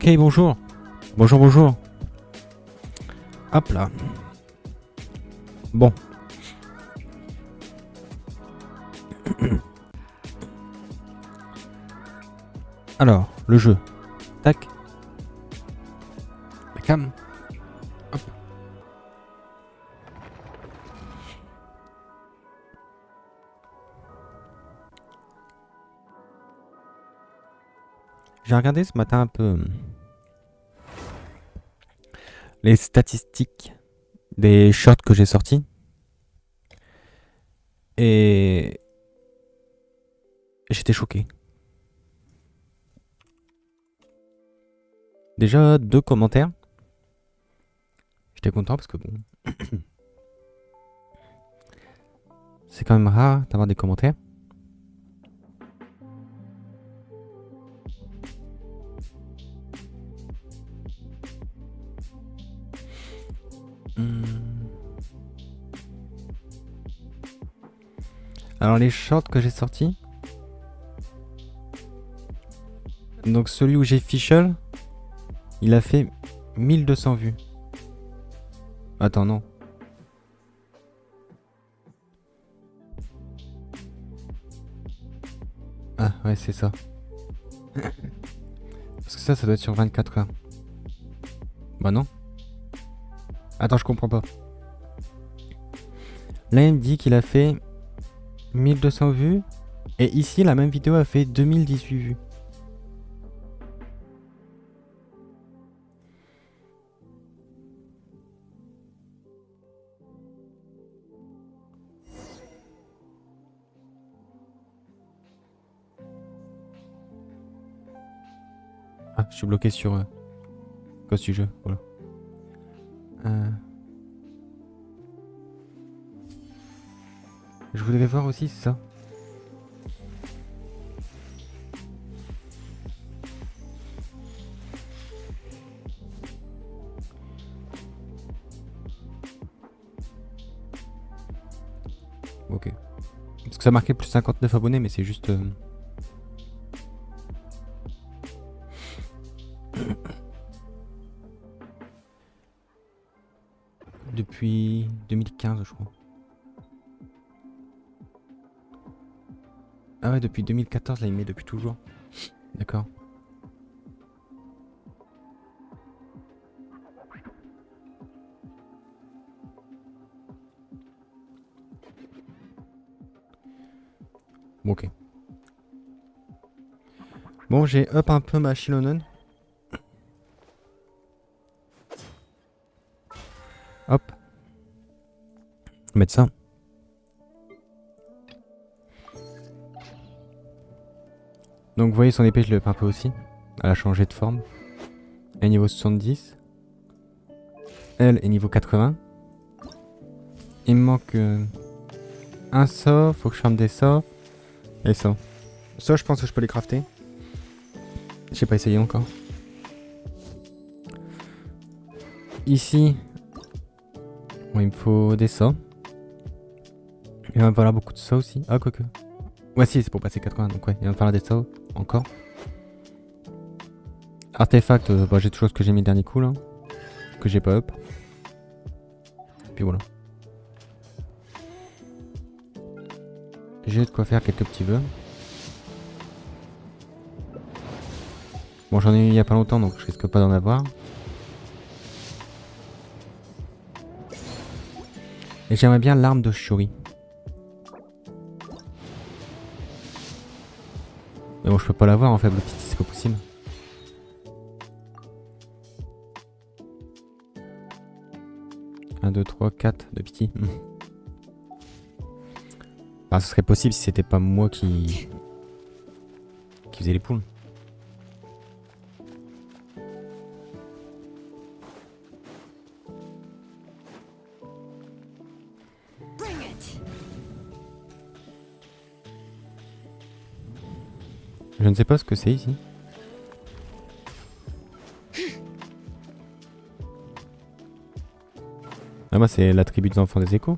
Ok, bonjour. Bonjour, bonjour. Hop là. Bon. Alors, le jeu. Tac. La cam. Hop. J'ai regardé ce matin un peu les statistiques des shorts que j'ai sortis. Et j'étais choqué. Déjà 2 commentaires. J'étais content parce que bon. C'est quand même rare d'avoir des commentaires. Alors les shorts que j'ai sortis. Donc celui où j'ai fichel, il a fait 1200 vues. Attends, non. Ah ouais, c'est ça. Parce que ça doit être sur 24 heures. Bah non. Attends, je comprends pas. Là, il me dit qu'il a fait 1200 vues. Et ici, la même vidéo a fait 2018 vues. Ah, je suis bloqué sur cause du jeu. Voilà. Je voudrais voir aussi ça. Ok. Parce que ça marquait plus 59 abonnés, mais c'est juste... Depuis 2015, je crois. Ah ouais, depuis 2014, là, il met depuis toujours. D'accord. Bon, ok. Bon, j'ai up un peu ma Xilonen. Hop. Mettre ça. Donc vous voyez son épée, je l'ai up un peu aussi. Elle a changé de forme. Elle est niveau 70. Elle est niveau 80. Il me manque un sort. Faut que je ferme des sorts. Et ça. Ça, je pense que je peux les crafter. J'ai pas essayé encore. Ici, bon, il me faut des sorts. Il va me falloir beaucoup de sorts aussi. Ah, quoique. Ouais, si, c'est pour passer 80. Donc, ouais, il va me falloir des sorts encore. Artefact, bah, j'ai toujours ce que j'ai mis le dernier coup là. Que j'ai pas up. Puis voilà. J'ai de quoi faire quelques petits vœux. Bon, j'en ai eu il y a pas longtemps donc je risque pas d'en avoir. Et j'aimerais bien l'arme de Shuri. Mais bon, je peux pas l'avoir en faible pity, c'est pas possible. Un, 2, 3, 4 de pity. Enfin, ce serait possible si c'était pas moi qui faisais les poules. Je ne sais pas ce que c'est ici. Ah bah c'est la tribu des enfants des échos.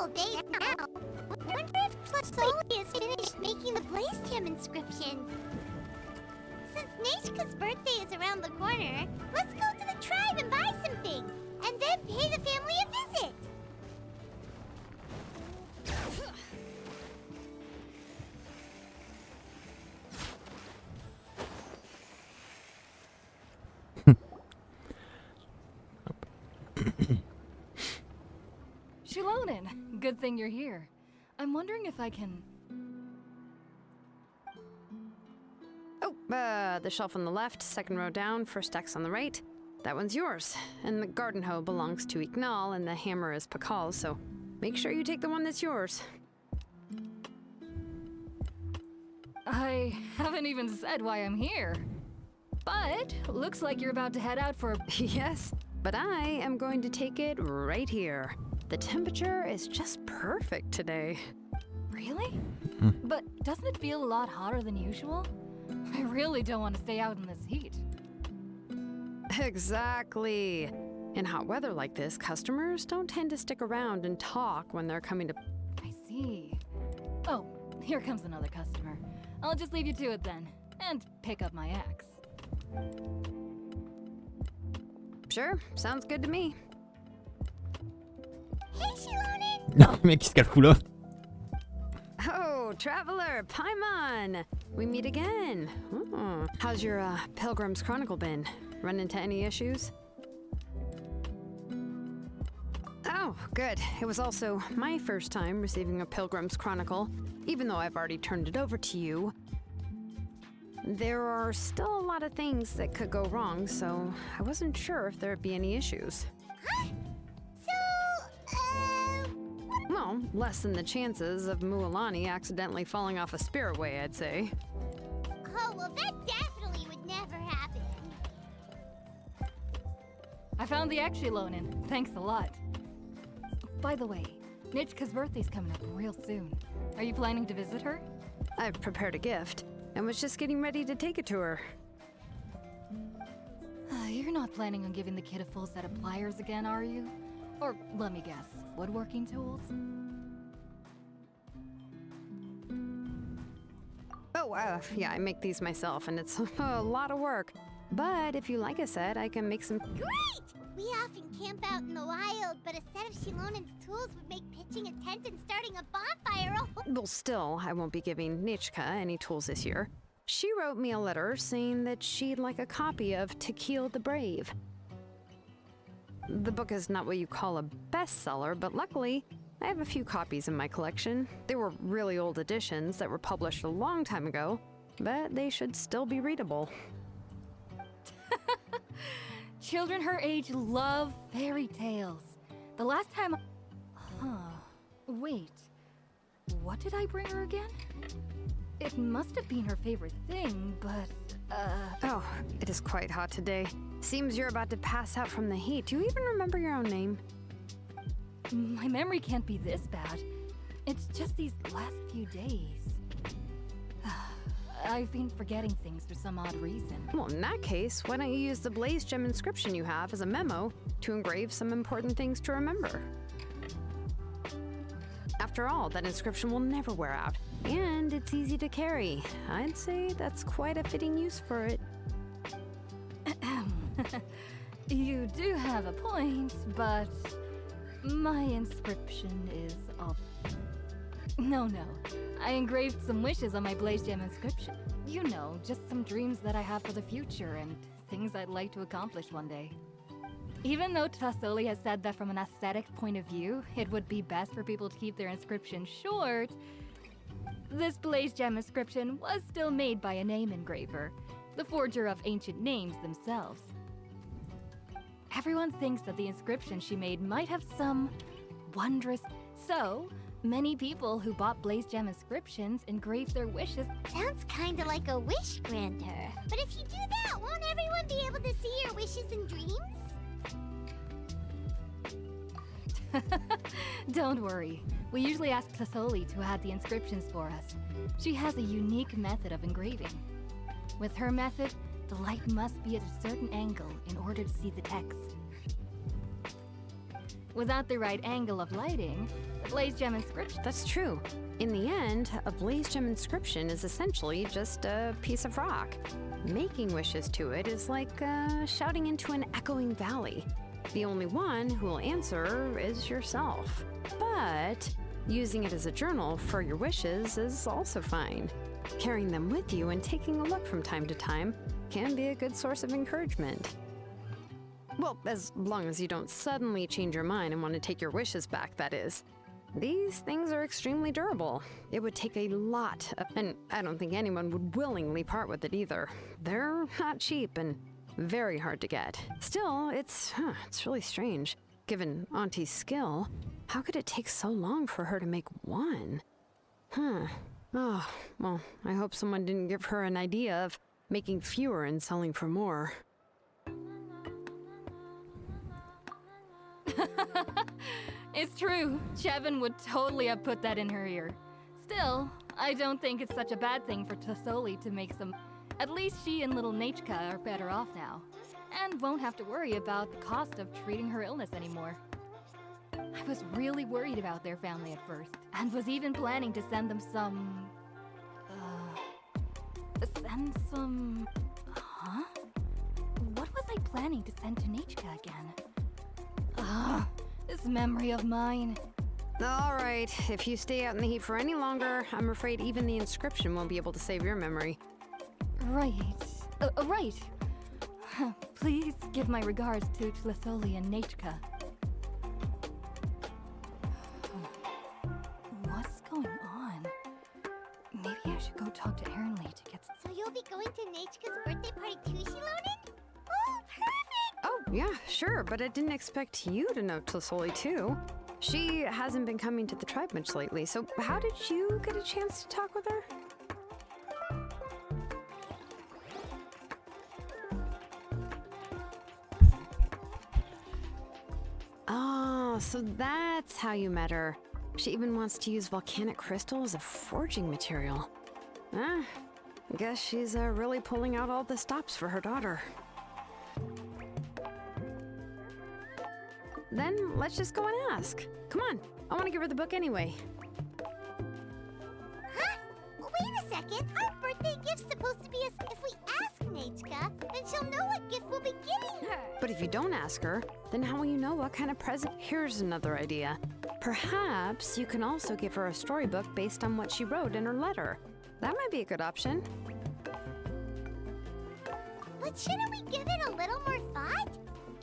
several days now. I wonder if Tlasoli has finished making the Blaze Gem inscription. Since Nishka's birthday is around the corner, let's go to the tribe and buy some things, and then pay the family a visit. Xilonen, good thing you're here. I'm wondering if I can... Oh, the shelf on the left, second row down, first X on the right. That one's yours. And the garden hoe belongs to Ignal, and the hammer is Pakal's, so make sure you take the one that's yours. I haven't even said why I'm here. But looks like you're about to head out for... Yes, but I am going to take it right here. The temperature is just perfect today. Really? But doesn't it feel a lot hotter than usual? I really don't want to stay out in this heat. Exactly. In hot weather like this, customers don't tend to stick around and talk when they're coming to... I see. Oh, here comes another customer. I'll just leave you to it then, and pick up my axe. Sure, sounds good to me. Hey, Xilonen! Non, mais qu'est-ce qu'elle fout là? Oh, traveler, Paimon! We meet again. How's your Pilgrim's Chronicle been? Run into any issues? Oh, good. It was also my first time receiving a Pilgrim's Chronicle, even though I've already turned it over to you. There are still a lot of things that could go wrong, so I wasn't sure if there'd be any issues. Huh? Well, less than the chances of Mualani accidentally falling off a spiritway, I'd say. Oh, well, that definitely would never happen. I found the axe, Xilonen. Thanks a lot. By the way, Nitchka's birthday's coming up real soon. Are you planning to visit her? I've prepared a gift, and was just getting ready to take it to her. You're not planning on giving the kid a full set of pliers again, are you? Or, let me guess, woodworking tools? Oh, yeah, I make these myself, and it's a lot of work. But if you like a set, I can make some... Great! We often camp out in the wild, but a set of Xilonen's tools would make pitching a tent and starting a bonfire a whole... Well, still, I won't be giving Nichka any tools this year. She wrote me a letter saying that she'd like a copy of Tequil the Brave. The book is not what you call a bestseller, but luckily, I have a few copies in my collection. They were really old editions that were published a long time ago, but they should still be readable. Children her age love fairy tales. The last time... Wait. What did I bring her again? It must have been her favorite thing, but... Oh, it is quite hot today. Seems you're about to pass out from the heat. Do you even remember your own name? My memory can't be this bad. It's just these last few days. I've been forgetting things for some odd reason. Well, in that case, why don't you use the Blaze Gem inscription you have as a memo to engrave some important things to remember? After all, that inscription will never wear out, and it's easy to carry. I'd say that's quite a fitting use for it. You do have a point, but my inscription is all... No. I engraved some wishes on my Blaze Gem inscription. You know, just some dreams that I have for the future and things I'd like to accomplish one day. Even though Tlasoli has said that from an aesthetic point of view, it would be best for people to keep their inscription short, this Blaze Gem inscription was still made by a name engraver, the forger of ancient names themselves. Everyone thinks that the inscription she made might have some wondrous... So, many people who bought Blaze Gem inscriptions engraved their wishes. Sounds kinda like a wish granter. But if you do that, won't everyone be able to see your wishes and dreams? Don't worry. We usually ask Tlasoli to add the inscriptions for us. She has a unique method of engraving. With her method, the light must be at a certain angle in order to see the text. Without the right angle of lighting, the blaze gem inscription. That's true. In the end, a blaze gem inscription is essentially just a piece of rock. Making wishes to it is like shouting into an echoing valley. The only one who will answer is yourself. But using it as a journal for your wishes is also fine. Carrying them with you and taking a look from time to time can be a good source of encouragement. Well, as long as you don't suddenly change your mind and want to take your wishes back, that is. These things are extremely durable. It would take a lot of, and I don't think anyone would willingly part with it either. They're not cheap and very hard to get. Still, it's really strange. Given Auntie's skill, how could it take so long for her to make one? Oh, well, I hope someone didn't give her an idea of making fewer and selling for more. It's true. Chevin would totally have put that in her ear. Still, I don't think it's such a bad thing for Tasoli to make some... At least she and little Nechka are better off now, and won't have to worry about the cost of treating her illness anymore. I was really worried about their family at first, and was even planning to send them some... Huh? What was I planning to send to Nechka again? This memory of mine. All right, if you stay out in the heat for any longer, I'm afraid even the inscription won't be able to save your memory. Right. Right. Please give my regards to Tlisoli and Nechka. What's going on? Maybe I should go talk to Aaronlee to get... So you'll be going to Nechka's birthday party too, Xilonen? Oh, perfect! Oh, yeah, sure, but I didn't expect you to know Tlisoli too. She hasn't been coming to the tribe much lately, so how did you get a chance to talk with her? Oh, so that's how you met her. She even wants to use volcanic crystal as a forging material. Guess she's really pulling out all the stops for her daughter. Then let's just go and ask. Come on, I want to give her the book anyway. Huh? Wait a second. Our birthday gift's supposed to be if we ask Nechka, then she'll know what gift we'll be getting her. But if you don't ask her, then how will you know what kind of present? Here's another idea. Perhaps you can also give her a storybook based on what she wrote in her letter. That might be a good option. But shouldn't we give it a little more thought?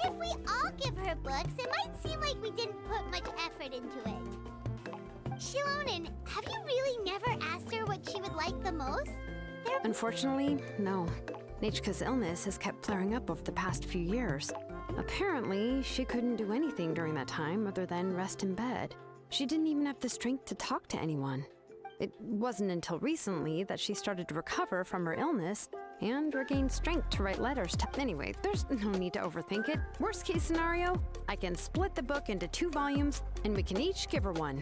If we all give her books, it might seem like we didn't put much effort into it. Xilonen, have you really never asked her what she would like the most? Unfortunately, no. Nechka's illness has kept flaring up over the past few years. Apparently, she couldn't do anything during that time other than rest in bed. She didn't even have the strength to talk to anyone. It wasn't until recently that she started to recover from her illness and regain strength to write letters to... Anyway, there's no need to overthink it. Worst case scenario, I can split the book into 2 volumes and we can each give her one.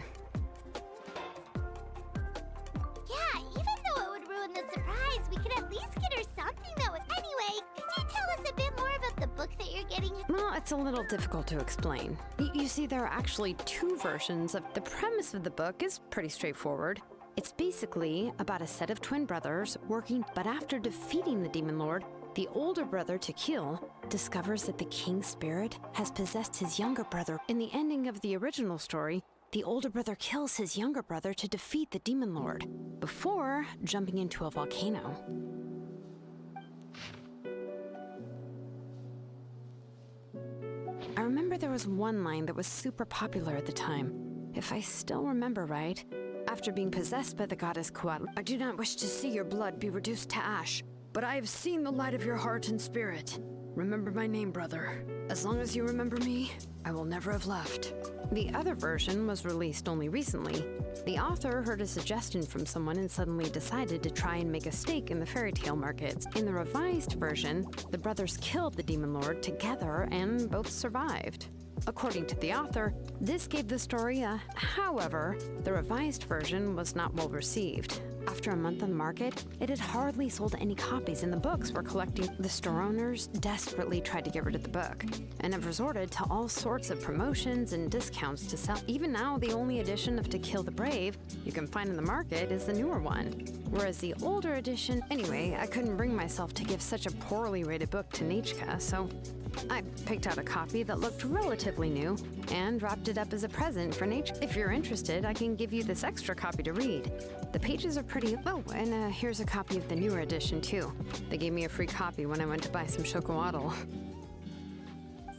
Yeah, even though it would ruin the surprise, we could at least get her something that would... Anyway, could you tell us a bit more about the book that you're getting? Well, it's a little difficult to explain. You see, there are actually 2 versions of... The premise of the book is pretty straightforward. It's basically about a set of twin brothers working, but after defeating the Demon Lord, the older brother, Tequil, discovers that the King's spirit has possessed his younger brother. In the ending of the original story, the older brother kills his younger brother to defeat the Demon Lord, before jumping into a volcano. I remember there was one line that was super popular at the time. If I still remember right, after being possessed by the goddess Kuat, I do not wish to see your blood be reduced to ash, but I have seen the light of your heart and spirit. Remember my name, brother. As long as you remember me, I will never have left. The other version was released only recently. The author heard a suggestion from someone and suddenly decided to try and make a stake in the fairy tale markets. In the revised version, the brothers killed the Demon Lord together and both survived. According to the author, this gave the story a... However, the revised version was not well received. After a month on the market, it had hardly sold any copies, and the books were collecting. The store owners desperately tried to get rid of the book, and have resorted to all sorts of promotions and discounts to sell. Even now, the only edition of To Kill the Brave you can find in the market is the newer one, whereas the older edition... Anyway, I couldn't bring myself to give such a poorly rated book to Nechka, so I picked out a copy that looked relatively new and wrapped it up as a present for Nechka. If you're interested, I can give you this extra copy to read. The pages are pretty... Oh, and here's a copy of the newer edition, too. They gave me a free copy when I went to buy some chocolatl.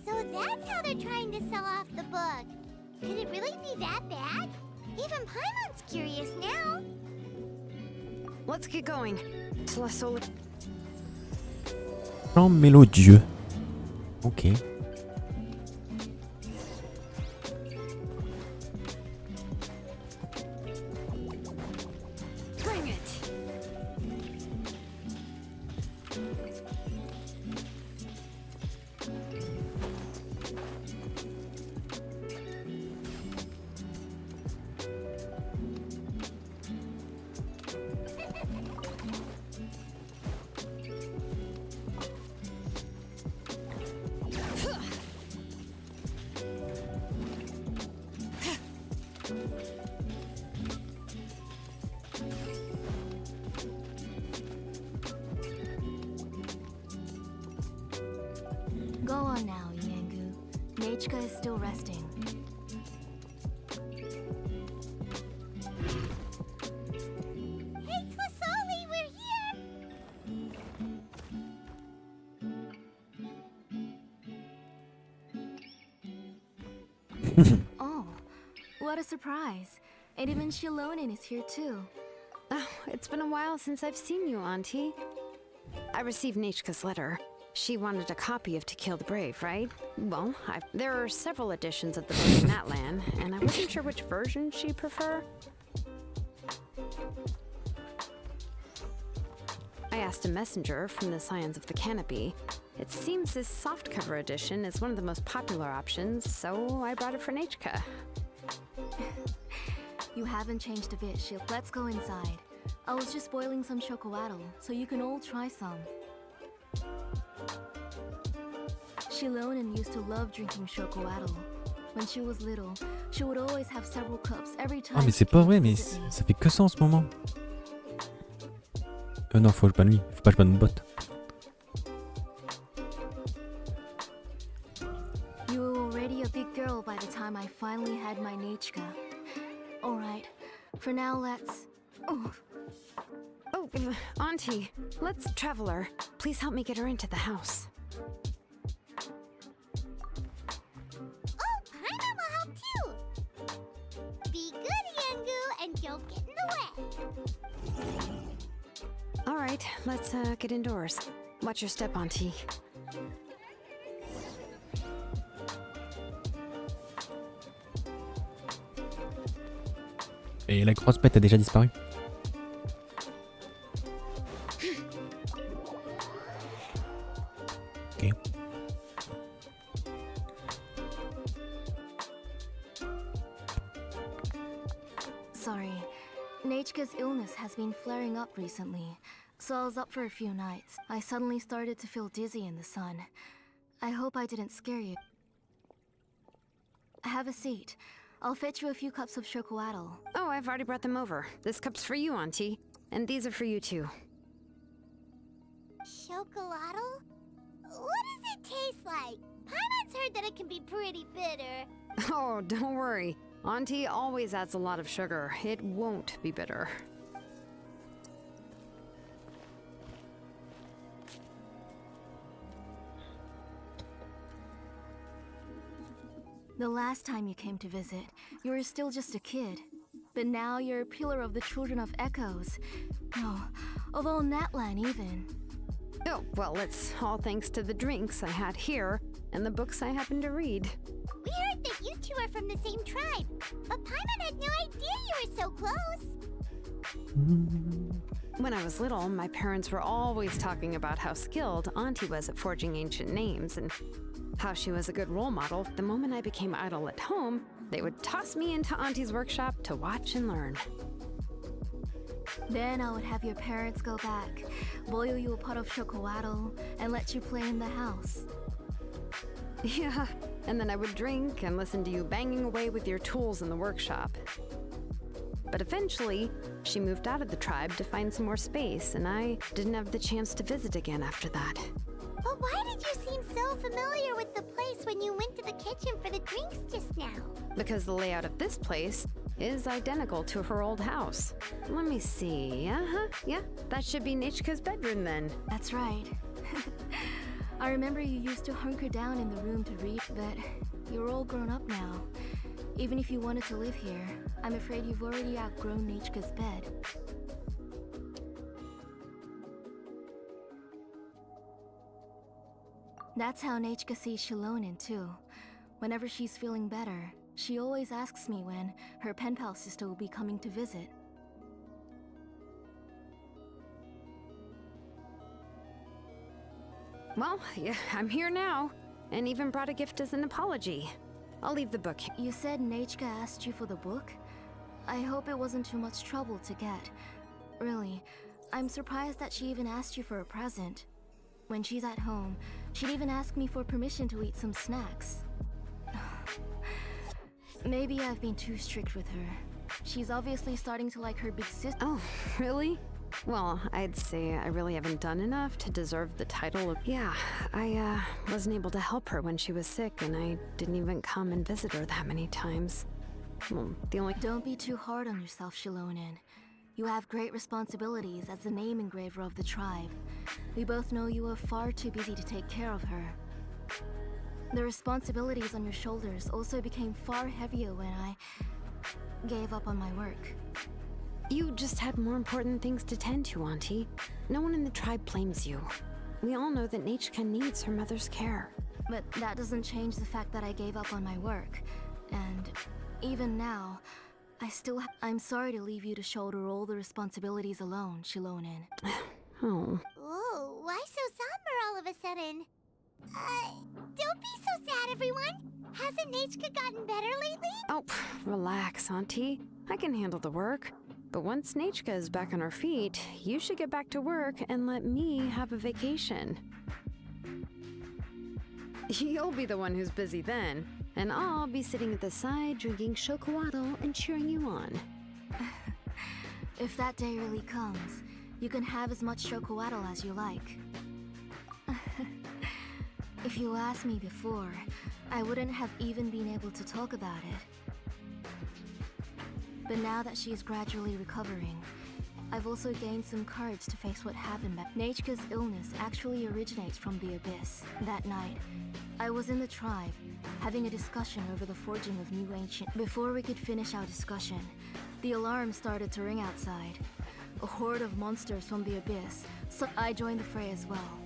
So that's how they're trying to sell off the book. Could it really be that bad? Even Paimon's curious now. Let's get going. Chant mélodieux. Ok. Bring it! Go on now, Yangu. Nechka is still resting. Hey, Tlasoli, we're here! Oh, what a surprise. And even Xilonen is here too. Oh, it's been a while since I've seen you, Auntie. I received Nechka's letter. She wanted a copy of To Kill the Brave, right? Well, there are several editions of the book in that land, and I wasn't sure which version she'd prefer. I asked a messenger from the Scions of the Canopy. It seems this softcover edition is one of the most popular options, so I brought it for Nechka. You haven't changed a bit, Shil. Let's go inside. I was just boiling some chocolatl, so you can all try some. Xilonen used to love drinking chocolatl. When she was little, she would always have several cups every time. Ah mais c'est pas vrai, mais ça fait que ça en ce moment. Non, faut que je banne lui. Faut pas que je banne mon bot. You were already a big girl by the time I finally had my Nechka. Alright, for now let's... Oh, Auntie, let's travel her. Please help me get her into the house. Oh, Paimon will help too! Be good, Yangu, and don't get in the way! All right, let's get indoors. Watch your step, Auntie. Et la grosse bête a déjà disparu. Ok. sorry. Nechka's illness has been flaring up recently, so I was up for a few nights. I suddenly started to feel dizzy in the sun. I hope I didn't scare you. Have a seat. I'll fetch you a few cups of chocolatl. Oh, I've already brought them over. This cup's for you, Auntie. And these are for you, too. Chocolatl? What does it taste like? Paimon's heard that it can be pretty bitter. Oh, don't worry. Auntie always adds a lot of sugar. It won't be bitter. The last time you came to visit, you were still just a kid. But now you're a pillar of the children of echoes. No, of all Natlan even. Oh, well, it's all thanks to the drinks I had here and the books I happened to read. We heard that you two are from the same tribe, but Paimon had no idea you were so close. When I was little, my parents were always talking about how skilled Auntie was at forging ancient names and how she was a good role model. The moment I became idle at home, they would toss me into Auntie's workshop to watch and learn. Then I would have your parents go back, boil you a pot of chocolate, and let you play in the house. Yeah, and then I would drink and listen to you banging away with your tools in the workshop. But eventually, she moved out of the tribe to find some more space, and I didn't have the chance to visit again after that. But why did you seem so familiar with the place when you went to the kitchen for the drinks just now? Because the layout of this place is identical to her old house. Let me see. Yeah, that should be Nechka's bedroom then. That's right. I remember you used to hunker down in the room to read, but you're all grown up now. Even if you wanted to live here, I'm afraid you've already outgrown Nechka's bed. That's how Nechka sees Xilonen too. Whenever she's feeling better, she always asks me when her pen pal sister will be coming to visit. Well, yeah, I'm here now, and even brought a gift as an apology. I'll leave the book. You said Nechka asked you for the book? I hope it wasn't too much trouble to get. Really, I'm surprised that she even asked you for a present. When she's at home, she'd even ask me for permission to eat some snacks. Maybe I've been too strict with her. She's obviously starting to like her big sister. Oh, really? Well, I'd say I really haven't done enough to deserve the title of... Yeah, I wasn't able to help her when she was sick, and I didn't even come and visit her that many times. Well, the only... Don't be too hard on yourself, Xilonen. You have great responsibilities as the name engraver of the tribe. We both know you are far too busy to take care of her. The responsibilities on your shoulders also became far heavier when I gave up on my work. You just had more important things to tend to, Auntie. No one in the tribe blames you. We all know that Nechka needs her mother's care. But that doesn't change the fact that I gave up on my work. And even now, I'm sorry to leave you to shoulder all the responsibilities alone, Xilonen. Oh. Whoa, why so somber all of a sudden? Don't be so sad, everyone. Hasn't Nechka gotten better lately? Oh, relax, Auntie. I can handle the work. But once Nechka is back on her feet, you should get back to work and let me have a vacation. You'll be the one who's busy then, and I'll be sitting at the side drinking chocolate and cheering you on. If that day really comes, you can have as much chocolate as you like. If you asked me before, I wouldn't have even been able to talk about it. But now that she is gradually recovering, I've also gained some courage to face what happened back. Nechka's illness actually originates from the Abyss. That night, I was in the tribe, having a discussion over the forging of new ancient. Before we could finish our discussion, the alarm started to ring outside. A horde of monsters from the Abyss, so I joined the fray as well.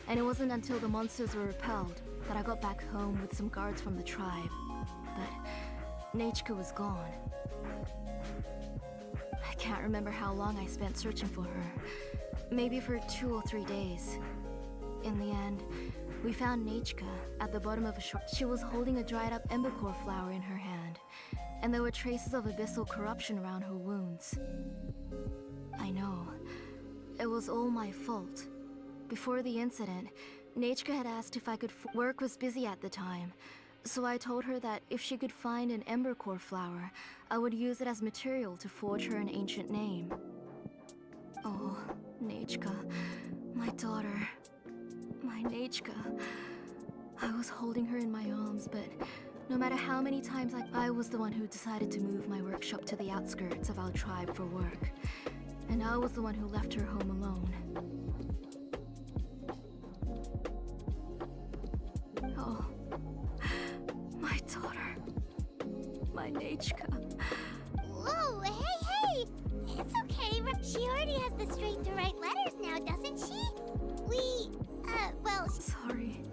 And it wasn't until the monsters were repelled that I got back home with some guards from the tribe. But Nechka was gone. I can't remember how long I spent searching for her. Maybe for 2 or 3 days. In the end, we found Nechka at the bottom of a shore. She was holding a dried up embercore flower in her hand, and there were traces of abyssal corruption around her wounds. I know. It was all my fault. Before the incident, Nechka had asked if I could work was busy at the time, so I told her that if she could find an embercore flower, I would use it as material to forge her an ancient name. Oh, Nechka, my daughter, my Nechka. I was holding her in my arms, but no matter how many times I was the one who decided to move my workshop to the outskirts of our tribe for work, and I was the one who left her home alone. Oh, my daughter, my Nechka. Whoa, hey! It's okay, she already has the strength to write letters now, doesn't she? Well... Sorry.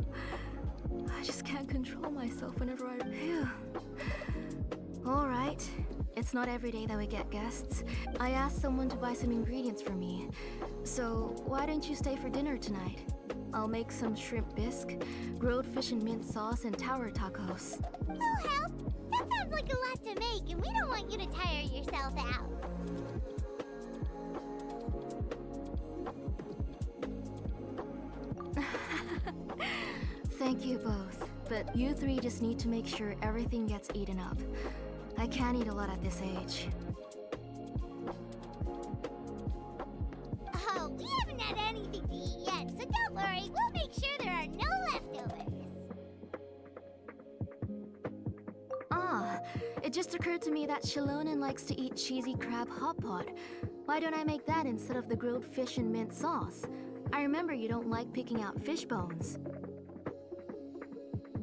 I just can't control myself whenever I... Alright. It's not every day that we get guests. I asked someone to buy some ingredients for me. So, why don't you stay for dinner tonight? I'll make some shrimp bisque, grilled fish and mint sauce, and tower tacos. We'll help. That sounds like a lot to make, and we don't want you to tire yourself out. Thank you both, but you three just need to make sure everything gets eaten up. I can't eat a lot at this age. Oh, we haven't had anything to eat yet, so don't worry. We'll make sure there are no leftovers. Ah, it just occurred to me that Xilonen likes to eat cheesy crab hot pot. Why don't I make that instead of the grilled fish and mint sauce? I remember you don't like picking out fish bones.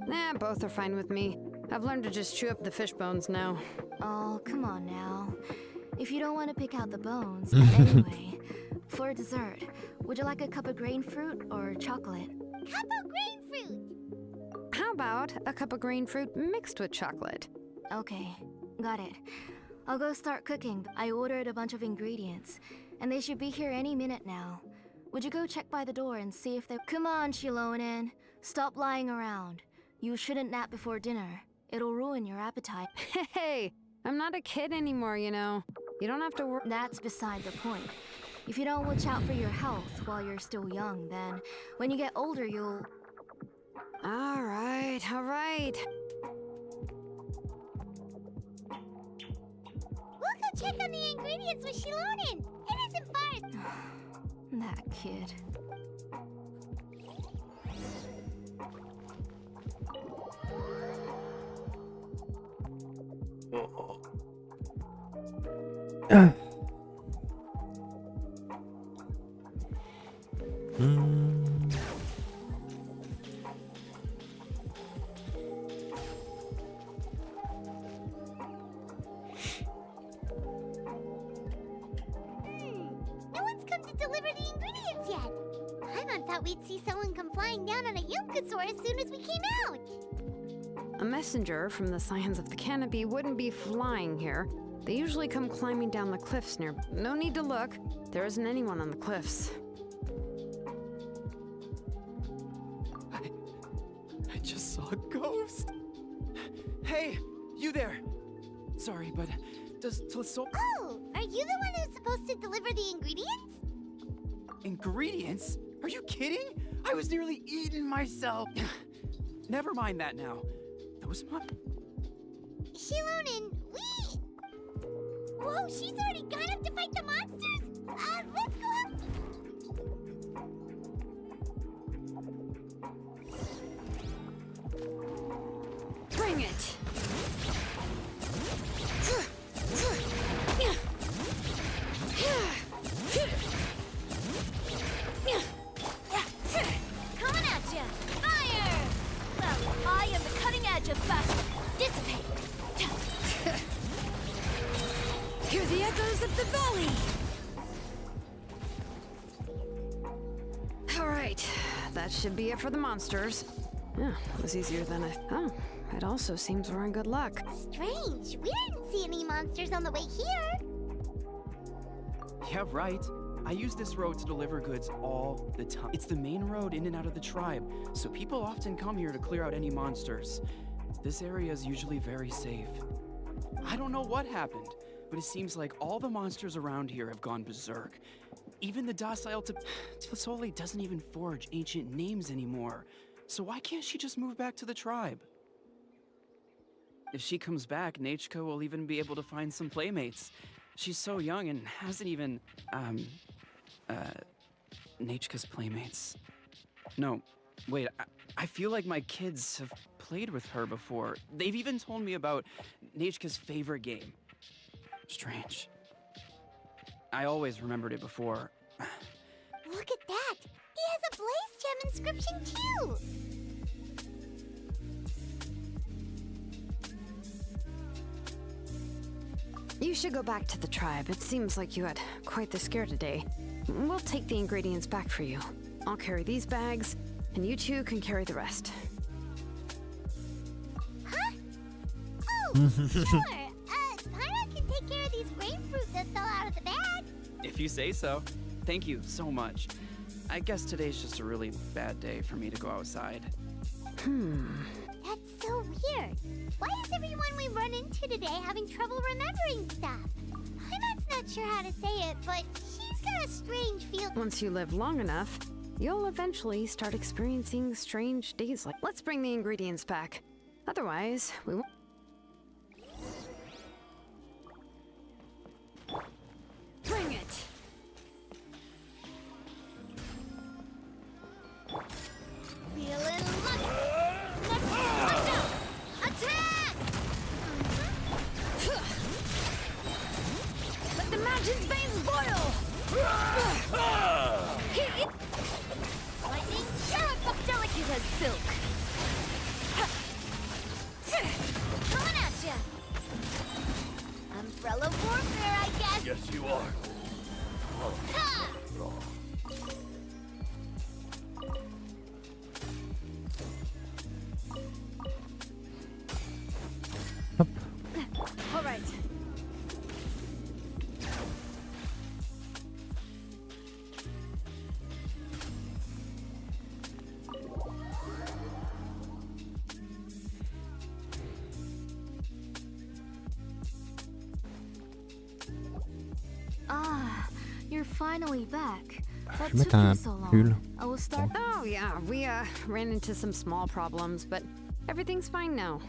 Nah, both are fine with me. I've learned to just chew up the fish bones now. Oh, come on now. If you don't want to pick out the bones, anyway. For dessert, would you like a cup of grain fruit or chocolate? Cup of grain fruit! How about a cup of green fruit mixed with chocolate? Okay, got it. I'll go start cooking. I ordered a bunch of ingredients, and they should be here any minute now. Would you go check by the door and see if they— Come on, Xilonen. Stop lying around. You shouldn't nap before dinner. It'll ruin your appetite. Hey, I'm not a kid anymore, you know. You don't have to worry. That's beside the point. If you don't watch out for your health while you're still young, then when you get older, you'll— All right, all right. We'll go check on the ingredients with Xilonen. It isn't far. That kid. No one's come to deliver the ingredients yet. Paimon thought we'd see someone come flying down on a Yunkasaur as soon as we came out. A messenger from the Scions of the Canopy wouldn't be flying here. They usually come climbing down the cliffs near. No need to look. There isn't anyone on the cliffs. I just saw a ghost. Hey, you there. Sorry, but does Tlisol— Oh, are you the one who's supposed to deliver the ingredients? Ingredients? Are you kidding? I was nearly eating myself. Never mind that now. Those Xilonen, we... Whoa, she's already gone up to fight the monsters? Let's go up. Bring it! Coming at ya! Fire! Well, I am the cutting edge of fashion. Dissipate! Hear the echoes of the valley! All right, that should be it for the monsters. Yeah, it was easier than I— Oh, it also seems we're in good luck. Strange, we didn't see any monsters on the way here. Yeah, right. I use this road to deliver goods all the time. It's the main road in and out of the tribe, so people often come here to clear out any monsters. This area is usually very safe. I don't know what happened, but it seems like all the monsters around here have gone berserk. Even the docile Tlisol doesn't even forge ancient names anymore. So why can't she just move back to the tribe? If she comes back, Nechka will even be able to find some playmates. She's so young and hasn't even, Nechka's playmates. No, wait, I feel like my kids have played with her before. They've even told me about Nechka's favorite game. Strange. I always remembered it before. Look at that. He has a Blaze Gem inscription too. You should go back to the tribe. It seems like you had quite the scare today. We'll take the ingredients back for you. I'll carry these bags, and you two can carry the rest. Huh? Oh, sure. Paimon can take care of these grapefruit that fell out of the bag. If you say so. Thank you so much. I guess today's just a really bad day for me to go outside. That's so weird. Why is everyone we run into today having trouble remembering stuff? Paimon's not sure how to say it, but she's got a strange feel. Once you live long enough, you'll eventually start experiencing strange days like. Let's bring the ingredients back. Otherwise, we won't. Bring it! Feeling lucky. Let's go. Attack! Let the mountain's veins boil! Lightning, you're delicate as silk. Coming at ya. Umbrella warfare, I guess. Yes, you are. Ha! Hop. All right. Ah, you're finally back. That Je vais took mettre you un so long. pull. I will start. Oh, yeah, we ran into some small problems, but everything's fine now.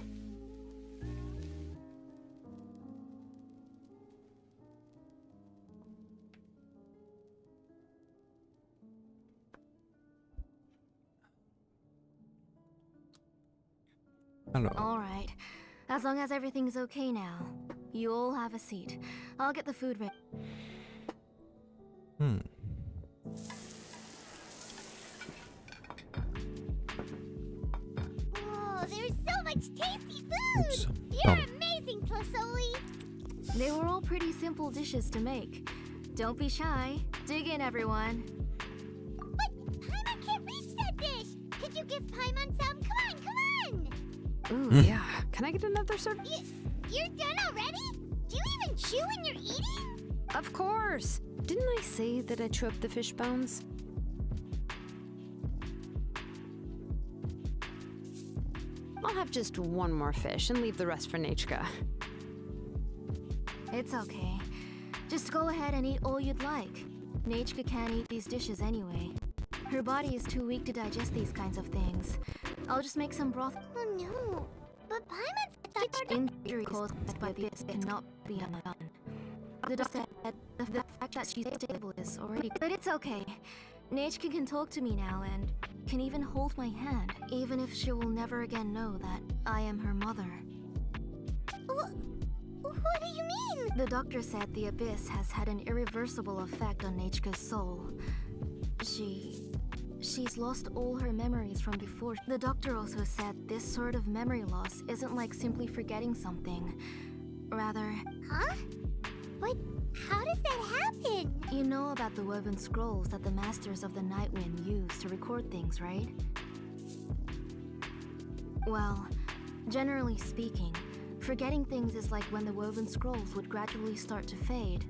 Alors, All right. As long as everything's okay now. You all have a seat. I'll get the food ready. Oh, there's so much tasty food. Oops. You're Pardon. amazing, Plasoli. They were all pretty simple dishes to make. Don't be shy. Dig in, everyone. But Paimon can't reach that dish. Could you give Paimon some? Come on. Ooh, yeah. Can I get another serve? You're done already? Do you even chew when you're eating? Of course. Didn't I say that I chew up the fish bones? I'll have just one more fish and leave the rest for Nechka. It's okay. Just go ahead and eat all you'd like. Nechka can't eat these dishes anyway. Her body is too weak to digest these kinds of things. I'll just make some broth. Oh no. But Paimon's Injury caused by this cannot be undone. The doctor said the fact that she's stable is already. But it's okay. Nechka can talk to me now and can even hold my hand, even if she will never again know that I am her mother. What do you mean? The doctor said the abyss has had an irreversible effect on Nechka's soul. She's lost all her memories from before. The doctor also said this sort of memory loss isn't like simply forgetting something. Rather... Huh? What? How does that happen? You know about the woven scrolls that the Masters of the Night Wind use to record things, right? Well, generally speaking, forgetting things is like when the woven scrolls would gradually start to fade.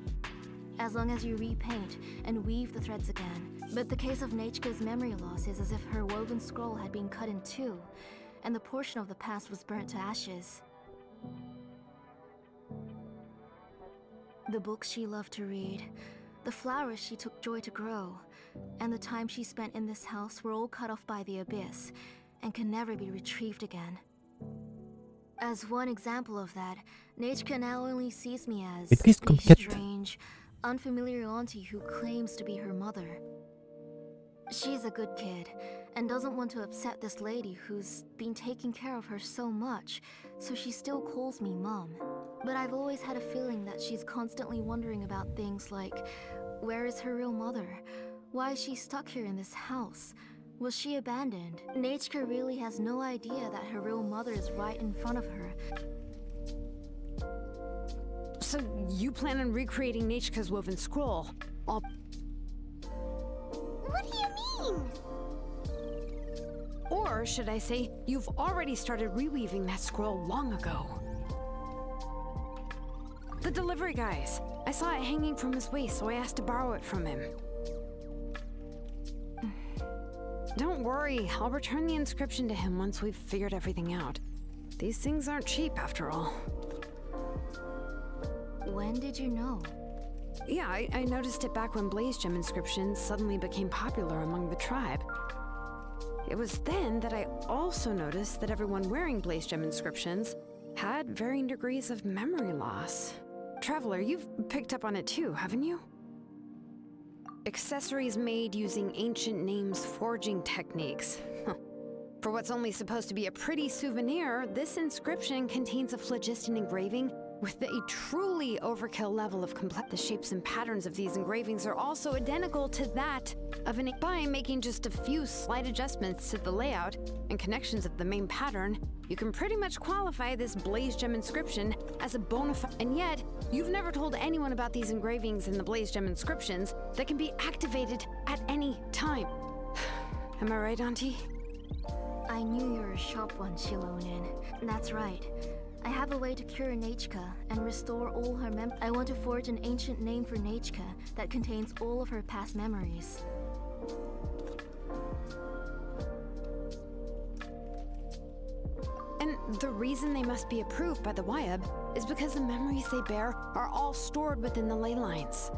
As long as you repaint and weave the threads again. But the case of Nechka's memory loss is as if her woven scroll had been cut in two, and the portion of the past was burnt to ashes. The books she loved to read, the flowers she took joy to grow, and the time she spent in this house were all cut off by the abyss, and can never be retrieved again. As one example of that, Nechka now only sees me as It is a complicated. strange, unfamiliar auntie who claims to be her mother. She's a good kid, and doesn't want to upset this lady who's been taking care of her so much, so she still calls me Mom. But I've always had a feeling that she's constantly wondering about things like, where is her real mother? Why is she stuck here in this house? Was she abandoned? Nechka really has no idea that her real mother is right in front of her. So you plan on recreating Nechka's woven scroll? All What do you mean? Or should I say, you've already started reweaving that scroll long ago. The delivery guys. I saw it hanging from his waist, so I asked to borrow it from him. Don't worry, I'll return the inscription to him once we've figured everything out. These things aren't cheap after all. When did you know? Yeah, I noticed it back when Blaze Gem inscriptions suddenly became popular among the tribe. It was then that I also noticed that everyone wearing Blaze Gem inscriptions had varying degrees of memory loss. Traveler, you've picked up on it too, haven't you? Accessories made using ancient names forging techniques. For what's only supposed to be a pretty souvenir, this inscription contains a phlogiston engraving with a truly overkill level of complexity. The shapes and patterns of these engravings are also identical to that of an. By making just a few slight adjustments to the layout and connections of the main pattern, you can pretty much qualify this Blaze Gem inscription as a bona fide. And yet, you've never told anyone about these engravings in the Blaze Gem inscriptions that can be activated at any time. Am I right, Auntie? I knew you were a sharp one, Xilonen. That's right. I have a way to cure Nechka and restore all her I want to forge an ancient name for Nechka that contains all of her past memories. And the reason they must be approved by the Wyab is because the memories they bear are all stored within the ley lines.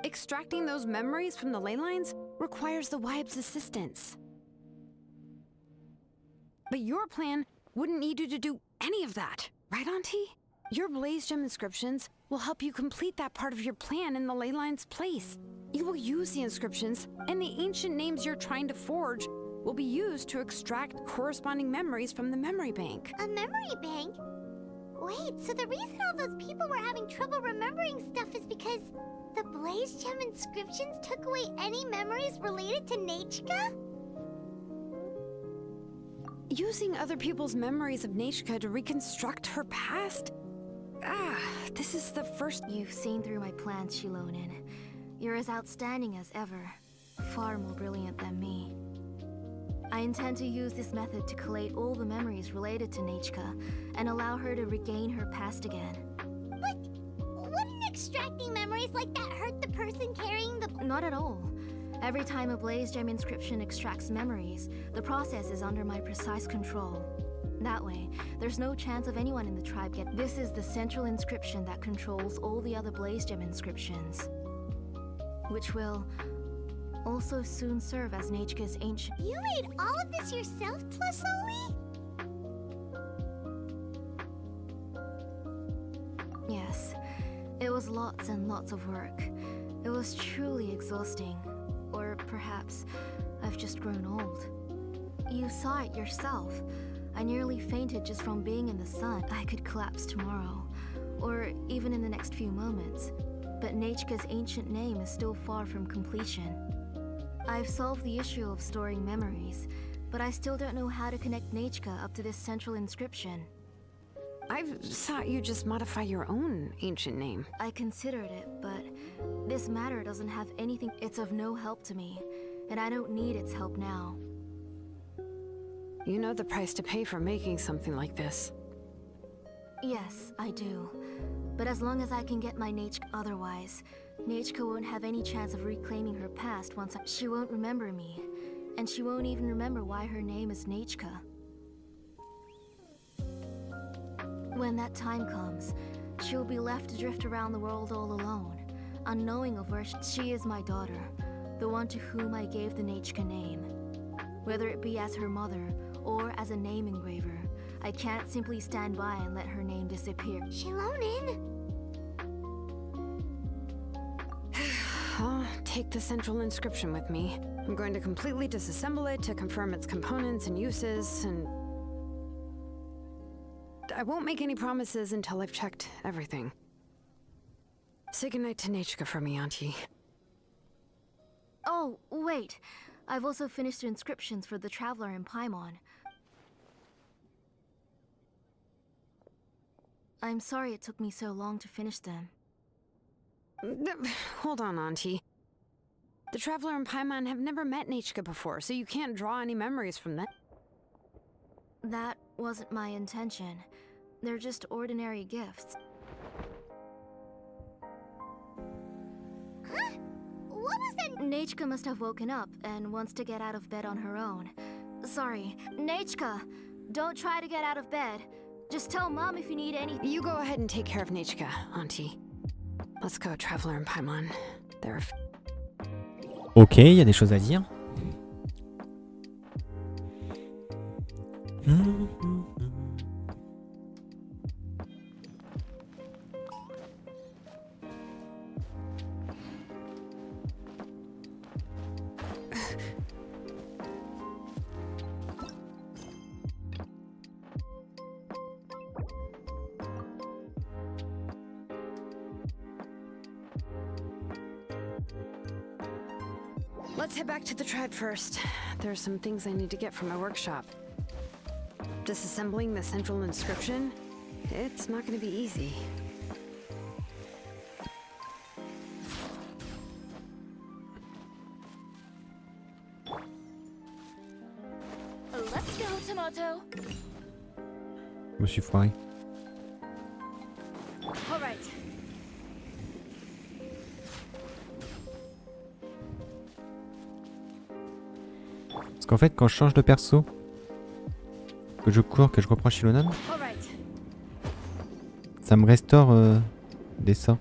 Extracting those memories from the ley lines requires the Wyab's assistance. But your plan wouldn't need you to do any of that, right, Auntie? Your Blaze Gem inscriptions will help you complete that part of your plan in the ley line's place. You will use the inscriptions, and the ancient names you're trying to forge will be used to extract corresponding memories from the memory bank. A memory bank? Wait, so the reason all those people were having trouble remembering stuff is because the Blaze Gem inscriptions took away any memories related to Nechka? Using other people's memories of Nechka to reconstruct her past? This is the first. You've seen through my plans, Xilonen. You're as outstanding as ever. Far more brilliant than me. I intend to use this method to collate all the memories related to Nechka and allow her to regain her past again. But wouldn't extracting memories like that hurt the person carrying the... Not at all. Every time a Blaze Gem inscription extracts memories, the process is under my precise control. That way, there's no chance of anyone in the tribe get... This is the central inscription that controls all the other Blaze Gem inscriptions, which will also soon serve as Nechka's ancient... You made all of this yourself, Tlasoli? Yes, it was lots and lots of work. It was truly exhausting. Or perhaps I've just grown old. You saw it yourself. I nearly fainted just from being in the sun. I could collapse tomorrow, or even in the next few moments. But Nechka's ancient name is still far from completion. I've solved the issue of storing memories, but I still don't know how to connect Nechka up to this central inscription. I thought you just modify your own ancient name. I considered it, but this matter doesn't have anything. It's of no help to me, and I don't need its help now. You know the price to pay for making something like this. Yes, I do. But as long as I can get my Nechka, otherwise, Nechka won't have any chance of reclaiming her past once she won't remember me, and she won't even remember why her name is Nechka. When that time comes, she'll be left to drift around the world all alone, unknowing of where she is my daughter, the one to whom I gave the Nechka name. Whether it be as her mother, or as a name engraver, I can't simply stand by and let her name disappear. Xilonen? I'll take the central inscription with me. I'm going to completely disassemble it to confirm its components and uses, and I won't make any promises until I've checked everything. Say goodnight to Nechka for me, Auntie. Oh, wait. I've also finished the inscriptions for the Traveler in Paimon. I'm sorry it took me so long to finish them. Hold on, Auntie. The Traveler and Paimon have never met Nechka before, so you can't draw any memories from them. That wasn't my intention. They're just ordinary gifts. Huh? What was that? Nechka must have woken up and wants to get out of bed on her own. Sorry, Nechka! Don't try to get out of bed. Just tell Mom if you need anything. You go ahead and take care of Nichka, Auntie. Let's go, Traveler and Paimon. There are Ok, il y a des choses à dire. Let's head back to the tribe first. There are some things I need to get from my workshop. Disassembling the central inscription? It's not going to be easy. Let's go, Tomato. Je me suis foiré. All right. Parce qu'en fait, quand je change de perso, que je cours, que je reprends Xilonen, All right. ça me restaure des sorts.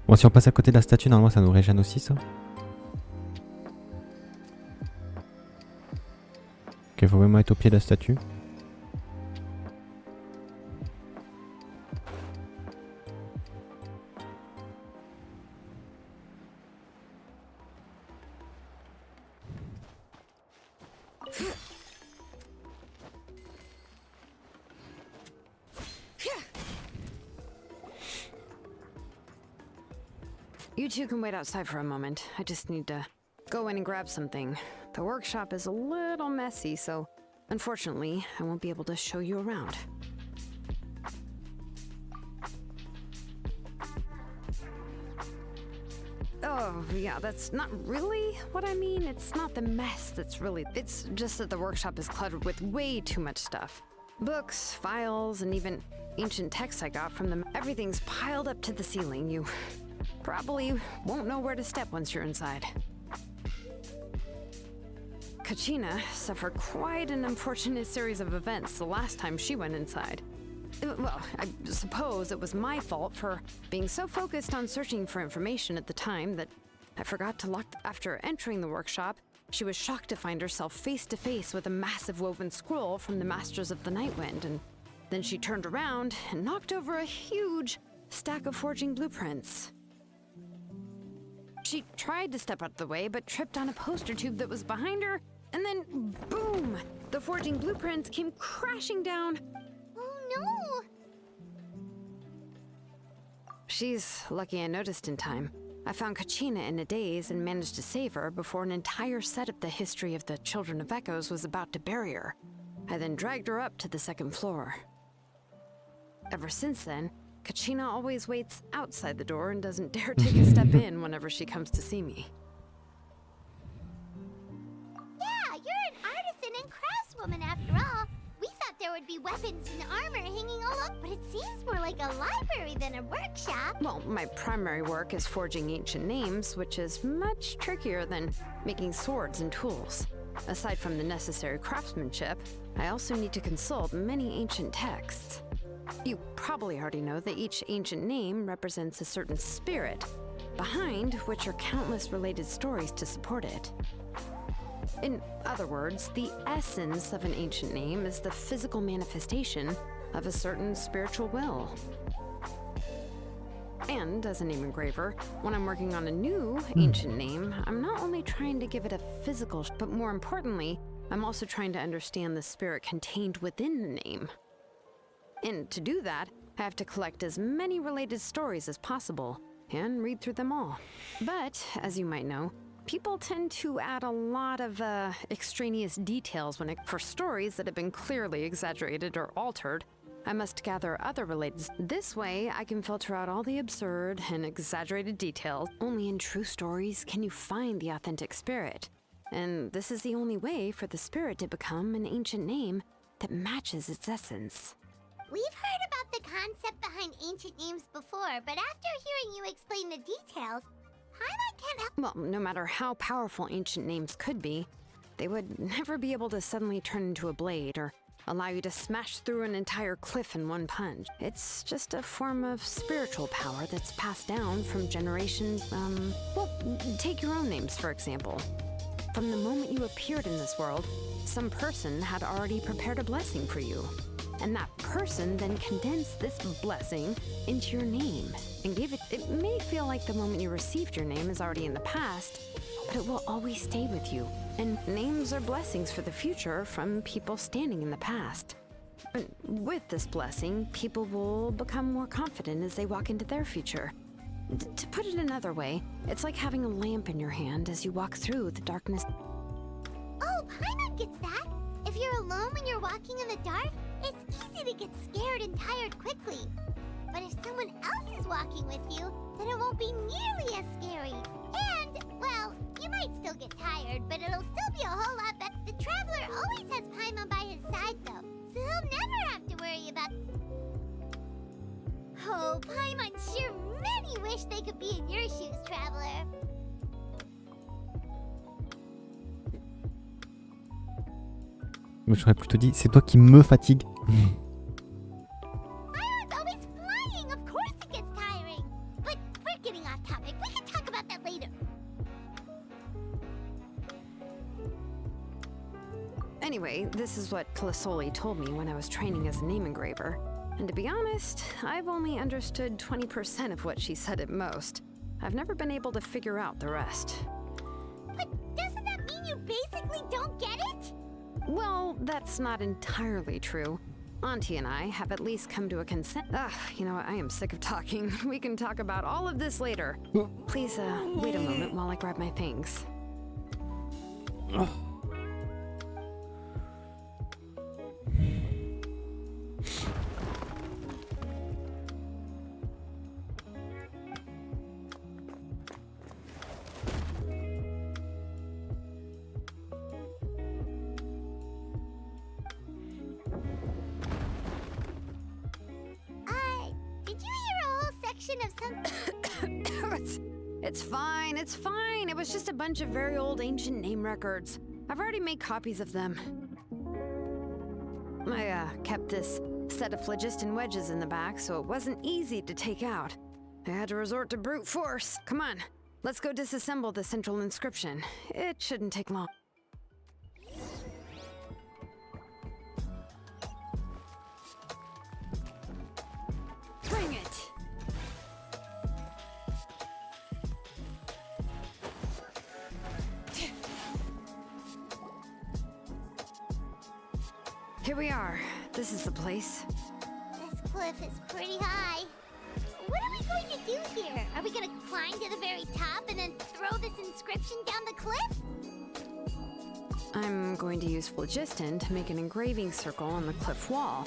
Bon, si on passe à côté de la statue, normalement ça nous régène aussi ça. Ok, faut vraiment être au pied de la statue. You two can wait outside for a moment. I just need to go in and grab something. The workshop is a little messy, so unfortunately, I won't be able to show you around. Oh, yeah, that's not really what I mean. It's not the mess that's really... It's just that the workshop is cluttered with way too much stuff. Books, files, and even ancient texts I got from them. Everything's piled up to the ceiling. You probably won't know where to step once you're inside. Kachina suffered quite an unfortunate series of events the last time she went inside. Well, I suppose it was my fault for being so focused on searching for information at the time that I forgot to lock. After entering the workshop, she was shocked to find herself face to face with a massive woven scroll from the Masters of the Nightwind, and then she turned around and knocked over a huge stack of forging blueprints. She tried to step out of the way, but tripped on a poster tube that was behind her, and then boom! The forging blueprints came crashing down. Oh no! She's lucky I noticed in time. I found Kachina in a daze and managed to save her before an entire set of the history of the Children of Echoes was about to bury her. I then dragged her up to the second floor. Ever since then, Kachina always waits outside the door and doesn't dare take a step in whenever she comes to see me. Yeah, you're an artisan and craftswoman after all. We thought there would be weapons and armor hanging all up, but it seems more like a library than a workshop. Well, my primary work is forging ancient names, which is much trickier than making swords and tools. Aside from the necessary craftsmanship, I also need to consult many ancient texts. You probably already know that each ancient name represents a certain spirit, behind which are countless related stories to support it. In other words, the essence of an ancient name is the physical manifestation of a certain spiritual will. And as a name engraver, when I'm working on a new ancient name, I'm not only trying to give it a physical, but more importantly, I'm also trying to understand the spirit contained within the name. And to do that, I have to collect as many related stories as possible and read through them all. But, as you might know, people tend to add a lot of extraneous details for stories that have been clearly exaggerated or altered. I must gather other related. This way, I can filter out all the absurd and exaggerated details. Only in true stories can you find the authentic spirit. And this is the only way for the spirit to become an ancient name that matches its essence. We've heard about the concept behind ancient names before, but after hearing you explain the details, Paimon can't help. Well, no matter how powerful ancient names could be, They would never be able to suddenly turn into a blade or allow you to smash through an entire cliff in one punch. It's just a form of spiritual power that's passed down from generation. Well, take your own names, for example. From the moment you appeared in this world, some person had already prepared a blessing for you. And that person then condensed this blessing into your name and gave it. It may feel like the moment you received your name is already in the past, but it will always stay with you. And names are blessings for the future from people standing in the past. But with this blessing, people will become more confident as they walk into their future. To put it another way, it's like having a lamp in your hand as you walk through the darkness. Oh, Paimon gets that. If you're alone when you're walking in the dark, it's easy to get scared and tired quickly. But if someone else is walking with you, then it won't be nearly as scary. And, well, you might still get tired, but it'll still be a whole lot better. The traveler always has Paimon by his side, though, so he'll never have to worry about... Oh, Paimon sure many wish they could be in your shoes, traveler. Moi j'aurais plutôt dit, c'est toi qui me fatigue. Paimon's always flying, of course it gets tiring. But we're getting off topic. We can talk about that later. Anyway, this is what Plisoli told me when I was training as a name engraver. And to be honest, I've only understood 20% of what she said at most. I've never been able to figure out the rest. But doesn't that mean you basically don't get it? Well, that's not entirely true. Auntie and I have at least come to a consent. You know what? I am sick of talking. We can talk about all of this later. Please, wait a moment while I grab my things. Did you hear a whole section of some... It's fine, it's fine. It was just a bunch of very old ancient name records. I've already made copies of them. I kept this set of phlogiston wedges in the back, so it wasn't easy to take out. I had to resort to brute force. Come on, let's go disassemble the central inscription. It shouldn't take long. Bring it! Here we are. This is the place. This cliff is pretty high. What are we going to do here? Are we going to climb to the very top and then throw this inscription down the cliff? I'm going to use phlogiston to make an engraving circle on the cliff wall.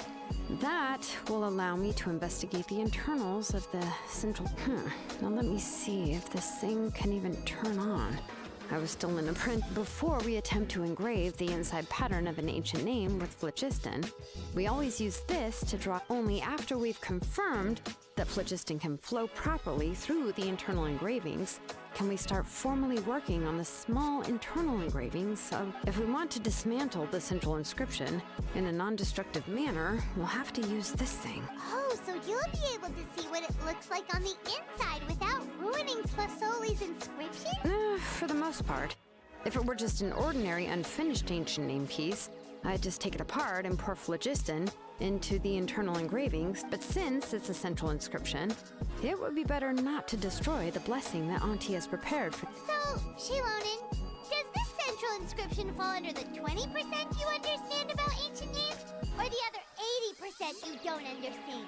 That will allow me to investigate the internals of the central... Now let me see if this thing can even turn on. I was still in a print before we attempt to engrave the inside pattern of an ancient name with phlogiston. We always use this to draw only after we've confirmed that phlogiston can flow properly through the internal engravings. Can we start formally working on the small internal engravings of... If we want to dismantle the central inscription in a non-destructive manner, we'll have to use this thing. Oh, so you'll be able to see what it looks like on the inside without ruining Plisoli's inscription? For the most part. If it were just an ordinary unfinished ancient name piece, I'd just take it apart and pour phlogiston into the internal engravings, but since it's a central inscription, it would be better not to destroy the blessing that Auntie has prepared for... So, Xilonen, does this central inscription fall under the 20% you understand about ancient names, or the other 80% you don't understand?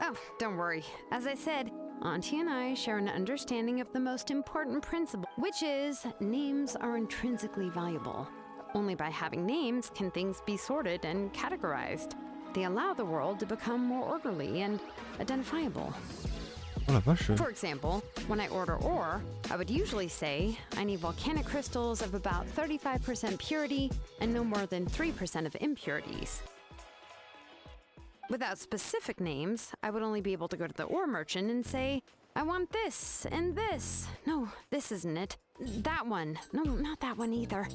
Oh, don't worry. As I said, Auntie and I share an understanding of the most important principle, which is names are intrinsically valuable. Only by having names can things be sorted and categorized. They allow the world to become more orderly and identifiable. Oh la vache. For example, when I order ore, I would usually say I need volcanic crystals of about 35% purity and no more than 3% of impurities. Without specific names, I would only be able to go to the ore merchant and say, I want this and this. No, this isn't it. That one. No, not that one either.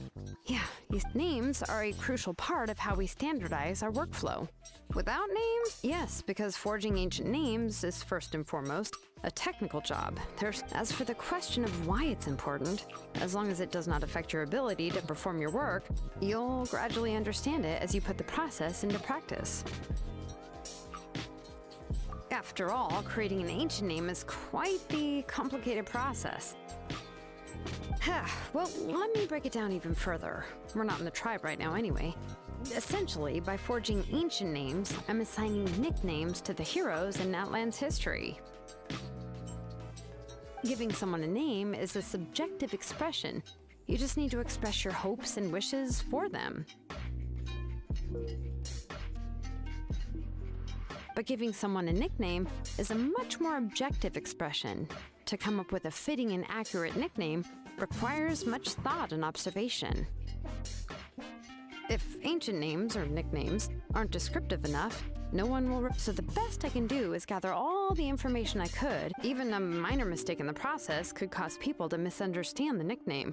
Yeah, these names are a crucial part of how we standardize our workflow. Without names? Yes, because forging ancient names is first and foremost a technical job. As for the question of why it's important, as long as it does not affect your ability to perform your work, you'll gradually understand it as you put the process into practice. After all, creating an ancient name is quite the complicated process. Well, let me break it down even further. We're not in the tribe right now anyway. Essentially, by forging ancient names, I'm assigning nicknames to the heroes in Natlan's history. Giving someone a name is a subjective expression. You just need to express your hopes and wishes for them. But giving someone a nickname is a much more objective expression. To come up with a fitting and accurate nickname requires much thought and observation. If ancient names or nicknames aren't descriptive enough, no one will. So the best I can do is gather all the information I could. Even a minor mistake in the process could cause people to misunderstand the nickname.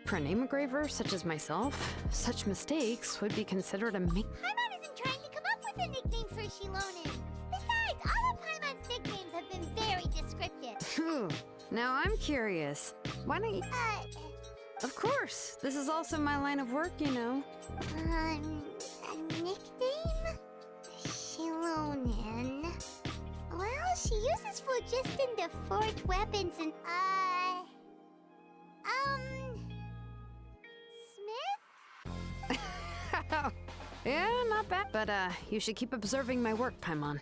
For a name engraver such as myself, such mistakes would be considered a Paimon isn't trying to come up with a nickname for Xilonen. Besides, all of Paimon's nicknames have been very descriptive. Now I'm curious. Why don't you... Of course. This is also my line of work, you know. A nickname? Xilonen. Well, she uses phlogiston to forge weapons and, Smith? Yeah, not bad. But, you should keep observing my work, Paimon.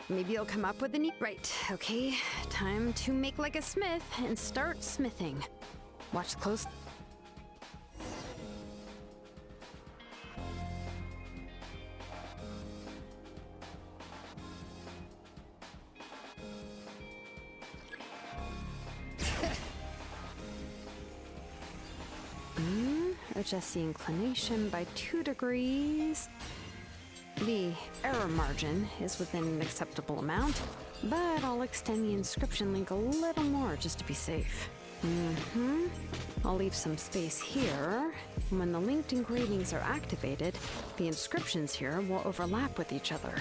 Maybe you'll come up with a neat... Right, okay. Time to make like a smith and start smithing. Watch close. Adjust the inclination by 2 degrees. The error margin is within an acceptable amount, but I'll extend the inscription link a little more just to be safe. I'll leave some space here. When the linked engravings are activated, the inscriptions here will overlap with each other.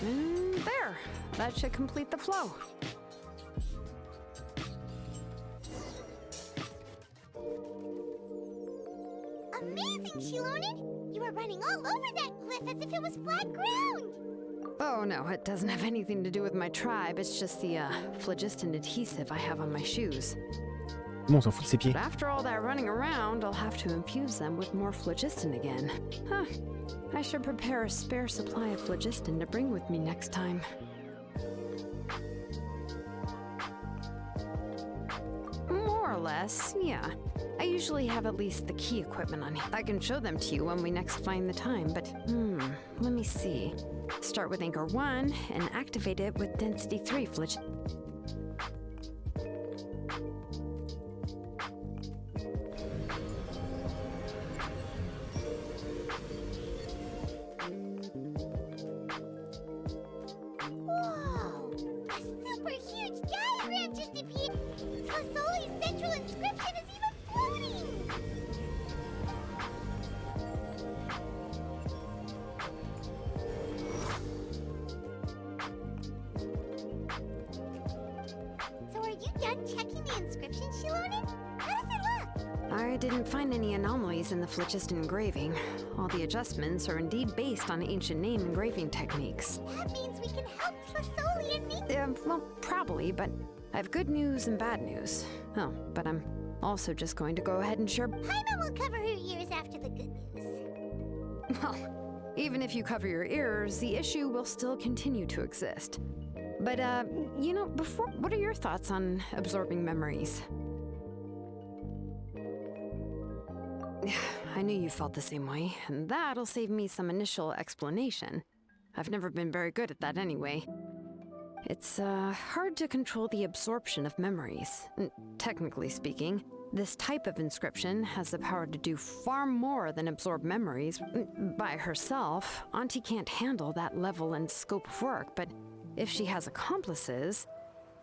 And there! That should complete the flow. Amazing, Xilonen! You are running all over that cliff as if it was flat ground! Oh no, it doesn't have anything to do with my tribe. It's just the phlogiston adhesive I have on my shoes. Bon, on s'en fout de ses pieds. But after all that running around, I'll have to infuse them with more phlogiston again. Huh. I should prepare a spare supply of phlogiston to bring with me next time. More or less, yeah. I usually have at least the key equipment on here. I can show them to you when we next find the time, but let me see. Start with Anchor 1 and activate it with Density 3 phlogiston. Whoa! A super huge diagram just appeared! Fasoli's central inscription is even floating! So are you done checking the inscription, Xilonen? How does it look? I didn't find any anomalies in the phlogiston engraving. All the adjustments are indeed based on ancient name engraving techniques. That means we can help Fasoli and make... Well, probably, but I have good news and bad news. Oh, but I'm also just going to go ahead and share... Paimon will cover her ears after the good news. Well, even if you cover your ears, the issue will still continue to exist. But, you know, what are your thoughts on absorbing memories? I knew you felt the same way, and that'll save me some initial explanation. I've never been very good at that anyway. It's hard to control the absorption of memories. Technically speaking, This type of inscription has the power to do far more than absorb memories. By herself, Auntie can't handle that level and scope of work, but if she has accomplices,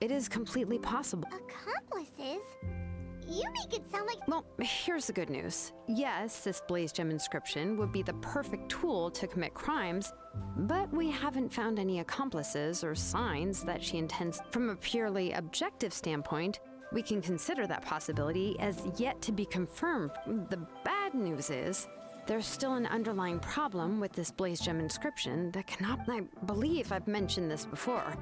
it is completely possible. Accomplices? You make it sound like... Well, here's the good news. Yes, this blaze gem inscription would be the perfect tool to commit crimes, but we haven't found any accomplices or signs that she intends. From a purely objective standpoint, we can consider that possibility as yet to be confirmed. The bad news is, there's still an underlying problem with this blaze gem inscription that cannot... I believe I've mentioned this before.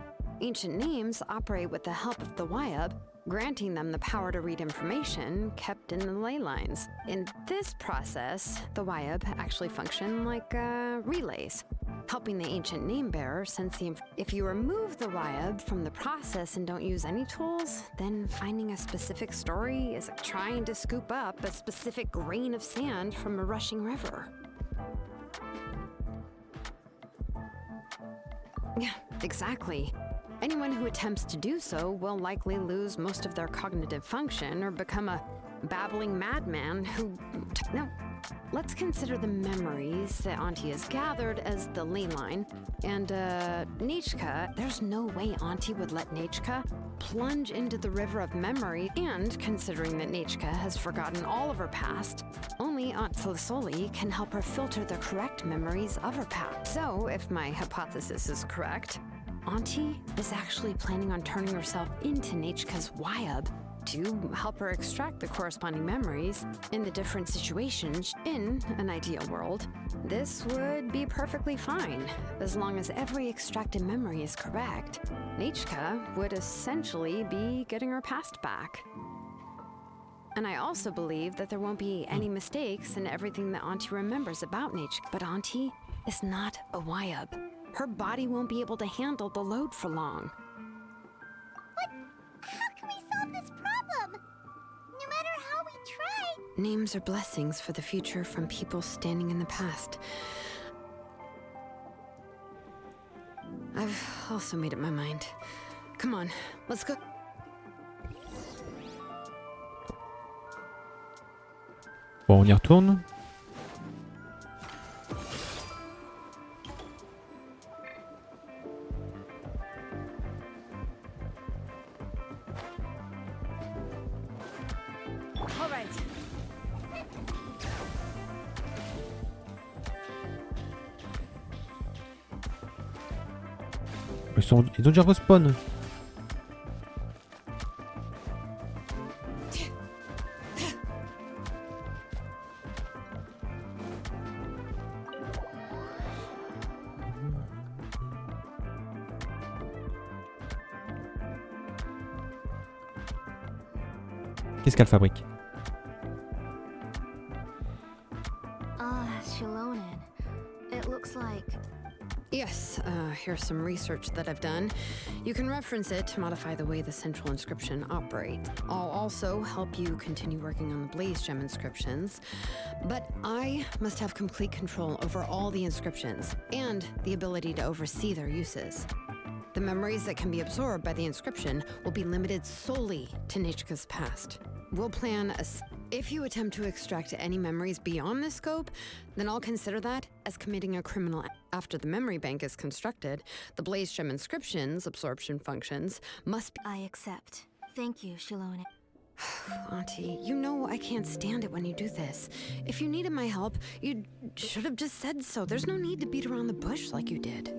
Ancient names operate with the help of the Wyab, granting them the power to read information kept in the ley lines. In this process, the Wyab actually function like relays, helping the ancient name bearer sense the if you remove the Wyab from the process and don't use any tools, then finding a specific story is like trying to scoop up a specific grain of sand from a rushing river. Yeah, exactly. Anyone who attempts to do so will likely lose most of their cognitive function or become a babbling madman who... No, let's consider the memories that Auntie has gathered as the ley line. And, Nechka, there's no way Auntie would let Nechka plunge into the river of memory, and considering that Nechka has forgotten all of her past, only Aunt Flisoli can help her filter the correct memories of her past. So, if my hypothesis is correct, Auntie is actually planning on turning herself into Nechka's Wyab to help her extract the corresponding memories in the different situations. In an ideal world, this would be perfectly fine, as long as every extracted memory is correct. Nechka would essentially be getting her past back. And I also believe that there won't be any mistakes in everything that Auntie remembers about Nechka. But Auntie is not a Wyab. Her body won't be able to handle the load for long. But how can we solve this problem? No matter how we try... Names are blessings for the future from people standing in the past. I've also made up my mind. Come on, let's go. Bon, on y retourne. Ils ont déjà respawn. Qu'est-ce qu'elle fabrique? Xilonen. It looks like... Yes, here's some research that I've done. You can reference it to modify the way the central inscription operates. I'll also help you continue working on the blaze gem inscriptions, but I must have complete control over all the inscriptions and the ability to oversee their uses. The memories that can be absorbed by the inscription will be limited solely to Nechka's past. We'll plan a... If you attempt to extract any memories beyond this scope, then I'll consider that as committing a criminal act. After the memory bank is constructed, the blaze gem inscription's absorption functions must be... I accept. Thank you, Xilonen. Auntie, you know I can't stand it when you do this. If you needed my help, you should have just said so. There's no need to beat around the bush like you did.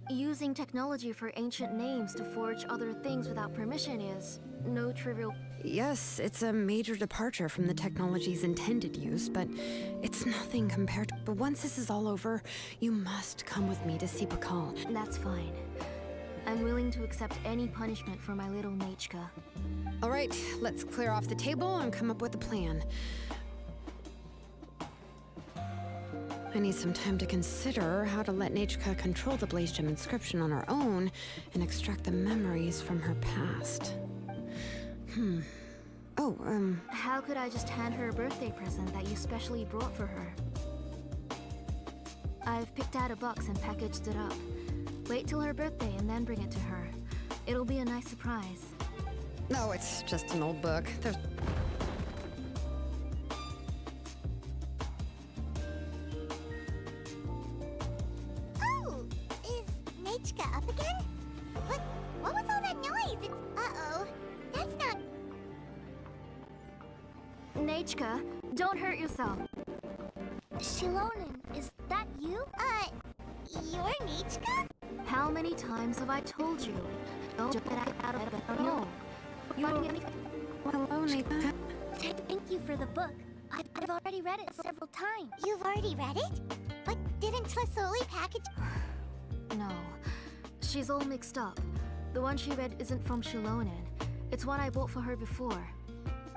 Using technology for ancient names to forge other things without permission is no trivial... Yes, it's a major departure from the technology's intended use, but it's nothing compared to... But once this is all over, you must come with me to see Pakal. That's fine. I'm willing to accept any punishment for my little Nechka. All right, let's clear off the table and come up with a plan. I need some time to consider how to let Nechka control the blaze gem inscription on her own and extract the memories from her past. How could I just hand her a birthday present that you specially brought for her? I've picked out a box and packaged it up. Wait till her birthday and then bring it to her. It'll be a nice surprise. No, it's just an old book. There's... Oh, is Nechka up again? What was all that noise? It's... Uh-oh. That's not... Nechka, don't hurt yourself. Xilonen, is that you? You're Nechka? How many times have I told you? Don't get out of bed. No. Hello, Nika. Thank you for the book. I've already read it several times. You've already read it? But didn't Tlasoli package... No. She's all mixed up. The one she read isn't from Xilonen. It's one I bought for her before.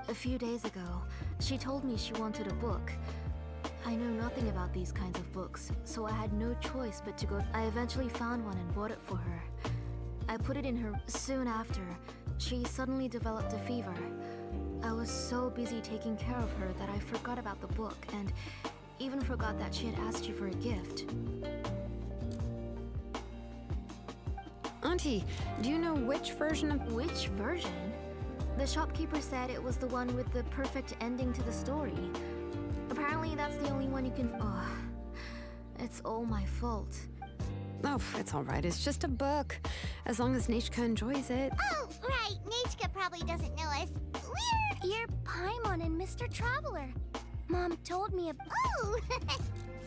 A few days ago, she told me she wanted a book. I know nothing about these kinds of books, so I had no choice but to go. I eventually found one and bought it for her. I put it in her. Soon after, she suddenly developed a fever. I was so busy taking care of her that I forgot about the book and even forgot that she had asked you for a gift. Auntie, do you know which version of... Which version? The shopkeeper said it was the one with the perfect ending to the story. Apparently that's the only one you can... Oh, it's all my fault. Oh, it's all right. It's just a book. As long as Nechka enjoys it. Oh, right. Nechka probably doesn't know us. You're Paimon and Mr. Traveler. Mom told me Oh!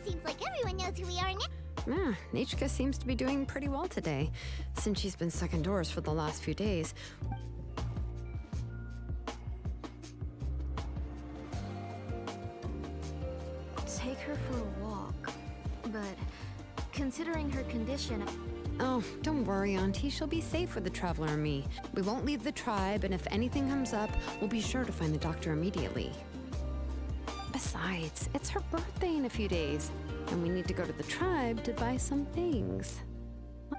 Seems like everyone knows who we are now. Yeah, Nechka seems to be doing pretty well today, since she's been stuck indoors for the last few days. Take her for a walk, but considering her condition... Oh, don't worry, Auntie. She'll be safe with the Traveler and me. We won't leave the tribe, and if anything comes up, we'll be sure to find the doctor immediately. Besides, it's her birthday in a few days, and we need to go to the tribe to buy some things.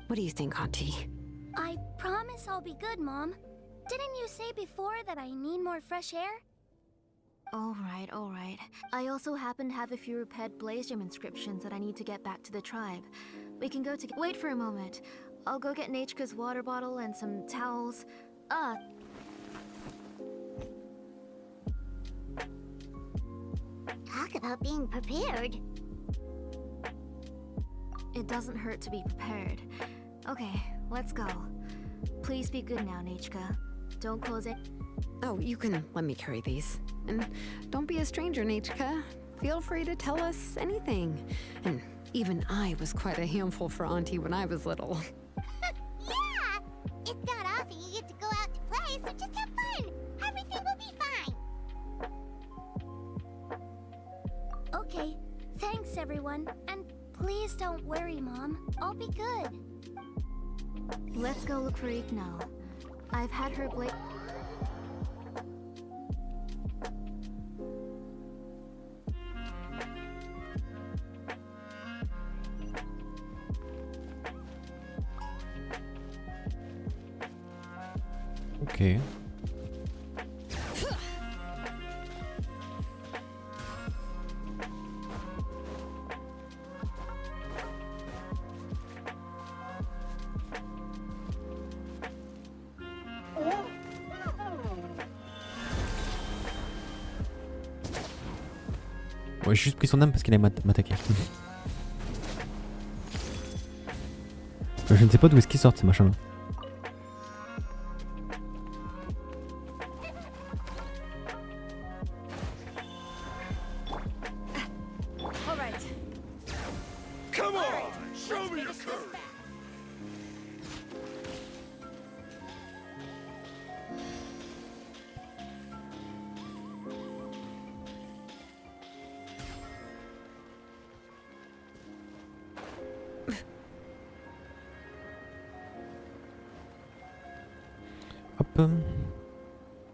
What do you think, Auntie? I promise I'll be good, Mom. Didn't you say before that I need more fresh air? All right. I also happen to have a few repaired Blaze Gem inscriptions that I need to get back to the tribe. We can go to... Wait for a moment. I'll go get Nechka's water bottle and some towels. Talk about being prepared. It doesn't hurt to be prepared. Okay, let's go. Please be good now, Nechka. Don't close it. Oh, you can let me carry these. And don't be a stranger, Nechka. Feel free to tell us anything. And even I was quite a handful for Auntie when I was little. Yeah! It's not often you get to go out to play, so just have fun. Everything will be fine. Okay, thanks everyone. And please don't worry, Mom. I'll be good. Let's go look for Ignal. I've had her Ok. Ouais, j'ai juste pris son âme parce qu'il allait m'attaquer. Je ne sais pas d'où est-ce qu'ils sortent ces machins là. Come on! Show me your courage! Hop.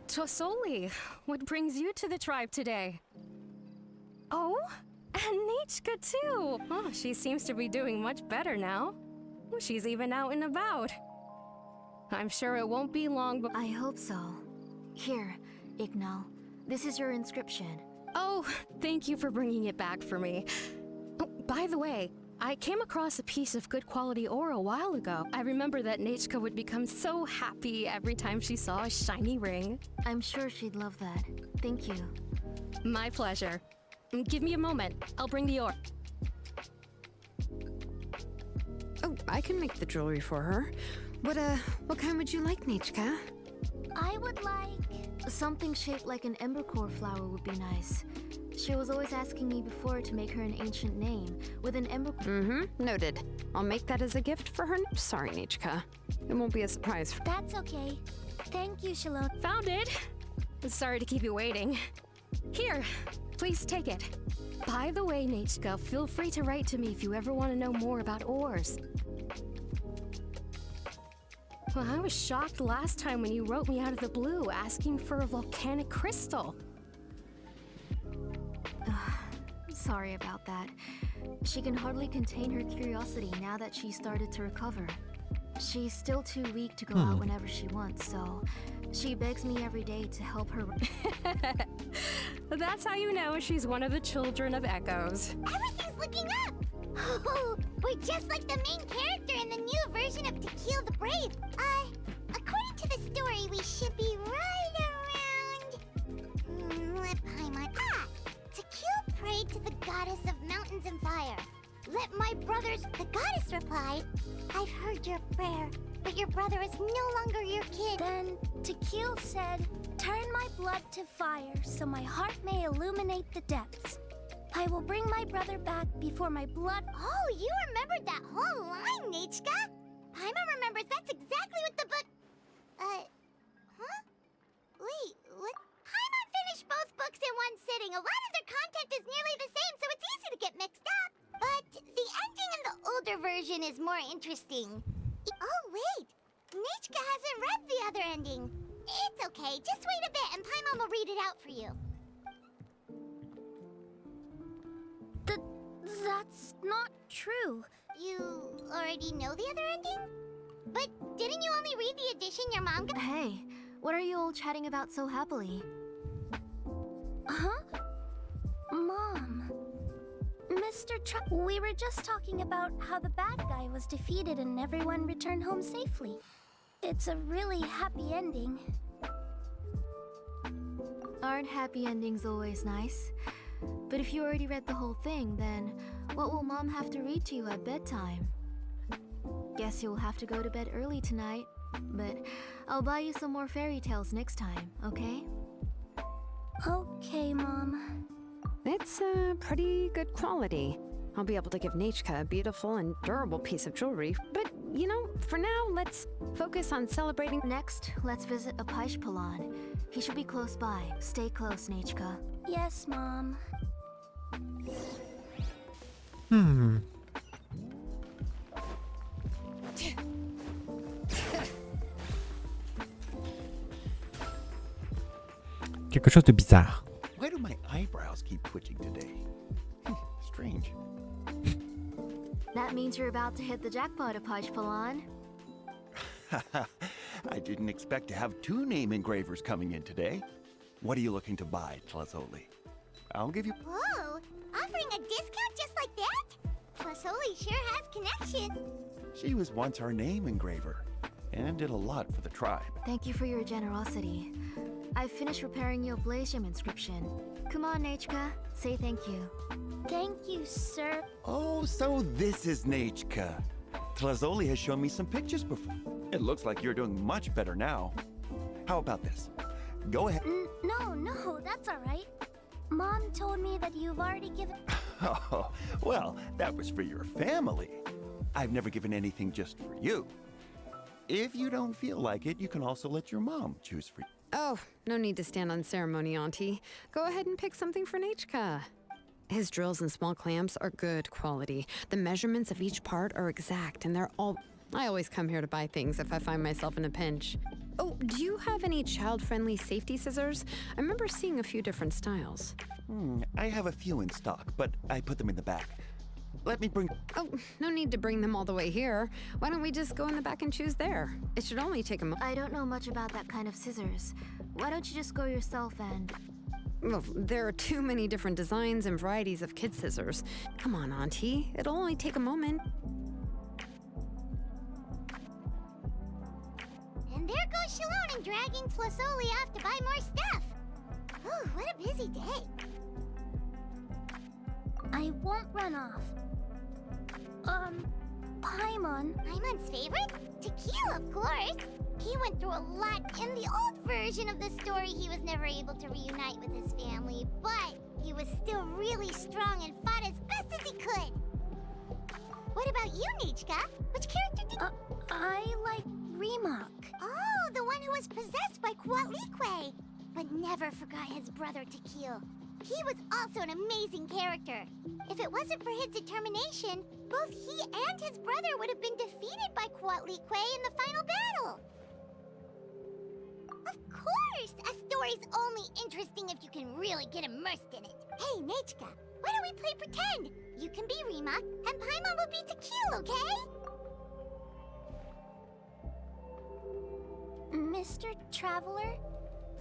Tosoli, what brings you to the tribe today? Oh, and Nechka too. Oh, she seems to be doing much better now. She's even out and about. I'm sure it won't be long but I hope so. Here, Ignal. This is your inscription. Oh, thank you for bringing it back for me. Oh, by the way, I came across a piece of good quality ore a while ago. I remember that Nechka would become so happy every time she saw a shiny ring. I'm sure she'd love that. Thank you. My pleasure. Give me a moment. I'll bring the ore. Oh, I can make the jewelry for her. What kind would you like, Nechka? I would like... Something shaped like an embercore flower would be nice. She was always asking me before to make her an ancient name with an ember. Noted. I'll make that as a gift for her. Sorry, Nechka. It won't be a surprise. That's okay. Thank you, Xilonen. Found it. Sorry to keep you waiting. Here, please take it. By the way, Nechka, feel free to write to me if you ever want to know more about ores. Well, I was shocked last time when you wrote me out of the blue asking for a volcanic crystal. Sorry about that. She can hardly contain her curiosity now that she started to recover. She's still too weak to go out whenever she wants, so she begs me every day to help her. That's how you know she's one of the children of echoes. Everything's looking up! Oh, we're just like the main character in the new version of To Kill the Brave. According to the story, we should be right around... Let Paimon... To kill prayed to the goddess of mountains and fire. Let my brothers... The goddess replied, I've heard your prayer, but your brother is no longer your kid. Then Tequil said, turn my blood to fire so my heart may illuminate the depths. I will bring my brother back before my blood... Oh, you remembered that whole line, Nechka? Paimon remembers that's exactly what the book... Wait, what? Paimon finished both books in one sitting. A lot of their content is nearly the same, so it's easy to get mixed up. But the ending in the older version is more interesting. Oh, wait. Nechka hasn't read the other ending. It's okay. Just wait a bit and Paimon will read it out for you. That's not true. You already know the other ending? But didn't you only read the edition your mom got? Hey, what are you all chatting about so happily? Huh? Mom. Mr. Truck, we were just talking about how the bad guy was defeated and everyone returned home safely. It's a really happy ending. Aren't happy endings always nice? But if you already read the whole thing, then what will Mom have to read to you at bedtime? Guess you'll have to go to bed early tonight, but I'll buy you some more fairy tales next time, okay? Okay, Mom. It's pretty good quality. I'll be able to give Nechka a beautiful and durable piece of jewelry. But, you know, for now, let's focus on celebrating... Next, let's visit a Paishpalan. He should be close by. Stay close, Nechka. Yes, Mom. Quelque chose de bizarre. Why do my eyebrows keep twitching today? Strange. That means you're about to hit the jackpot, Paishpalan. I didn't expect to have 2 name engravers coming in today. What are you looking to buy, Tlazoli? I'll give you... Whoa! Offering a discount just like that? Tlazoli sure has connections. She was once our name engraver and did a lot for the tribe. Thank you for your generosity. I've finished repairing your blaze gem inscription. Come on, Nechka. Say thank you. Thank you, sir. Oh, so this is Nechka. Tlazoli has shown me some pictures before. It looks like you're doing much better now. How about this? Go ahead. No, that's all right. Mom told me that you've already given... Oh, well, that was for your family. I've never given anything just for you. If you don't feel like it, you can also let your mom choose for you. Oh, no need to stand on ceremony, Auntie. Go ahead and pick something for Nechka. His drills and small clamps are good quality. The measurements of each part are exact, and they're all... I always come here to buy things if I find myself in a pinch. Oh, do you have any child-friendly safety scissors? I remember seeing a few different styles. I have a few in stock, but I put them in the back. Let me bring... Oh, no need to bring them all the way here. Why don't we just go in the back and choose there? It should only take a I don't know much about that kind of scissors. Why don't you just go yourself and... Well, there are too many different designs and varieties of kid scissors. Come on, Auntie. It'll only take a moment. And there goes Xilonen dragging Tlosoli off to buy more stuff. Ooh, what a busy day. I won't run off. Paimon. Paimon's favorite? Tequila, of course. He went through a lot. In the old version of the story, he was never able to reunite with his family, but he was still really strong and fought as best as he could. What about you, Nichka? Which character did I like Remak. Oh, the one who was possessed by Quatlique, but never forgot his brother Tequil. He was also an amazing character. If it wasn't for his determination, both he and his brother would have been defeated by Quatlique in the final battle. Of course! A story's only interesting if you can really get immersed in it. Hey, Nichka, why don't we play pretend? You can be Remak, and Paimon will be Tequil, okay? Mr. Traveler,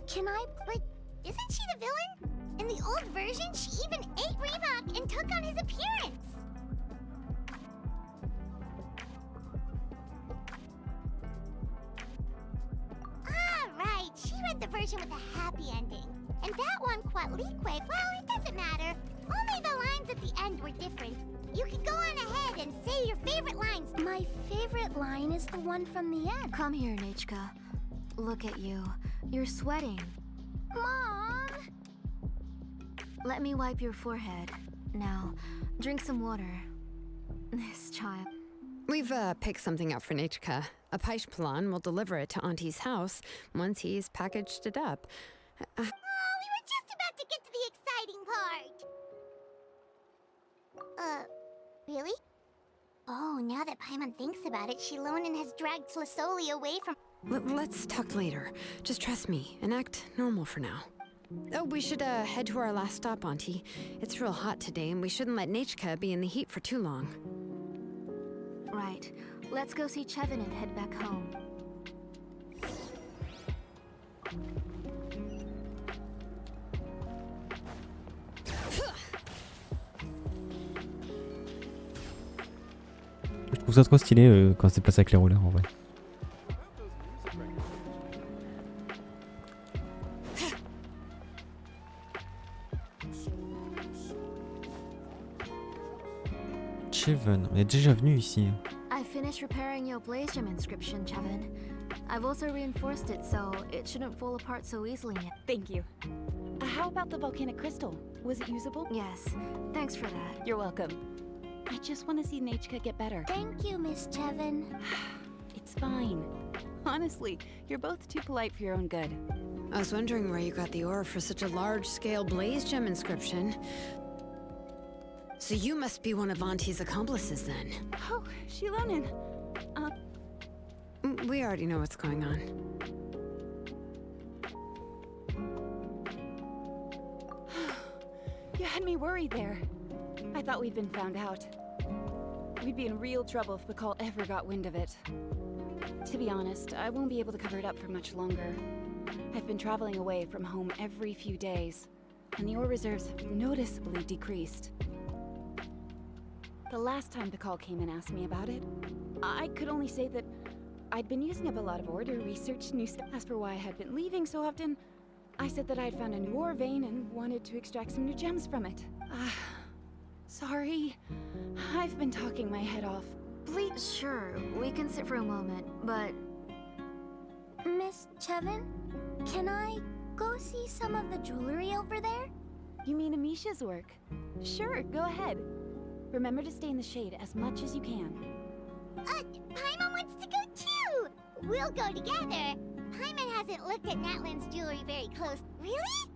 can I... But isn't she the villain? In the old version, she even ate Remak and took on his appearance. Ah, right. She read the version with a happy ending. And that one, Quatlique, well, it doesn't matter. Only the lines at the end were different. You can go on ahead and say your favorite lines. My favorite line is the one from the end. Come here, Nichka. Look at you. You're sweating. Mom! Let me wipe your forehead. Now, drink some water. This child. We've picked something up for Nichka. A Paishpalan will deliver it to Auntie's house once he's packaged it up. Oh, we were just about to get to the exciting part. Really? Oh, now that Paimon thinks about it, Xilonen has dragged Tlosoli away from... Let's talk later. Just trust me and act normal for now. Oh, we should head to our last stop, Auntie. It's real hot today, and we shouldn't let Nichka be in the heat for too long. Right. Let's go see Chevin and head back home. Je trouve ça trop stylé quand c'est passé avec les rollers en vrai. Chevin, on est déjà venu ici. I finished repairing your blaze gem inscription, Chevin. I've also reinforced it so it shouldn't fall apart so easily now. Thank you. How about the volcanic crystal? Was it usable? Yes, thanks for that. You're welcome. I just want to see Nichka get better. Thank you, Miss Chevin. It's fine. Honestly, you're both too polite for your own good. I was wondering where you got the ore for such a large-scale blaze gem inscription. So you must be one of Auntie's accomplices then. Oh, Xilonen. We already know what's going on. You had me worried there. I thought we'd been found out. We'd be in real trouble if Bakal ever got wind of it. To be honest, I won't be able to cover it up for much longer. I've been traveling away from home every few days, and the ore reserves have noticeably decreased. The last time Bakal came and asked me about it, I could only say that I'd been using up a lot of ore to research new stuff. As for why I had been leaving so often, I said that I had found a new ore vein and wanted to extract some new gems from it. Sorry. I've been talking my head off. Please. Sure, we can sit for a moment, but... Miss Chevin, can I go see some of the jewelry over there? You mean Amisha's work? Sure, go ahead. Remember to stay in the shade as much as you can. Paimon wants to go too! We'll go together. Paimon hasn't looked at Natlan's jewelry very close. Really?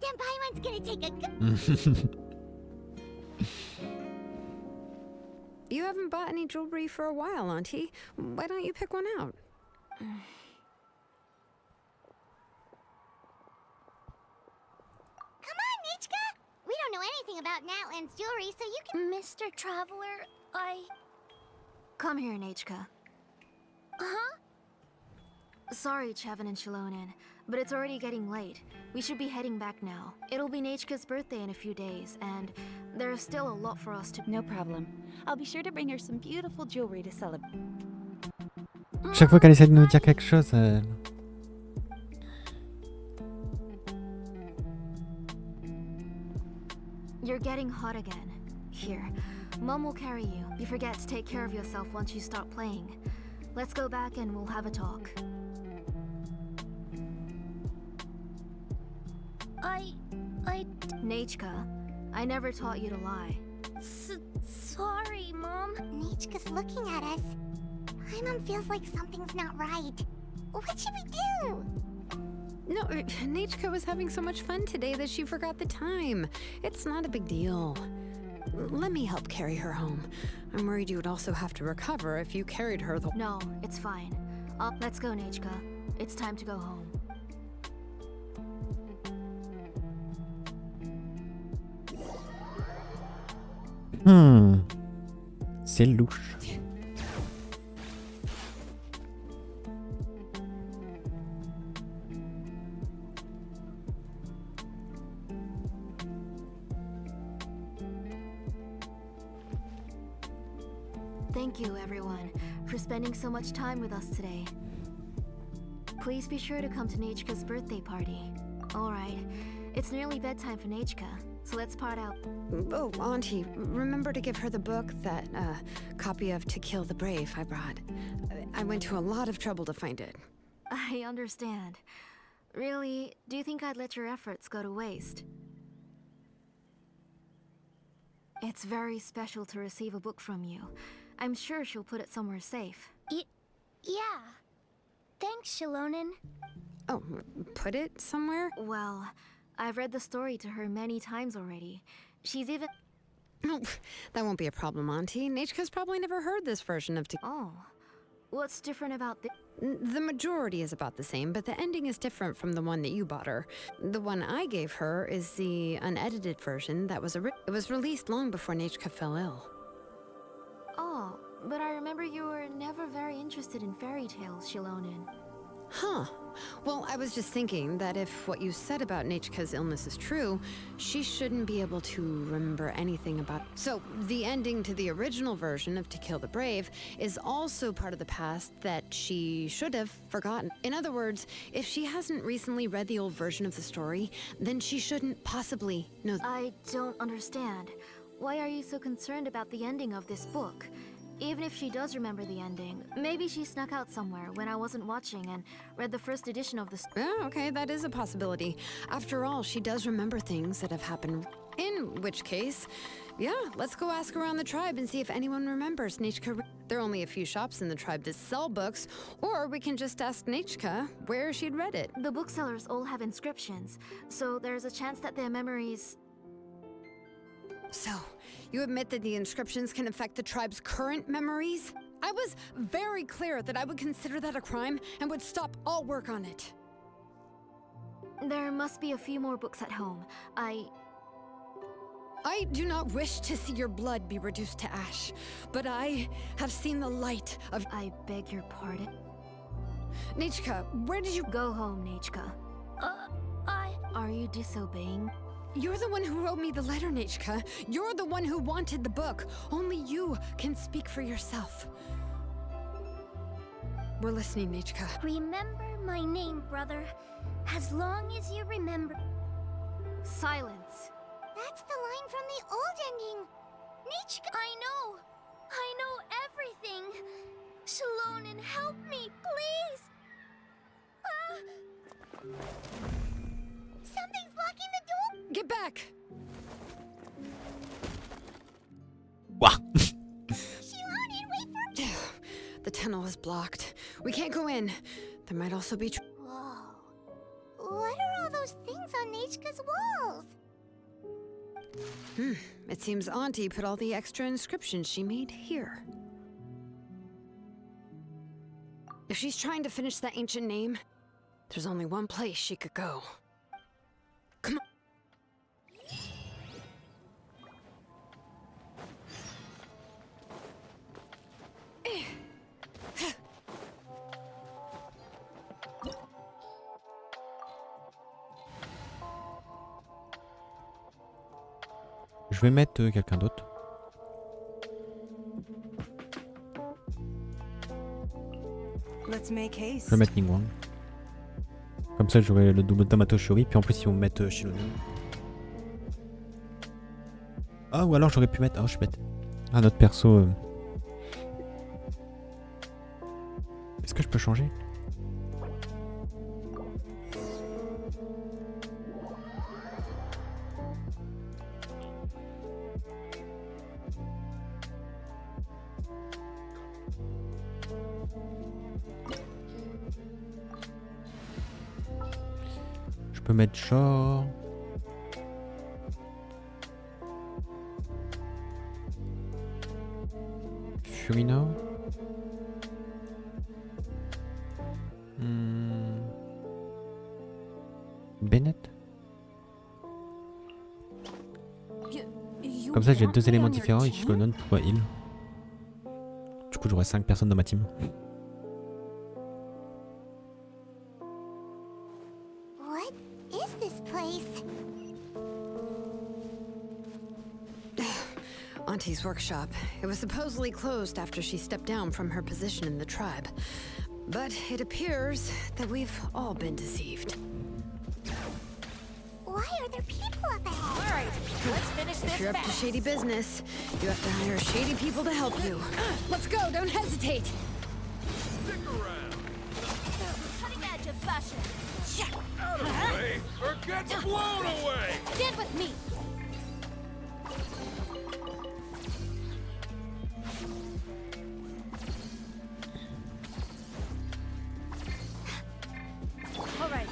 Then Paimon's gonna take a good... You haven't bought any jewelry for a while, Auntie. Why don't you pick one out? Come on, Nichka! We don't know anything about Natlan's jewelry, so you can... Mr. Traveler, I... Come here, Nichka. Huh? Sorry, Chevin and Xilonen, but it's already getting late. We should be heading back now. It'll be Nechka's birthday in a few days, and there's still a lot for us to... No problem. I'll be sure to bring her some beautiful jewelry to celebrate. Chaque fois qu'elle essaie de nous dire quelque chose, You're getting hot again. Here, Mom will carry you. You forget to take care of yourself once you stop playing. Let's go back and we'll have a talk. Nechka, I never taught you to lie. Sorry, Mom. Nechka's looking at us. My mom feels like something's not right. What should we do? No, Nechka was having so much fun today that she forgot the time. It's not a big deal. Let me help carry her home. I'm worried you would also have to recover if you carried her the... No, it's fine. Let's go, Nechka. It's time to go home. C'est louche. Thank you, everyone, for spending so much time with us today. Please be sure to come to Nechka's birthday party. Alright, it's nearly bedtime for Nechka, so let's part out. Oh, Auntie, remember to give her the book, that copy of To Kill the Brave I brought. I went to a lot of trouble to find it. I understand. Really, do you think I'd let your efforts go to waste? It's very special to receive a book from you. I'm sure she'll put it somewhere safe. Yeah. Thanks, Xilonen. Oh, put it somewhere? Well, I've read the story to her many times already. She's even... Oh, that won't be a problem, Auntie. Nechka's probably never heard this version of... Oh. What's different about this? The majority is about the same, but the ending is different from the one that you bought her. The one I gave her is the unedited version that was... It was released long before Nechka fell ill. Oh, but I remember you were never very interested in fairy tales, Xilonen. Huh. Well, I was just thinking that if what you said about Nechka's illness is true, she shouldn't be able to remember anything about... So, the ending to the original version of To Kill the Brave is also part of the past that she should have forgotten. In other words, if she hasn't recently read the old version of the story, then she shouldn't possibly know... I don't understand. Why are you so concerned about the ending of this book? Even if she does remember the ending, maybe she snuck out somewhere when I wasn't watching and read the first edition of the Oh, okay, that is a possibility. After all, she does remember things that have happened. In which case, yeah, let's go ask around the tribe and see if anyone remembers Nechka. There are only a few shops in the tribe that sell books, or we can just ask Nechka where she'd read it. The booksellers all have inscriptions, so there's a chance that their memories... So, you admit that the inscriptions can affect the tribe's current memories? I was very clear that I would consider that a crime and would stop all work on it. There must be a few more books at home. I do not wish to see your blood be reduced to ash, but I have seen the light of... I beg your pardon? Nechka, where did you... Go home, Nechka. Are you disobeying? You're the one who wrote me the letter, Nechka. You're the one who wanted the book. Only you can speak for yourself. We're listening, Nechka. Remember my name, brother. As long as you remember... Silence. That's the line from the old ending. Nechka... I know everything. Xilonen, help me, please. Something's blocking the door. Get back! Wah. Xilonen, wait for... The tunnel is blocked. We can't go in. There might also be... Whoa. What are all those things on Nechka's walls? It seems Auntie put all the extra inscriptions she made here. If she's trying to finish that ancient name, there's only one place she could go. Come on. Je vais mettre quelqu'un d'autre. Let's make haste. Je vais mettre Ningguang. Comme ça j'aurai le double d'Amato Shuri. Puis en plus ils vont mettre Xilonen. Ah ou alors j'aurais pu mettre... Oh je suis bête. Un autre perso. Est-ce que je peux changer? Je peux mettre genre... Furino. Bennett. Comme ça j'ai deux éléments différents et Xilonen pour heal. Du coup j'aurai 5 personnes dans ma team. What is this place? Auntie's workshop. It was supposedly closed after she stepped down from her position in the tribe. But it appears that we've all been deceived. Why are there people up ahead? All right, let's finish this. If you're up to shady business, you have to hire shady people to help you. Let's go, don't hesitate. Stick around. Cutting edge of fashion. Out of the way, or get blown away. Stand with me. All right.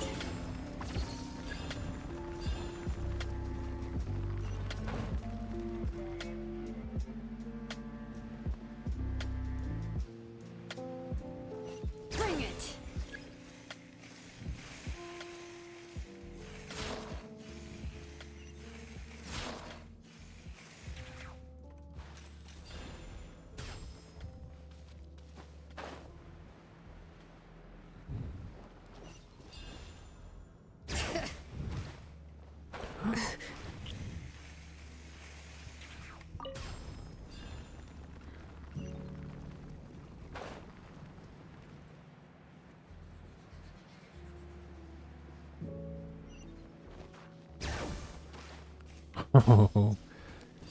Bring it.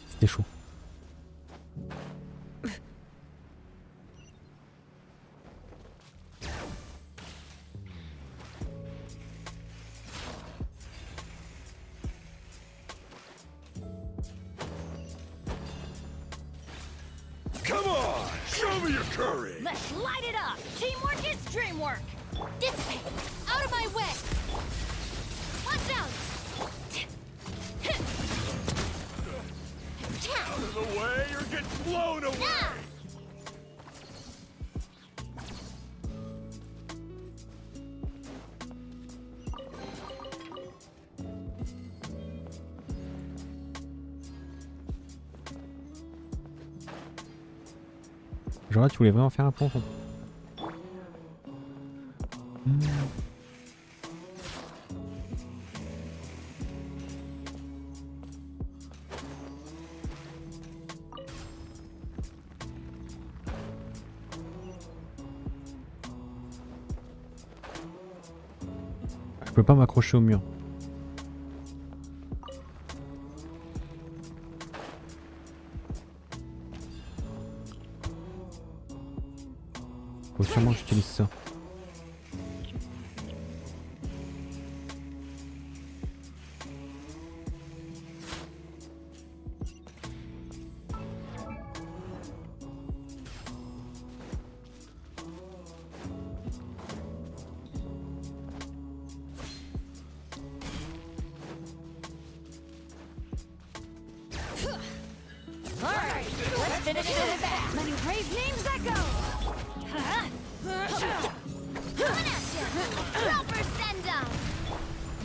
C'était chaud. Come on, show me your courage. Let's light it up. Teamwork is dreamwork. Dissipate. Out of my way. Watch out. Out of the way or get blown away. Now. Genre là, tu voulais vraiment faire un ponton. Je peux pas m'accrocher au mur. Faut sûrement que j'utilise ça. All right, let's finish this back. Many brave names echo. Coming at you! Proper send up!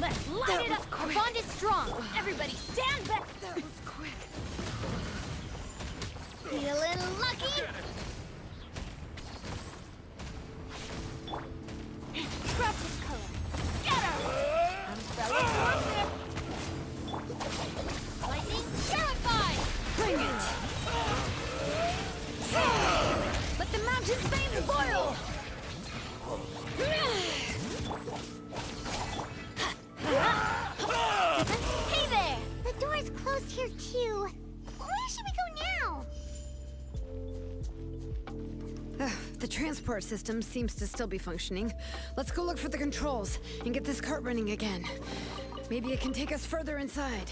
Let's light it up. Our bond is strong. Everybody stand back. That was quick. Feeling lucky? Scrap this color. Scatter. Umbrella. Lightning terrified. The transport system seems to still be functioning. Let's go look for the controls and get this cart running again. Maybe it can take us further inside.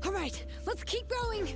All right, let's keep going.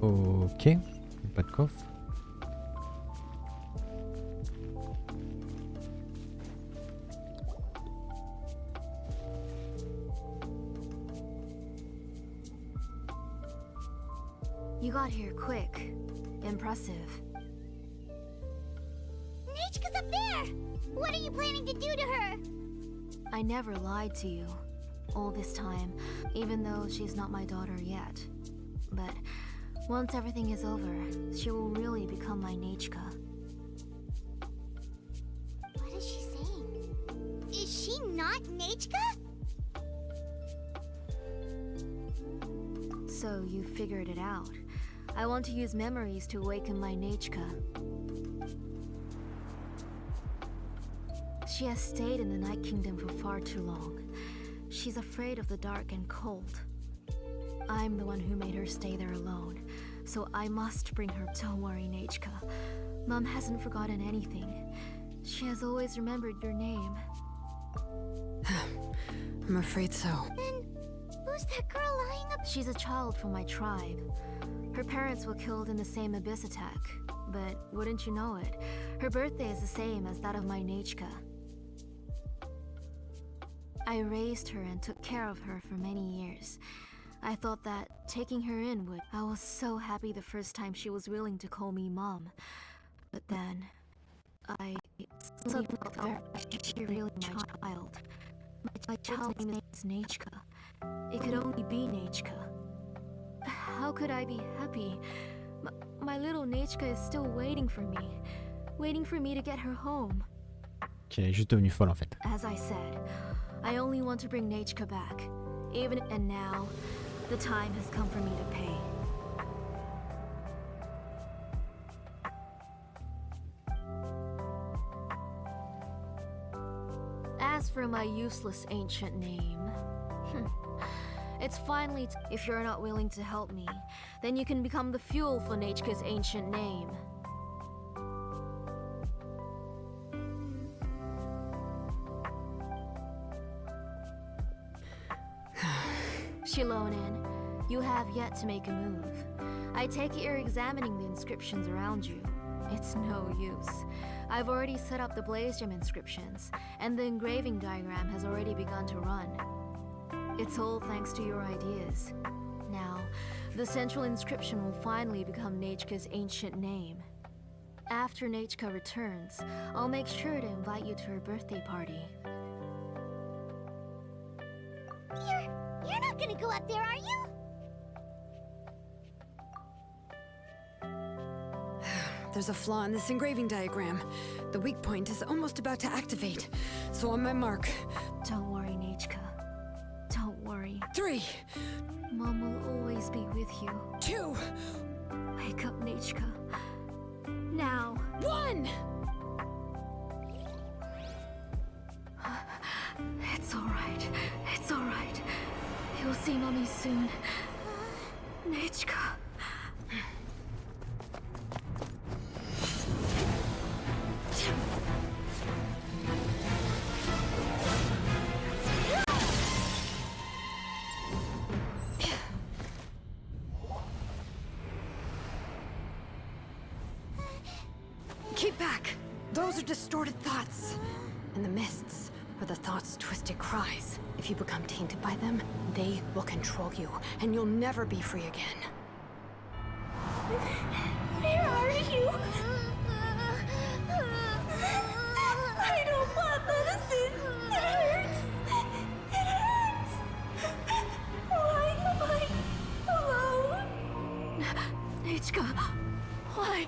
Ok, pas de coffre. You got here quick. Impressive. Nechka's up there! What are you planning to do to her? I never lied to you. All this time, even though she's not my daughter yet. But once everything is over, she will really become my Nechka. What is she saying? Is she not Nechka? So you figured it out. I want to use memories to awaken my Nechka. She has stayed in the Night Kingdom for far too long. She's afraid of the dark and cold. I'm the one who made her stay there alone, so I must bring her. Don't worry, Nechka. Mom hasn't forgotten anything. She has always remembered your name. I'm afraid so. Then, who's that girl lying up? She's a child from my tribe. Her parents were killed in the same abyss attack, but wouldn't you know it, her birthday is the same as that of my Nechka. I raised her and took care of her for many years. I thought that taking her in would... I was so happy the first time she was willing to call me Mom. But then... I suddenly felt that she really my child. My child's name is Nechka. It could only be Nechka. How could I be happy? My little Nechka is still waiting for me. Waiting for me to get her home. Qui est juste devenue folle en fait. As I said, I only want to bring Nechka back. Even and now, the time has come for me to pay. As for my useless ancient name, it's finally if you're not willing to help me, then you can become the fuel for Nechka's ancient name. Xilonen, you have yet to make a move. I take it you're examining the inscriptions around you. It's no use. I've already set up the blaze gem inscriptions, and the engraving diagram has already begun to run. It's all thanks to your ideas. Now, the central inscription will finally become Nechka's ancient name. After Nechka returns, I'll make sure to invite you to her birthday party. You're not gonna go up there, are you? There's a flaw in this engraving diagram. The weak point is almost about to activate. So on my mark. Don't worry, Nechka. Don't worry. 3. Mom will always be with you. 2. Wake up, Nechka. Now. 1! It's alright. It's alright. You'll see Mommy soon. Nechka. Step back! Those are distorted thoughts. And the mists are the thoughts' twisted cries. If you become tainted by them, they will control you, and you'll never be free again. Where are you? I don't want medicine. It hurts. It hurts. Why am I alone? Nichka, why?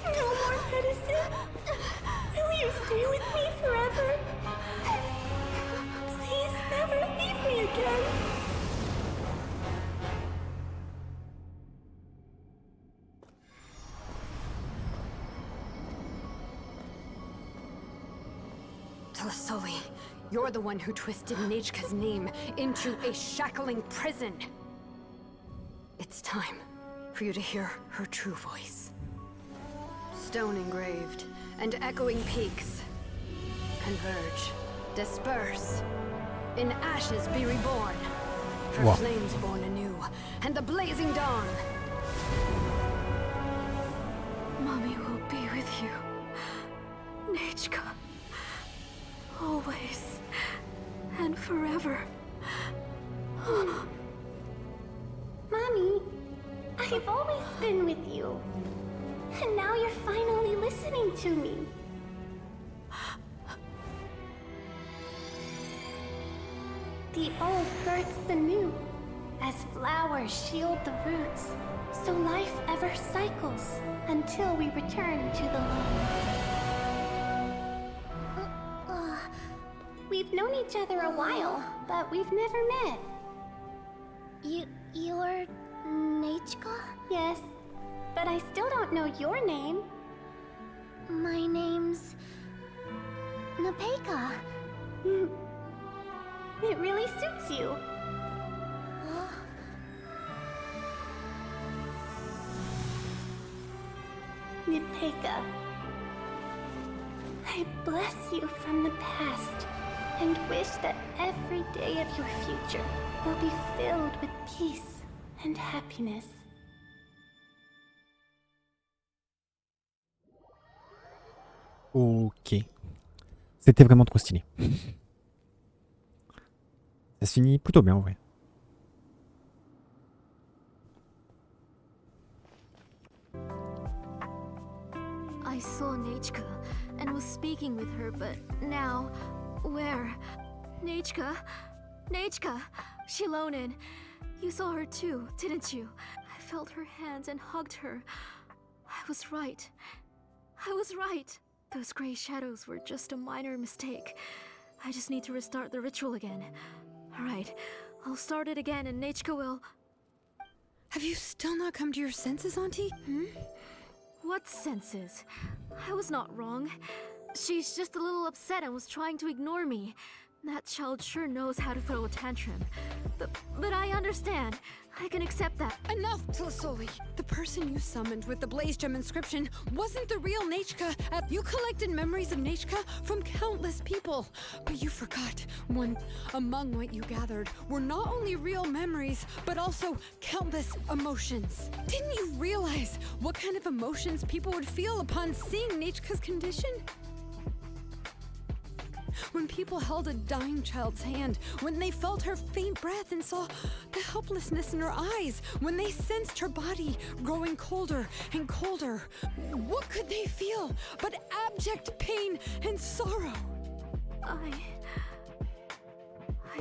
No more medicine. Will you stay with me forever? Please never leave me again. Tlasoli, you're the one who twisted Nichka's name into a shackling prison. It's time for you to hear her true voice. Stone engraved and echoing peaks converge, disperse, in ashes be reborn, for Wow. flames born anew, and the blazing dawn. Mommy will be with you. Nichka. Always. And forever. Mommy, I've always been with you. And now you're finally listening to me. The old births the new, as flowers shield the roots, so life ever cycles until we return to the land. We've known each other a while, but we've never met. You're Nichka? Yes, but I still don't know your name. My name's Nepeka. It really suits you. Nepeka, I bless you from the past and wish that every day of your future will be filled with peace and happiness. Ok. C'était vraiment trop stylé. Ça se finit plutôt bien en vrai. I saw Nichka and was speaking with her, but now, where? Nichka? Nichka! Xilonen! You saw her too, didn't you? I felt her hands and hugged her. I was right. I was right. Those gray shadows were just a minor mistake. I just need to restart the ritual again. Alright, I'll start it again and Nichka will... Have you still not come to your senses, Auntie? What senses? I was not wrong. She's just a little upset and was trying to ignore me. That child sure knows how to throw a tantrum. But I understand. I can accept that. Enough, Tlasoli! The person you summoned with the Blaze Gem inscription wasn't the real Nichka. You collected memories of Nichka from countless people. But you forgot one among what you gathered were not only real memories, but also countless emotions. Didn't you realize what kind of emotions people would feel upon seeing Nichka's condition? When people held a dying child's hand, when they felt her faint breath and saw the helplessness in her eyes, when they sensed her body growing colder and colder, what could they feel but abject pain and sorrow? I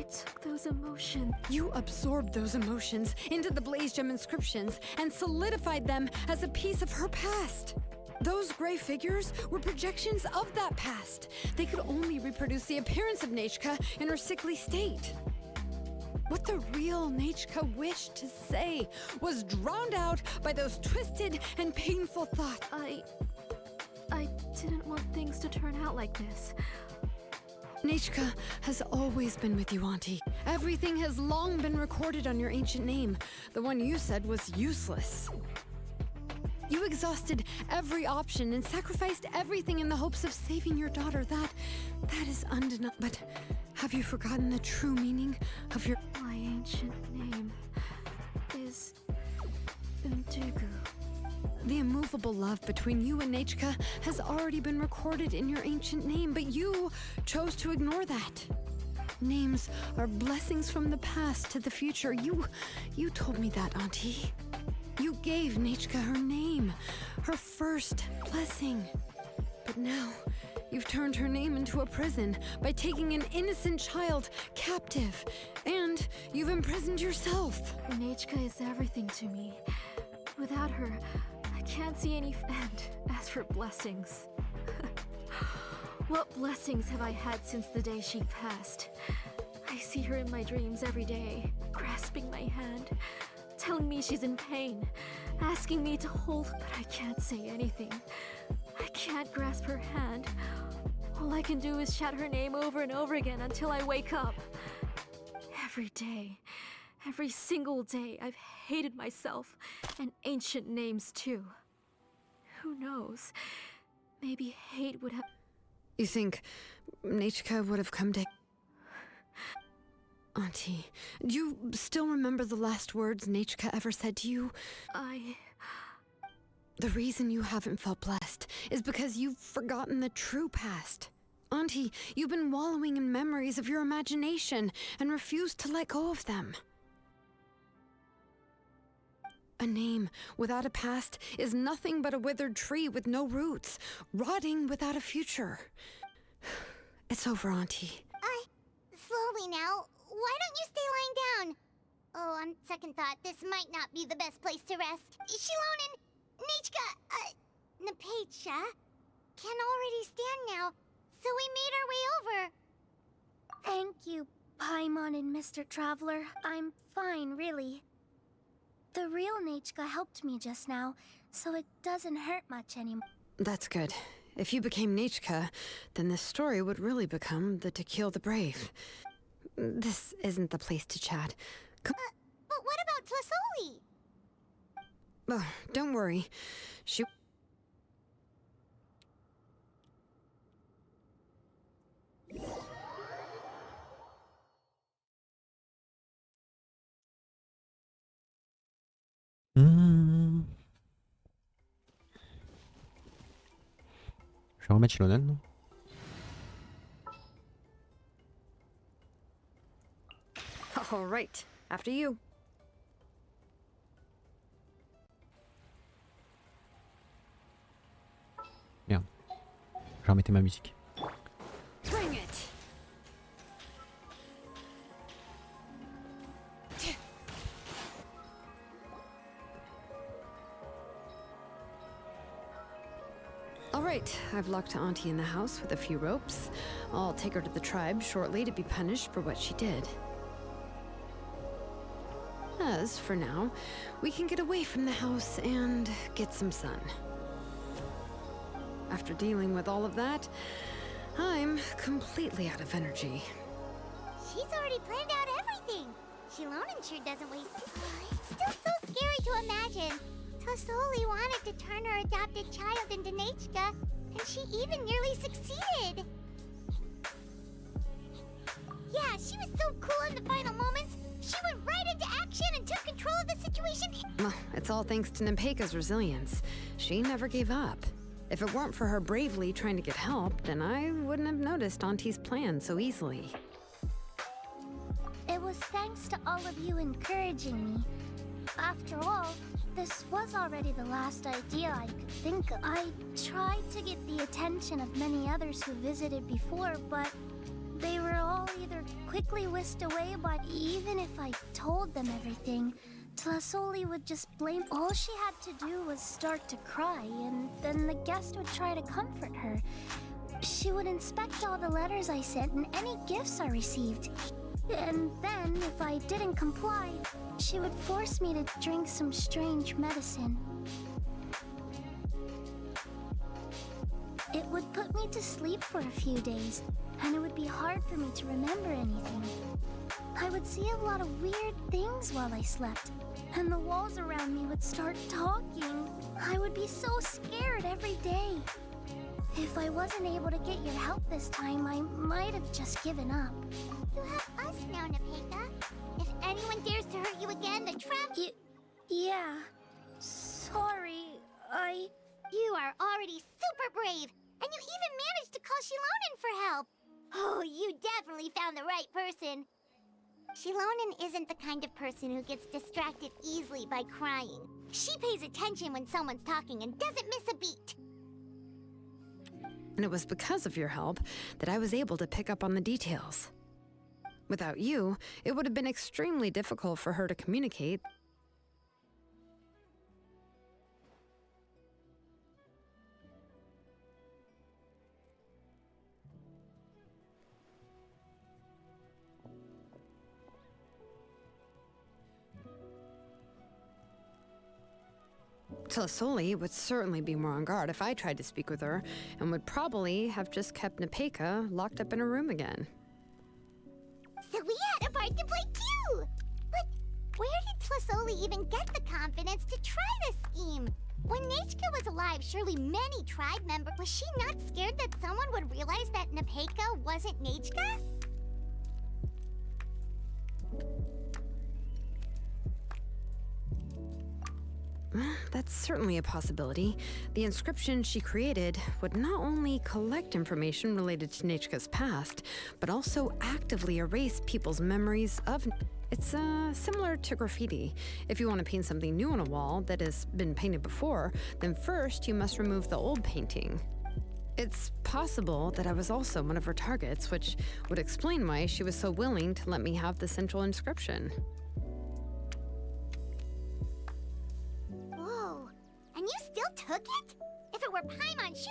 took those emotions. You absorbed those emotions into the Blaze Gem inscriptions and solidified them as a piece of her past. Those gray figures were projections of that past. They could only reproduce the appearance of Nichka in her sickly state. What the real Nichka wished to say was drowned out by those twisted and painful thoughts. I didn't want things to turn out like this. Nichka has always been with you, Auntie. Everything has long been recorded on your ancient name, the one you said was useless. You exhausted every option and sacrificed everything in the hopes of saving your daughter. That is undeniable. But have you forgotten the true meaning of your... My ancient name is Untugu. The immovable love between you and Nechka has already been recorded in your ancient name, but you chose to ignore that. Names are blessings from the past to the future. You told me that, Auntie. You gave Nechka her name, her first blessing. But now, you've turned her name into a prison by taking an innocent child captive, and you've imprisoned yourself. Nechka is everything to me. Without her, I can't see any end. As for blessings, what blessings have I had since the day she passed? I see her in my dreams every day, grasping my hand, telling me she's in pain, asking me to hold, but I can't say anything. I can't grasp her hand. All I can do is shout her name over and over again until I wake up. Every day, every single day, I've hated myself, and ancient names too. Who knows? Maybe hate would have... You think Nechka would have come to... Auntie, do you still remember the last words Nechka ever said to you? The reason you haven't felt blessed is because you've forgotten the true past. Auntie, you've been wallowing in memories of your imagination and refused to let go of them. A name without a past is nothing but a withered tree with no roots, rotting without a future. It's over, Auntie. Slowly now. Why don't you stay lying down? Oh, on second thought, this might not be the best place to rest. Xilonen, Nechka, Napecha can already stand now, so we made our way over. Thank you, Paimon and Mr. Traveler. I'm fine, really. The real Nechka helped me just now, so it doesn't hurt much anymore. That's good. If you became Nechka, then this story would really become the To Kill the Brave. This isn't the place to chat. But what about Tlasoli? Oh, don't worry. She... Je vais remettre Xilonen. All right, after you. Merde. Je remettais ma musique. Bring it. All right, I've locked Auntie in the house with a few ropes. I'll take her to the tribe shortly to be punished for what she did. As for now, we can get away from the house and get some sun. After dealing with all of that, I'm completely out of energy. She's already planned out everything. Xilonen sure doesn't waste... It's still so scary to imagine. Tlasoli wanted to turn her adopted child into Nechka, and she even nearly succeeded. Yeah, she was so cool in the final moments. She went right into action and took control of the situation. Well, it's all thanks to Nimpeika's resilience. She never gave up. If it weren't for her bravely trying to get help, then I wouldn't have noticed Auntie's plan so easily. It was thanks to all of you encouraging me. After all, this was already the last idea I could think of. I tried to get the attention of many others who visited before, but they were all either quickly whisked away by... Even if I told them everything, Tlasoli would just blame... All she had to do was start to cry, and then the guest would try to comfort her. She would inspect all the letters I sent and any gifts I received. And then, if I didn't comply, she would force me to drink some strange medicine. It would put me to sleep for a few days, and it would be hard for me to remember anything. I would see a lot of weird things while I slept, and the walls around me would start talking. I would be so scared every day. If I wasn't able to get your help this time, I might have just given up. You have us now, Napecha. If anyone dares to hurt you again, the trap... Yeah. Sorry. brave, and you even managed to call Xilonen for help. Oh, you definitely found the right person. Xilonen isn't the kind of person who gets distracted easily by crying. She pays attention when someone's talking and doesn't miss a beat. And it was because of your help that I was able to pick up on the details. Without you, it would have been extremely difficult for her to communicate. Tlisoli would certainly be more on guard if I tried to speak with her, and would probably have just kept Nepeka locked up in a room again. So we had a part to play too! But where did Tlisoli even get the confidence to try this scheme? When Nechka was alive, surely many tribe members... Was she not scared that someone would realize that Nepeka wasn't Nechka? That's certainly a possibility. The inscription she created would not only collect information related to Nechka's past, but also actively erase people's memories of... It's similar to graffiti. If you want to paint something new on a wall that has been painted before, then first you must remove the old painting. It's possible that I was also one of her targets, which would explain why she was so willing to let me have the central inscription. Took it? If it were Paimon, she...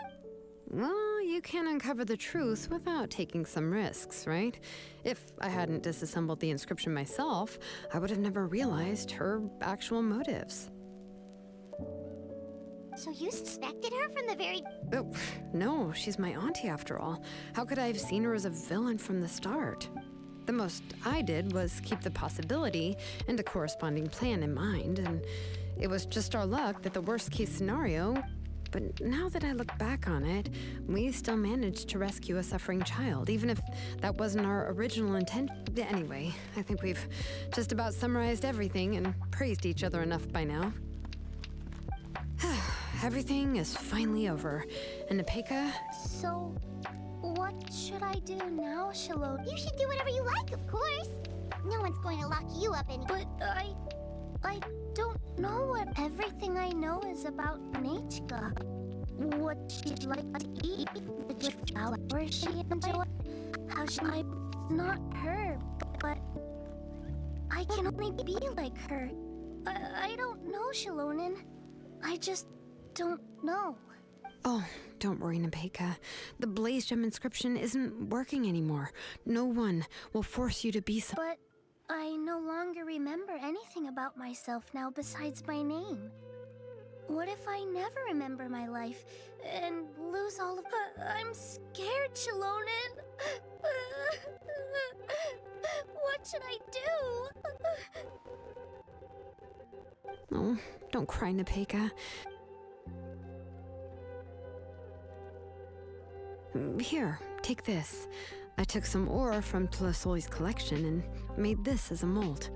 Well, you can uncover the truth without taking some risks, right? If I hadn't disassembled the inscription myself, I would have never realized her actual motives. So you suspected her from the very... Oh, no, she's my auntie after all. How could I have seen her as a villain from the start? The most I did was keep the possibility and a corresponding plan in mind, and it was just our luck that the worst-case scenario... But now that I look back on it, we still managed to rescue a suffering child, even if that wasn't our original intent. Anyway, I think we've just about summarized everything and praised each other enough by now. Everything is finally over, and Nepeka... So, what should I do now, Xilonen? You should do whatever you like, of course. No one's going to lock you up in... But I don't know what everything I know is about Nechka. What she'd like to eat, which flowers she enjoys, how she... I'm not her, but I can only be like her. I don't know, Xilonen. I just don't know. Oh, don't worry, Nepeka. The Blaze Gem inscription isn't working anymore. No one will force you to be some... But I no longer remember anything about myself now besides my name. What if I never remember my life and lose all of... I'm scared, Xilonen. What should I do? Oh, don't cry, Nepeka. Here, take this. I took some ore from Tlisoli's collection and made this as a mold.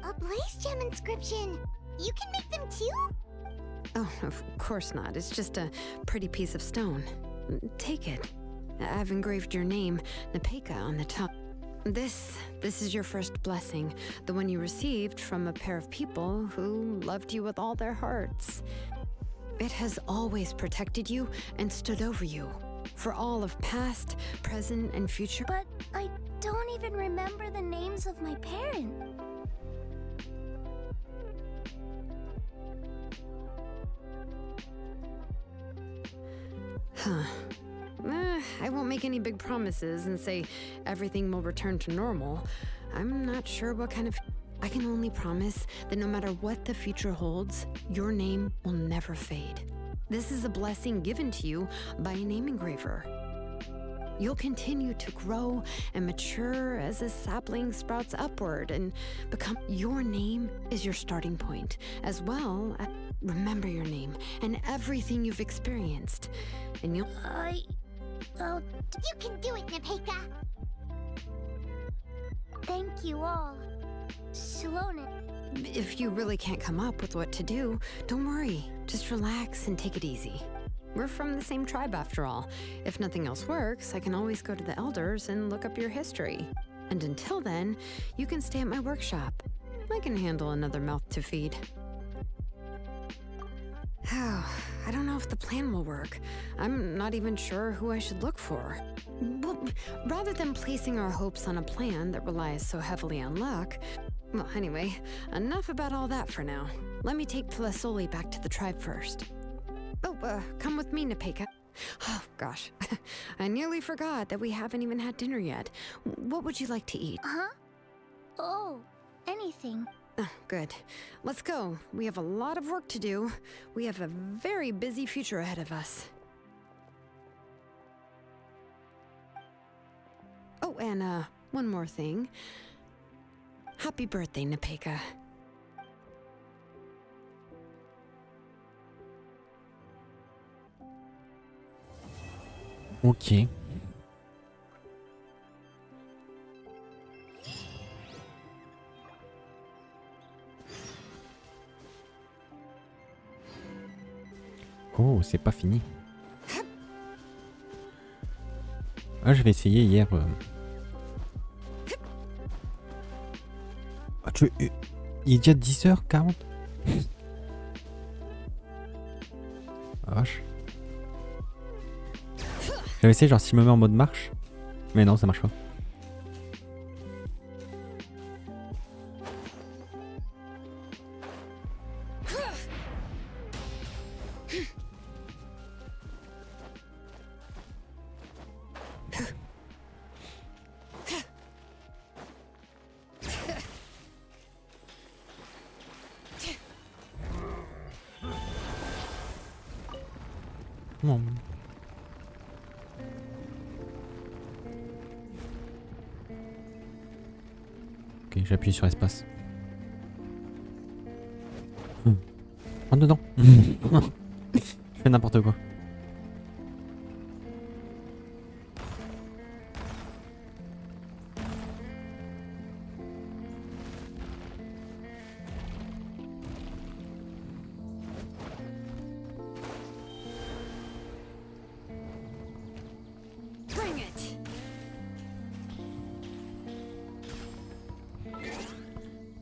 A Blaze Gem inscription! You can make them too? Oh, of course not. It's just a pretty piece of stone. Take it. I've engraved your name, Nepeka, on the top. This is your first blessing, the one you received from a pair of people who loved you with all their hearts. It has always protected you and stood over you, for all of past, present, and future. But I don't even remember the names of my parents. Huh. I won't make any big promises and say everything will return to normal. I'm not sure what kind of... I can only promise that no matter what the future holds, your name will never fade. This is a blessing given to you by a name engraver. You'll continue to grow and mature as a sapling sprouts upward and become... Your name is your starting point, as well as... Remember your name and everything you've experienced, and you'll... You can do it, Nepeka! Thank you all. Xilonen. If you really can't come up with what to do, don't worry. Just relax and take it easy. We're from the same tribe after all. If nothing else works, I can always go to the elders and look up your history. And until then, you can stay at my workshop. I can handle another mouth to feed. I don't know if the plan will work. I'm not even sure who I should look for. Well, rather than placing our hopes on a plan that relies so heavily on luck... Well, anyway, enough about all that for now. Let me take Tlasoli back to the tribe first. Oh, come with me, Nepeka. Oh, gosh. I nearly forgot that we haven't even had dinner yet. What would you like to eat? Huh? Oh, anything. Oh, good. Let's go. We have a lot of work to do. We have a very busy future ahead of us. Oh, and one more thing. Happy birthday, Nepeka. Ok. Oh, c'est pas fini. Ah, j'avais essayé hier. Ah, il est déjà 10h40. Ah, vache. J'avais essayé genre si je me mets en mode marche. Mais non, ça marche pas. Bon. Ok, j'appuie sur espace. Rentre dedans. Je fais n'importe quoi.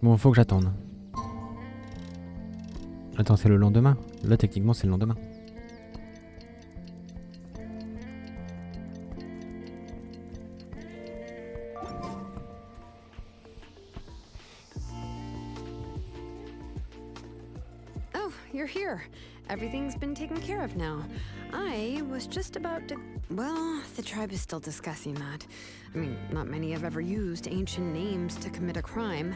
Bon, faut que j'attende. Attends, c'est le lendemain? Là, techniquement, c'est le lendemain. Oh, you're here. Everything's been taken care of now. I was just about to... Well, the tribe is still discussing that. I mean, not many have ever used ancient names to commit a crime.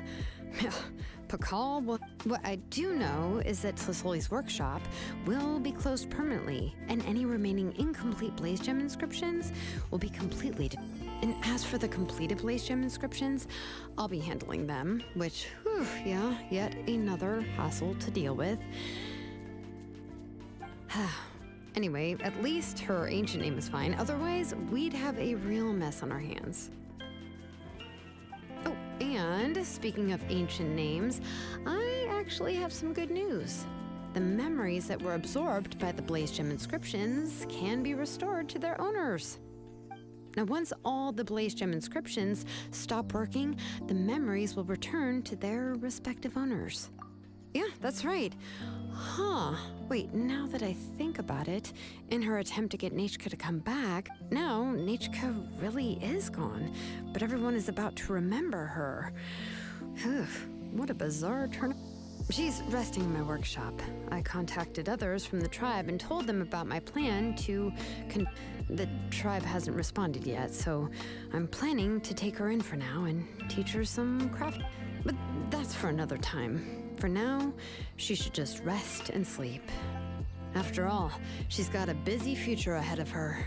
Pakal, well, what I do know is that Tlasoli's workshop will be closed permanently, and any remaining incomplete Blaze Gem inscriptions will be completely... And as for the completed Blaze Gem inscriptions, I'll be handling them, which, whew, yeah, yet another hassle to deal with. Anyway, at least her ancient name is fine. Otherwise, we'd have a real mess on our hands. Oh, and speaking of ancient names, I actually have some good news. The memories that were absorbed by the Blaze Gem inscriptions can be restored to their owners. Now, once all the Blaze Gem inscriptions stop working, the memories will return to their respective owners. Yeah, that's right. Huh. Wait, now that I think about it, in her attempt to get Nechka to come back, now Nechka really is gone, but everyone is about to remember her. What a bizarre turn. She's resting in my workshop. I contacted others from the tribe and told them about my plan to... The tribe hasn't responded yet, so I'm planning to take her in for now and teach her some craft. But that's for another time. For now, she should just rest and sleep. After all, she's got a busy future ahead of her.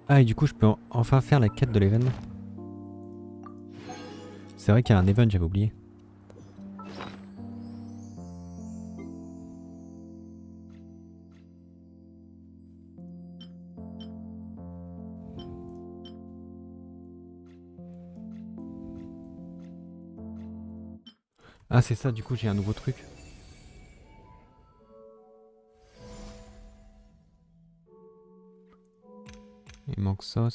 Ah, et du coup, je peux enfin faire la quête de l'événement. C'est vrai qu'il y a un event, j'avais oublié. Ah c'est ça, du coup j'ai un nouveau truc. Il manque ça.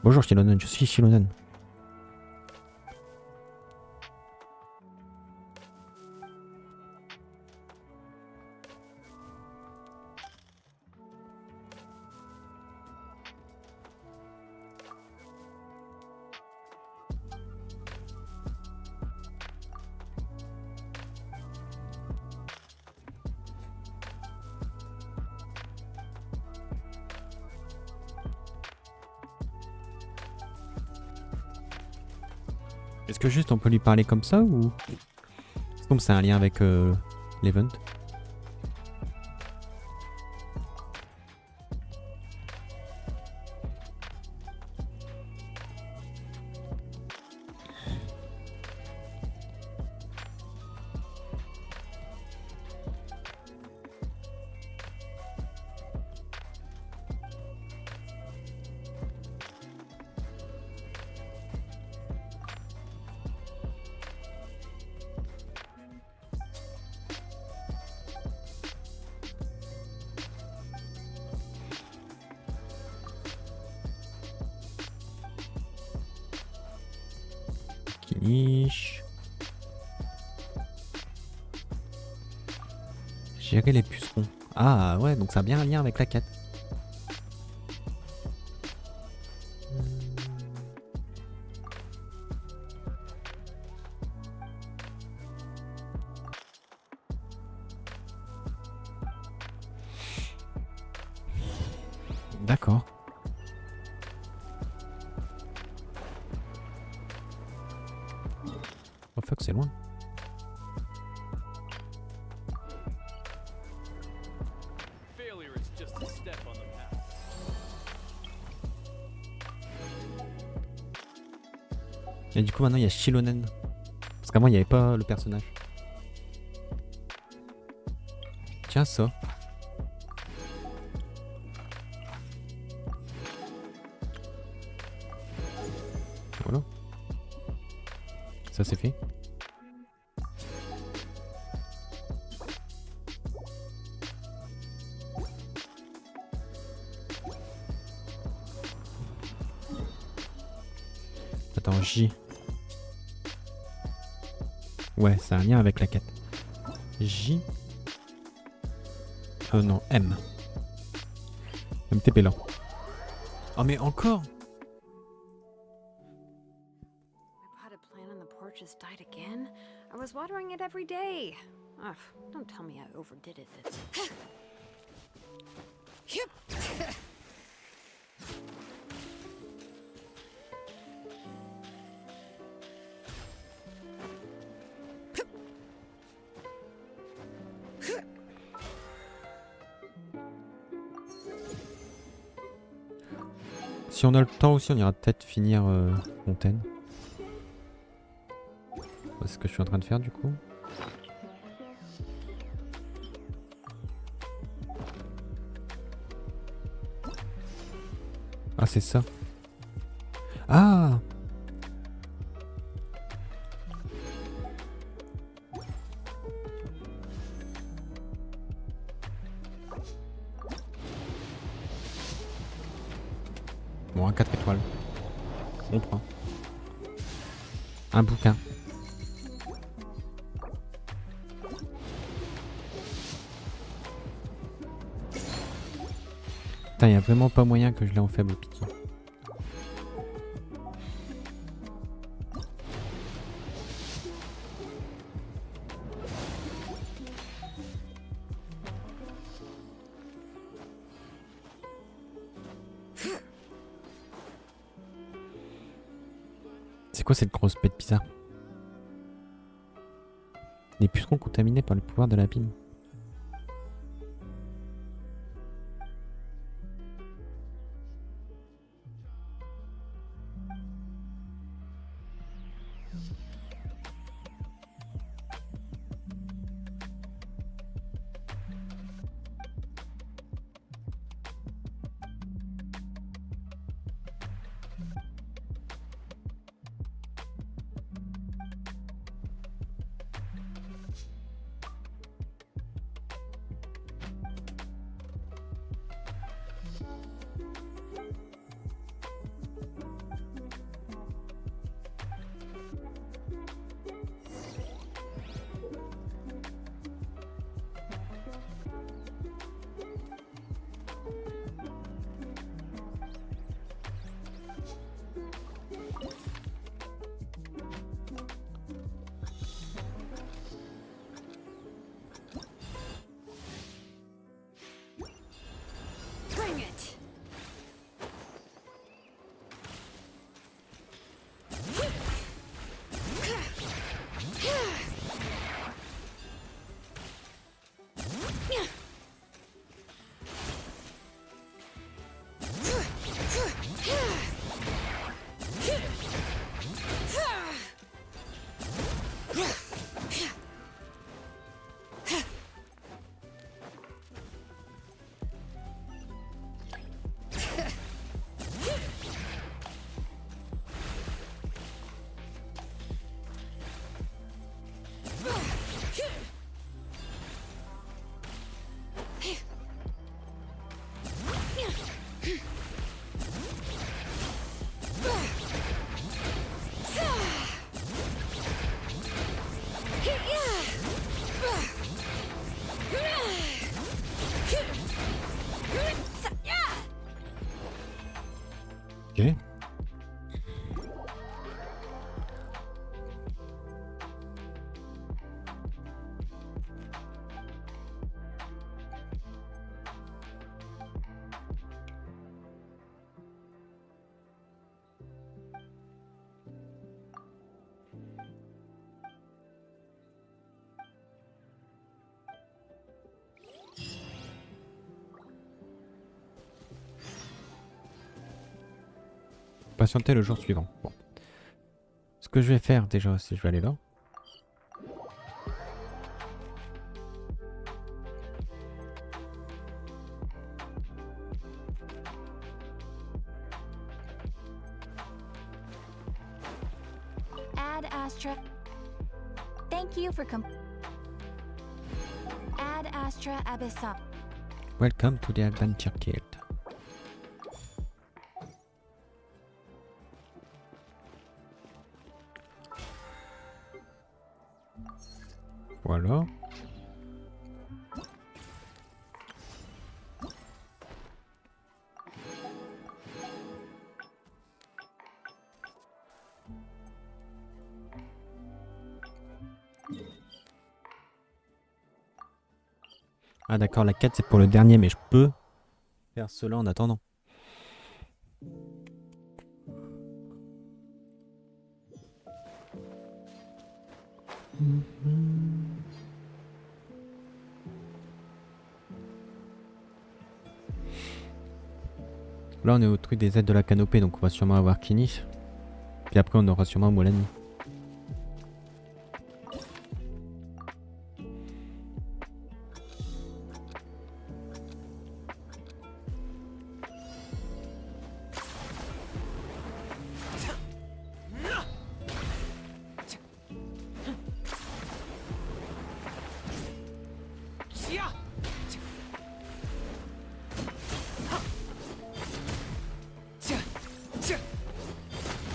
Bonjour Xilonen, je suis Xilonen. Est-ce que juste on peut lui parler comme ça ou... Comme c'est un lien avec l'event. Niche. Gérer les pucerons. Ah ouais, donc ça a bien un lien avec la quête. D'accord. Oh fuck, c'est loin. Failure is just a step on the path. Et du coup maintenant il y a Xilonen. Parce qu'avant il n'y avait pas le personnage. Tiens ça. Voilà. Ça c'est fait. Attends, J. Ouais, c'est un lien avec la quête. J. Non, M. MTP là. Oh mais encore. My potted plant on the porch has died again. I was watering it every day. Ugh, don't tell me I overdid it. Si on a le temps aussi, on ira peut-être finir Fontaine. C'est ce que je suis en train de faire du coup. Ah c'est ça. Ah. Bon, un 4 étoiles. On prend. Un bouquin. Putain, y a vraiment pas moyen que je l'ai en faible pitié. C'est quoi cette grosse bête bizarre? Des pucerons contaminés par le pouvoir de l'abîme. Ok. Patienter le jour suivant. Bon. Ce que je vais faire déjà, c'est je vais aller là. Ad Astra. Thank you for Ad Astra Abyssal. Welcome to the Adventure Guild. Voilà. Ah d'accord, la quête c'est pour le dernier, mais je peux faire cela en attendant. Là on est au truc des aides de la canopée, donc on va sûrement avoir Kinish. Puis après on aura sûrement Molani.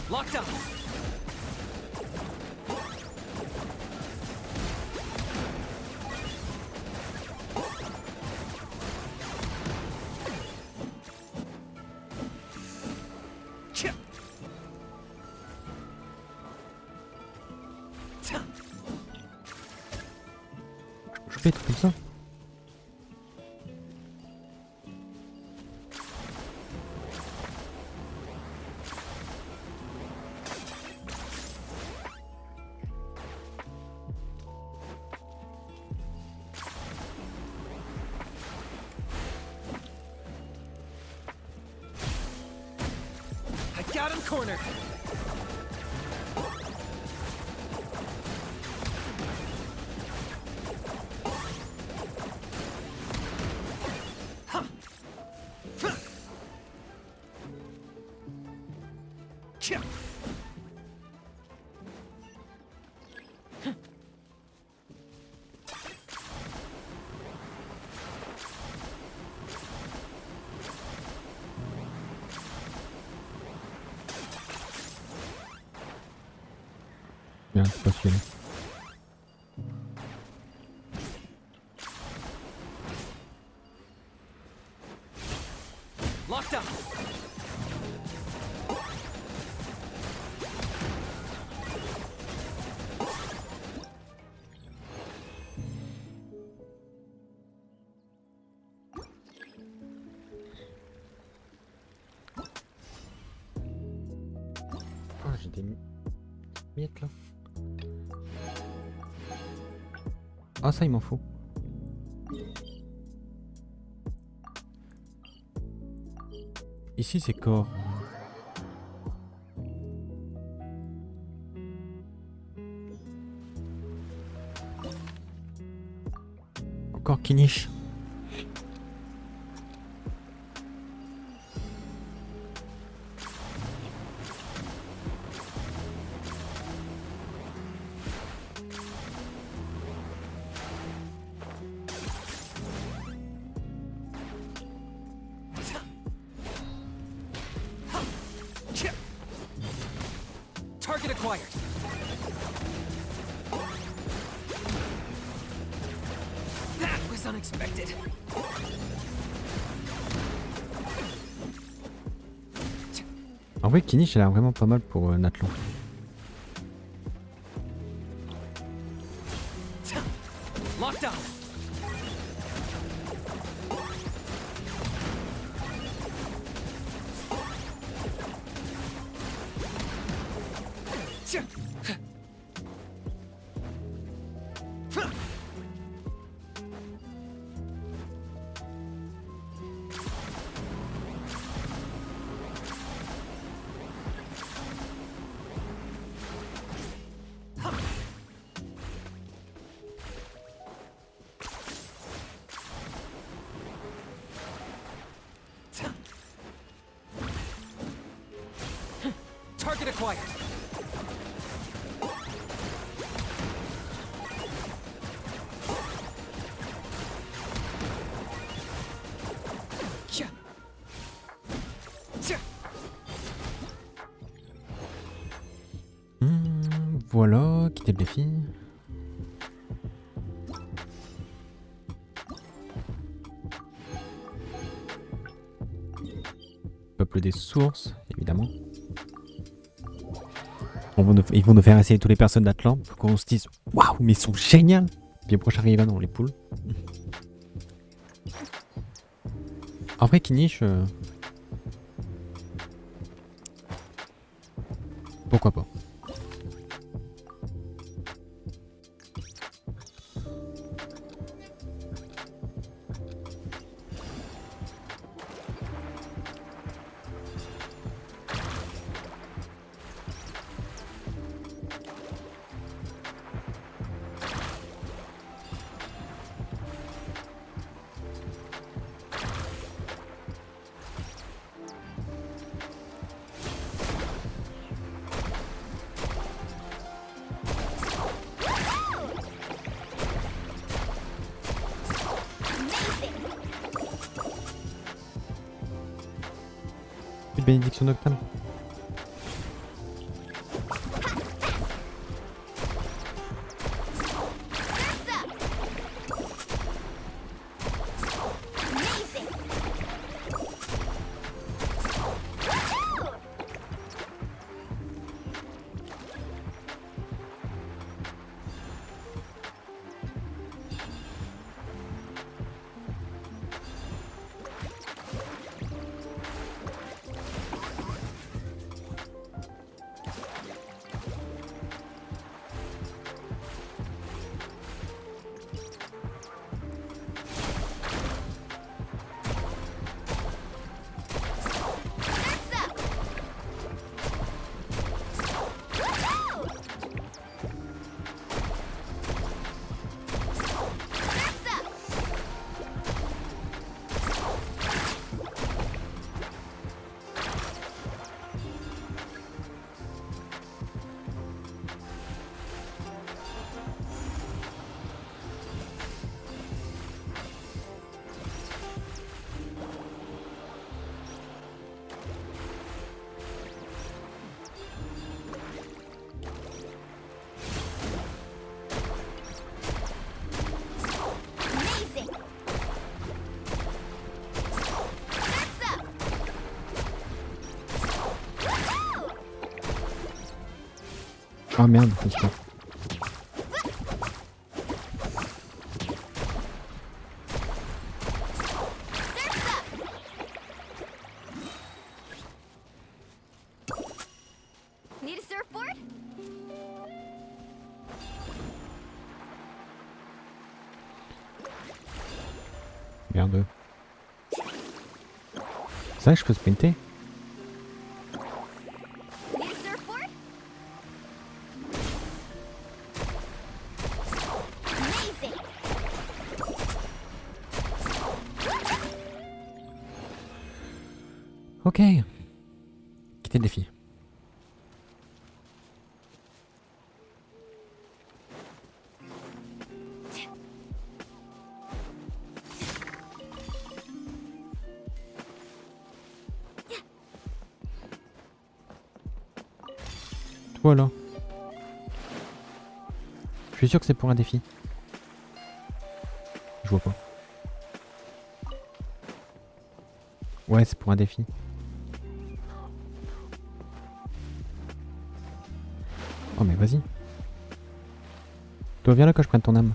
Locked up. Je fais tout comme ça. Got him cornered. Bien, c'est pas celui-là. Locked up. Ah, j'ai des miettes là. Ah, ça il m'en faut. Ici c'est corps. Encore Kinish. Target acquired. That was unexpected. En vrai, Kinish, elle a l'air vraiment pas mal pour Natlan. Locked on. Target acquired. Voilà, quitter le défi. Peuple des sources, évidemment. Ils vont nous faire essayer toutes les personnes d'Atlan pour qu'on se dise waouh, mais ils sont géniaux! Bien prochain arriva dans les poules. En vrai, Kinish. Pourquoi pas? Bénédiction nocturne. Ah merde, c'est ça. Need a surfboard? Merde. Ça, je peux sprinter? Need a surfboard? Amazing! Ok. Quitter le défi. Voilà. Je suis sûr que c'est pour un défi. Je vois pas. Ouais, c'est pour un défi. mais vas-y. Toi, viens là que je prenne ton âme.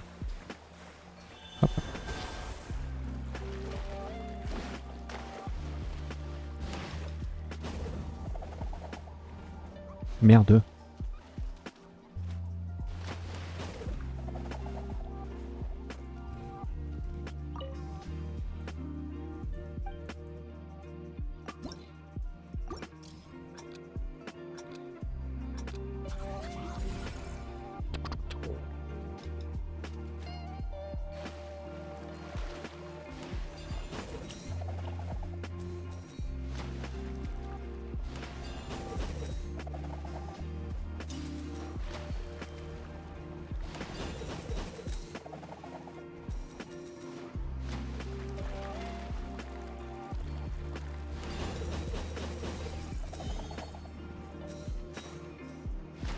Hop. Merde.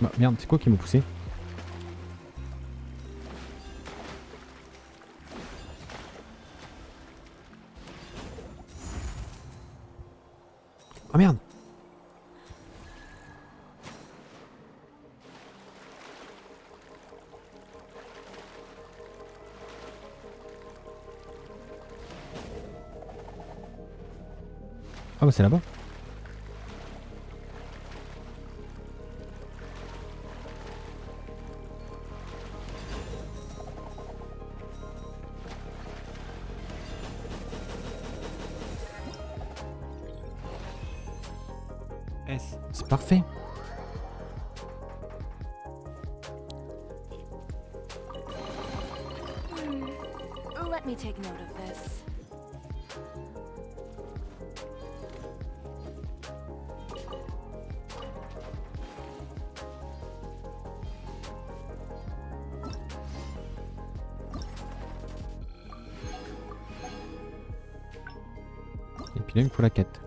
Bah, merde, c'est quoi qui m'a poussé? Oh merde! Ah bah c'est là-bas. C'est parfait. Let me take note of this. Et puis là, il me faut la quête.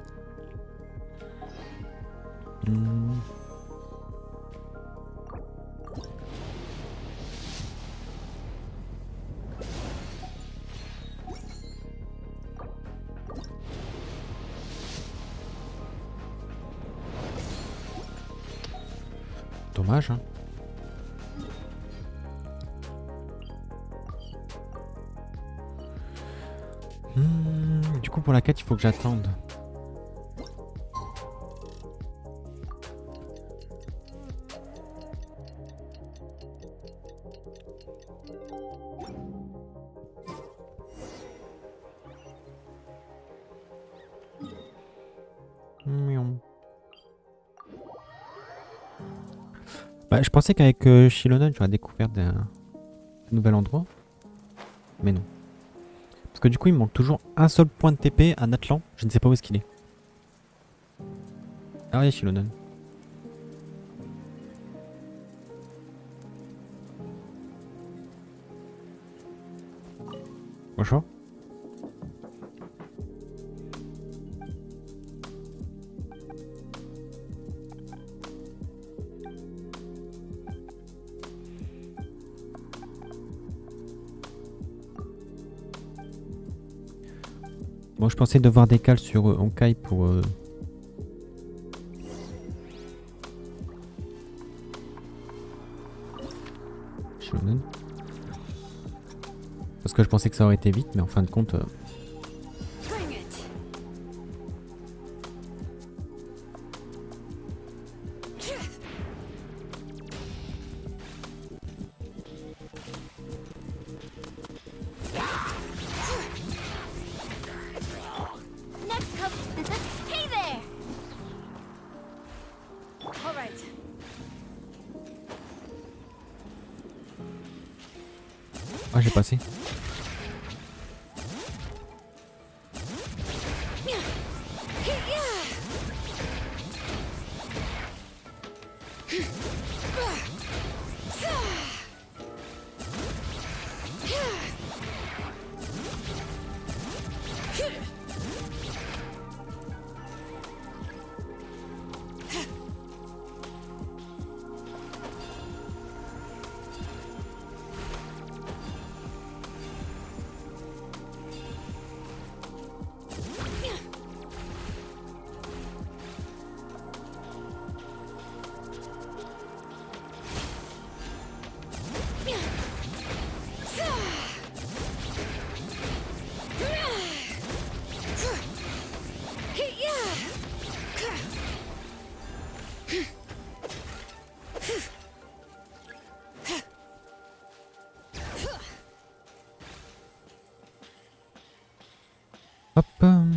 Dommage, hein. Du coup, pour la quête, il faut que j'attende. Bah, je pensais qu'avec Xilonen, j'aurais découvert un nouvel endroit. Mais non. Parce que du coup, il me manque toujours un seul point de TP à Natlan. Je ne sais pas où est-ce qu'il est. Ah, il y a Xilonen. Bonjour. Bon, je pensais devoir décaler sur Honkai pour... Xilonen. Parce que je pensais que ça aurait été vite, mais en fin de compte... Ah, j'ai passé. Hop. On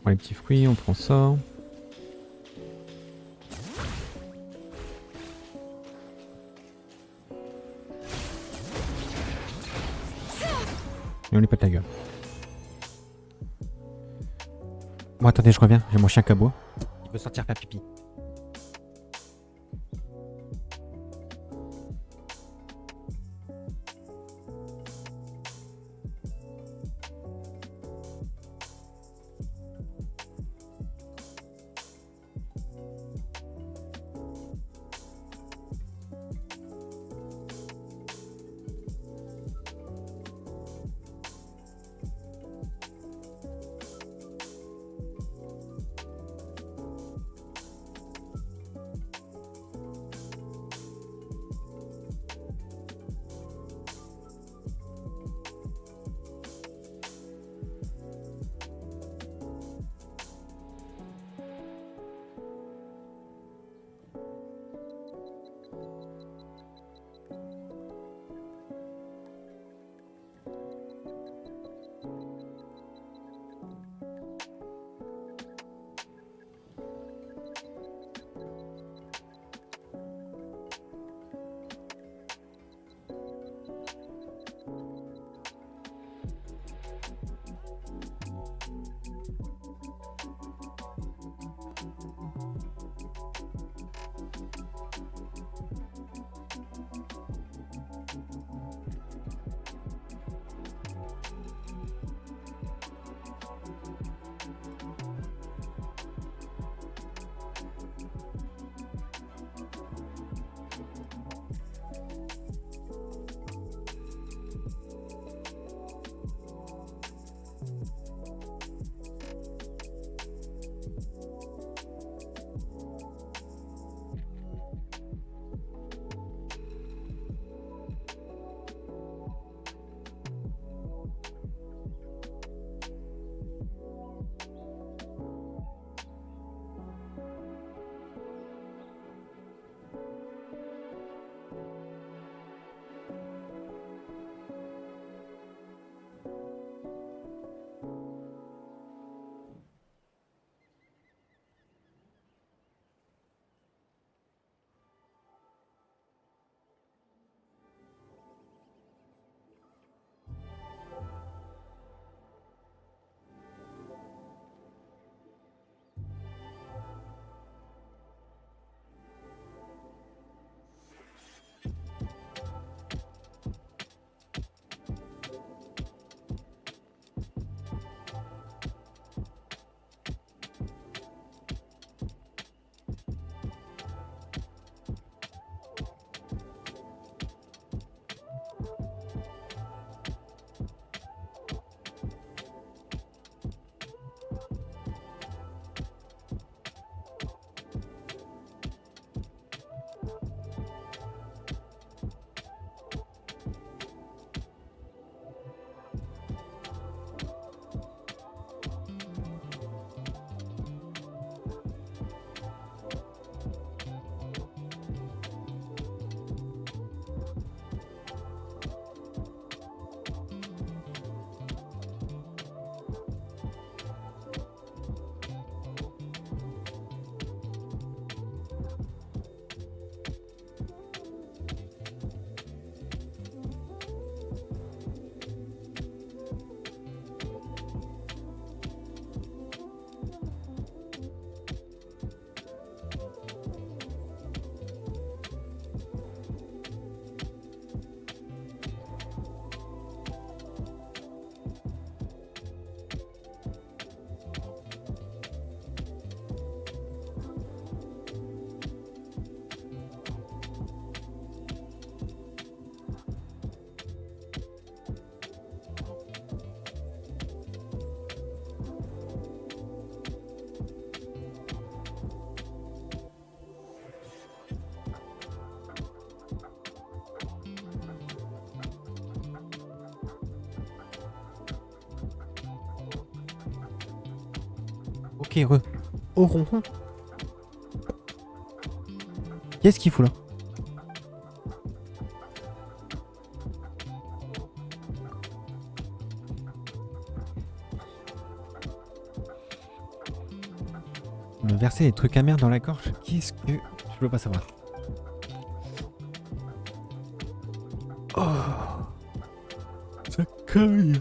prend les petits fruits, on prend ça. Et on lui pète la gueule. Bon, attendez, je reviens. J'ai mon chien qui aboie. Il veut sortir faire pipi. Ok, au ronron. Qu'est-ce qu'il fout là? Me verser des trucs amers dans la gorge, qu'est-ce que... Je veux pas savoir. Oh, ça caille.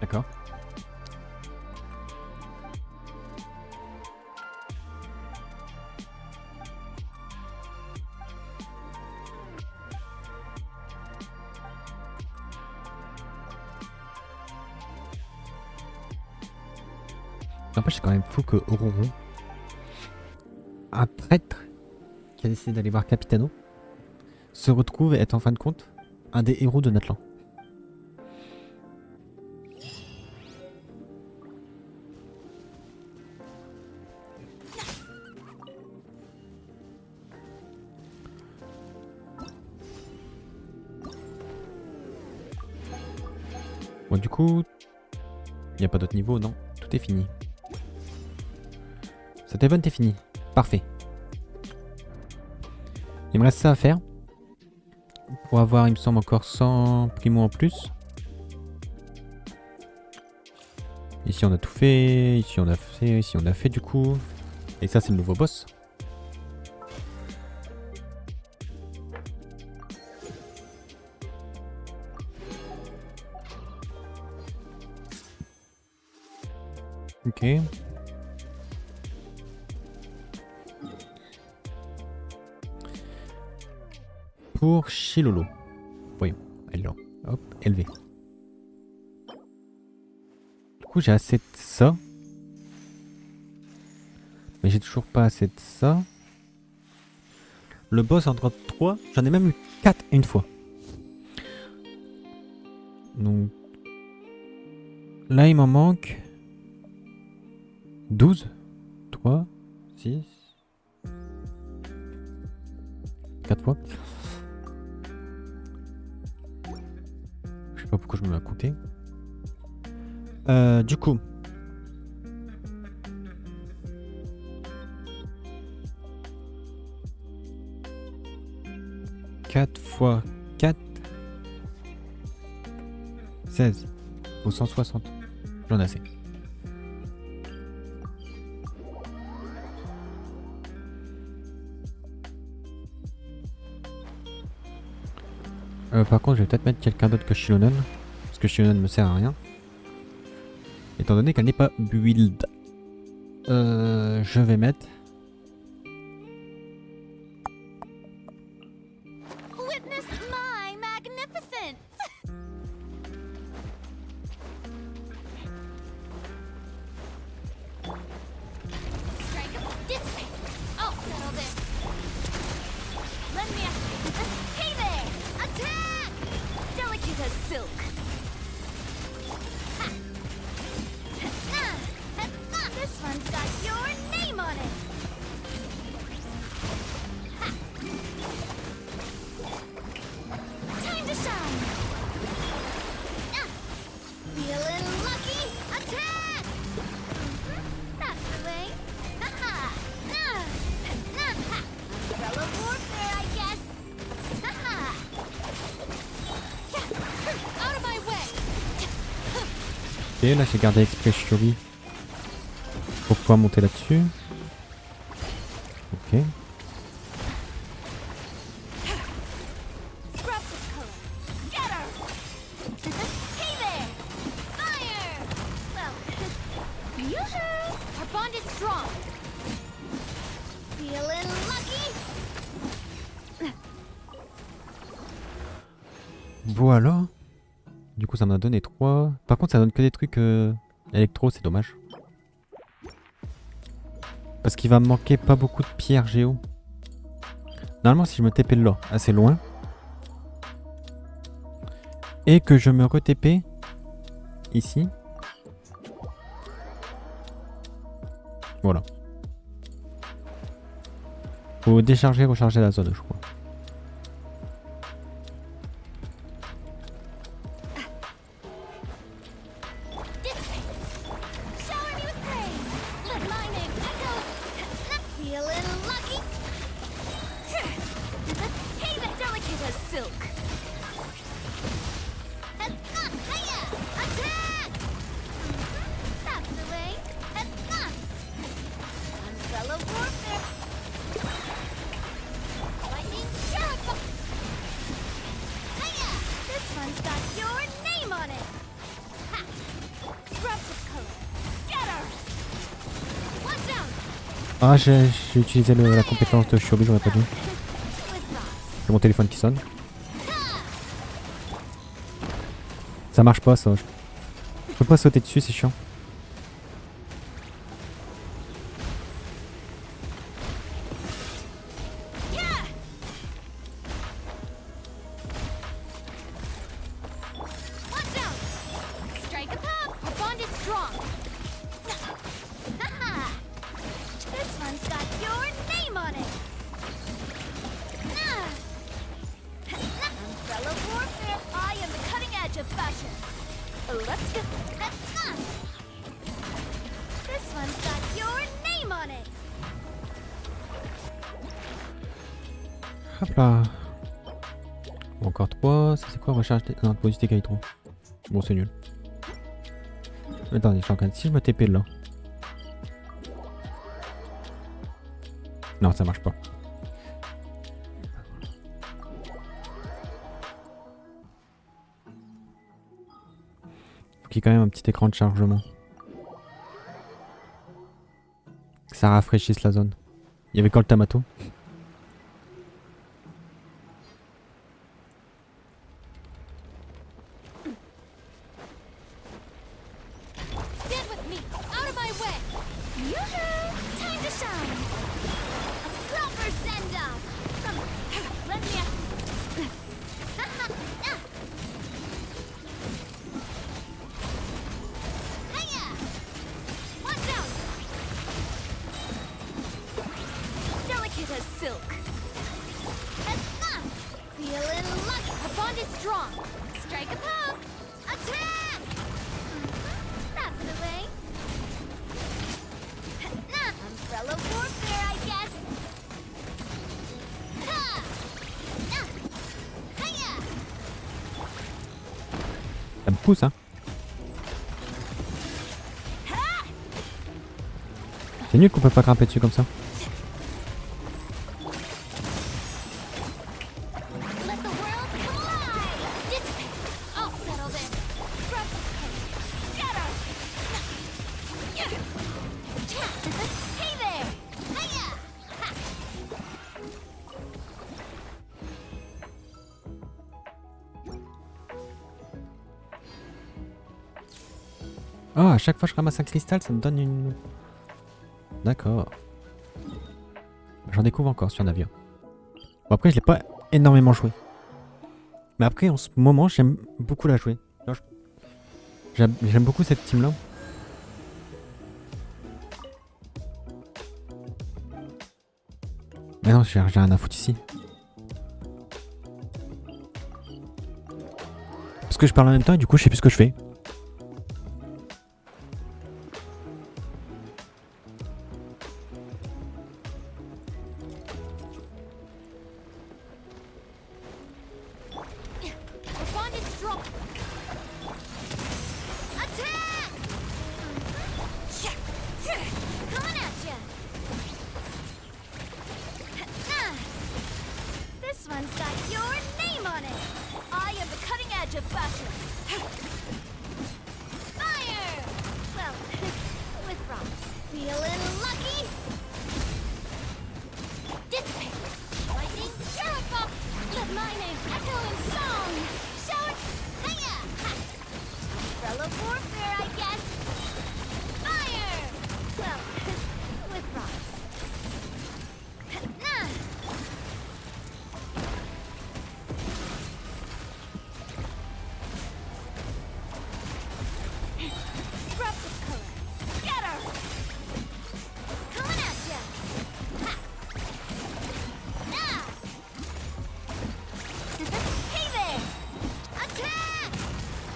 D'accord. N'empêche, c'est quand même fou que Auroron, un prêtre qui a décidé d'aller voir Capitano, se retrouve et est en fin de compte un des héros de Natlan. Bon, du coup, il n'y a pas d'autre niveau, non, tout est fini. Cet event est fini, parfait. Il me reste ça à faire. Pour avoir, il me semble, encore 100 primo en plus. Ici on a tout fait, ici on a fait, ici on a fait du coup. Et ça c'est le nouveau boss. Ok. Pour Xilolo. Voyons, elle est là. Hop, élevé. Du coup j'ai assez de ça. Mais j'ai toujours pas assez de ça. Le boss en 33, j'en ai même eu 4 une fois. Donc là il m'en manque 12, 3, 6, 4 fois. Je sais pas pourquoi je me l'ai compté. Du coup. Quatre fois 4. 16. Ou 160. J'en ai assez. Par contre, je vais peut-être mettre quelqu'un d'autre que Xilonen. Parce que Xilonen ne me sert à rien. Étant donné qu'elle n'est pas build. Je vais mettre... Witness my magnificence! Strike up this way. I'll settle this. Let me Hey there! Attack! Delicate as silk. Ha! This one's got your name on it. Ha! Time to shine. Feeling lucky? Attack! That's the way. Ha-ha! Ha! Umbrella warfare, I guess. Ha-ha! Out of my way! Et là j'ai gardé exprès Aujourd'hui pour pouvoir monter là-dessus. Ok. Scraps of color. Scatter! Hey there! Fire! Well, usually our bond is strong. Feeling lucky? Voilà. Du coup ça m'a donné 3. Par contre ça donne que des trucs électro, c'est dommage. Parce qu'il va me manquer pas beaucoup de pierres géo. Normalement si je me TP là assez loin. Et que je me re-TP ici. Voilà. Faut décharger, recharger la zone je crois. Ah j'ai utilisé la compétence de Aujourd'hui, j'aurais pas dû. J'ai mon téléphone qui sonne. Ça marche pas ça. Je peux pas sauter dessus, c'est chiant. Hop là. Bon, encore 3. Ça c'est quoi? Recharge non, bonus dégâts trop. Bon c'est nul. Attendez, je suis en train de... Si je me TP là. Non, ça marche pas. Faut qu'il y ait quand même un petit écran de chargement. Que ça rafraîchisse la zone. Il y avait quand le Tamato? Ça me pousse hein. C'est nul qu'on peut pas grimper dessus comme ça. Ah, à chaque fois que je ramasse un cristal, ça me donne une... D'accord. J'en découvre encore sur Navia. Bon, après, je l'ai pas énormément joué. Mais après, en ce moment, j'aime beaucoup la jouer. J'aime beaucoup cette team-là. Mais non, j'ai rien à foutre ici. Parce que je parle en même temps et du coup, je sais plus ce que je fais.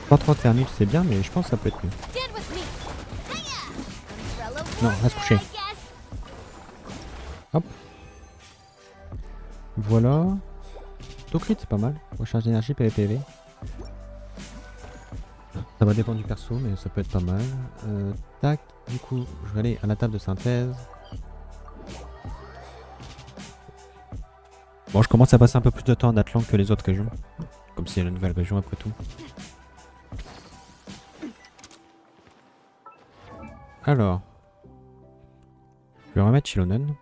Pas trop thermite, c'est bien, mais je pense que ça peut être mieux. Non, reste couché. Hop. Voilà. Tocrit, c'est pas mal. Recharge d'énergie, PVPV. Ça va dépendre du perso, mais ça peut être pas mal. Tac, du coup, je vais aller à la table de synthèse. Bon, je commence à passer un peu plus de temps en Atlant que les autres régions. Comme si y a la nouvelle région après tout. Alors, je vais remettre Xilonen.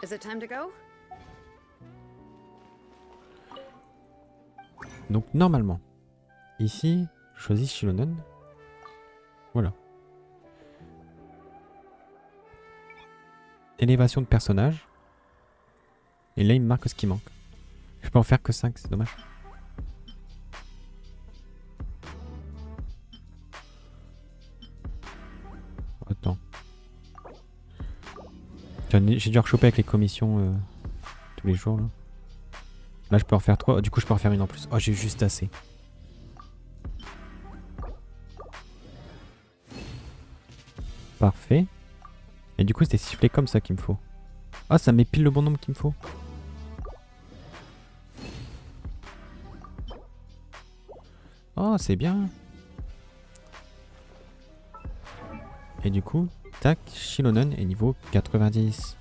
Is it time to go? Donc normalement, ici, je choisis Xilonen. Voilà. Élévation de personnage. Et là, il me marque ce qui manque. Je peux en faire que 5, c'est dommage. Attends. J'ai dû rechoper avec les commissions tous les jours là. Là je peux en faire 3, du coup je peux en faire une en plus. Oh j'ai juste assez. Parfait. Et du coup c'était sifflé comme ça qu'il me faut. Ah ça met pile le bon nombre qu'il me faut. Oh c'est bien. Et du coup, tac, Xilonen est niveau 90.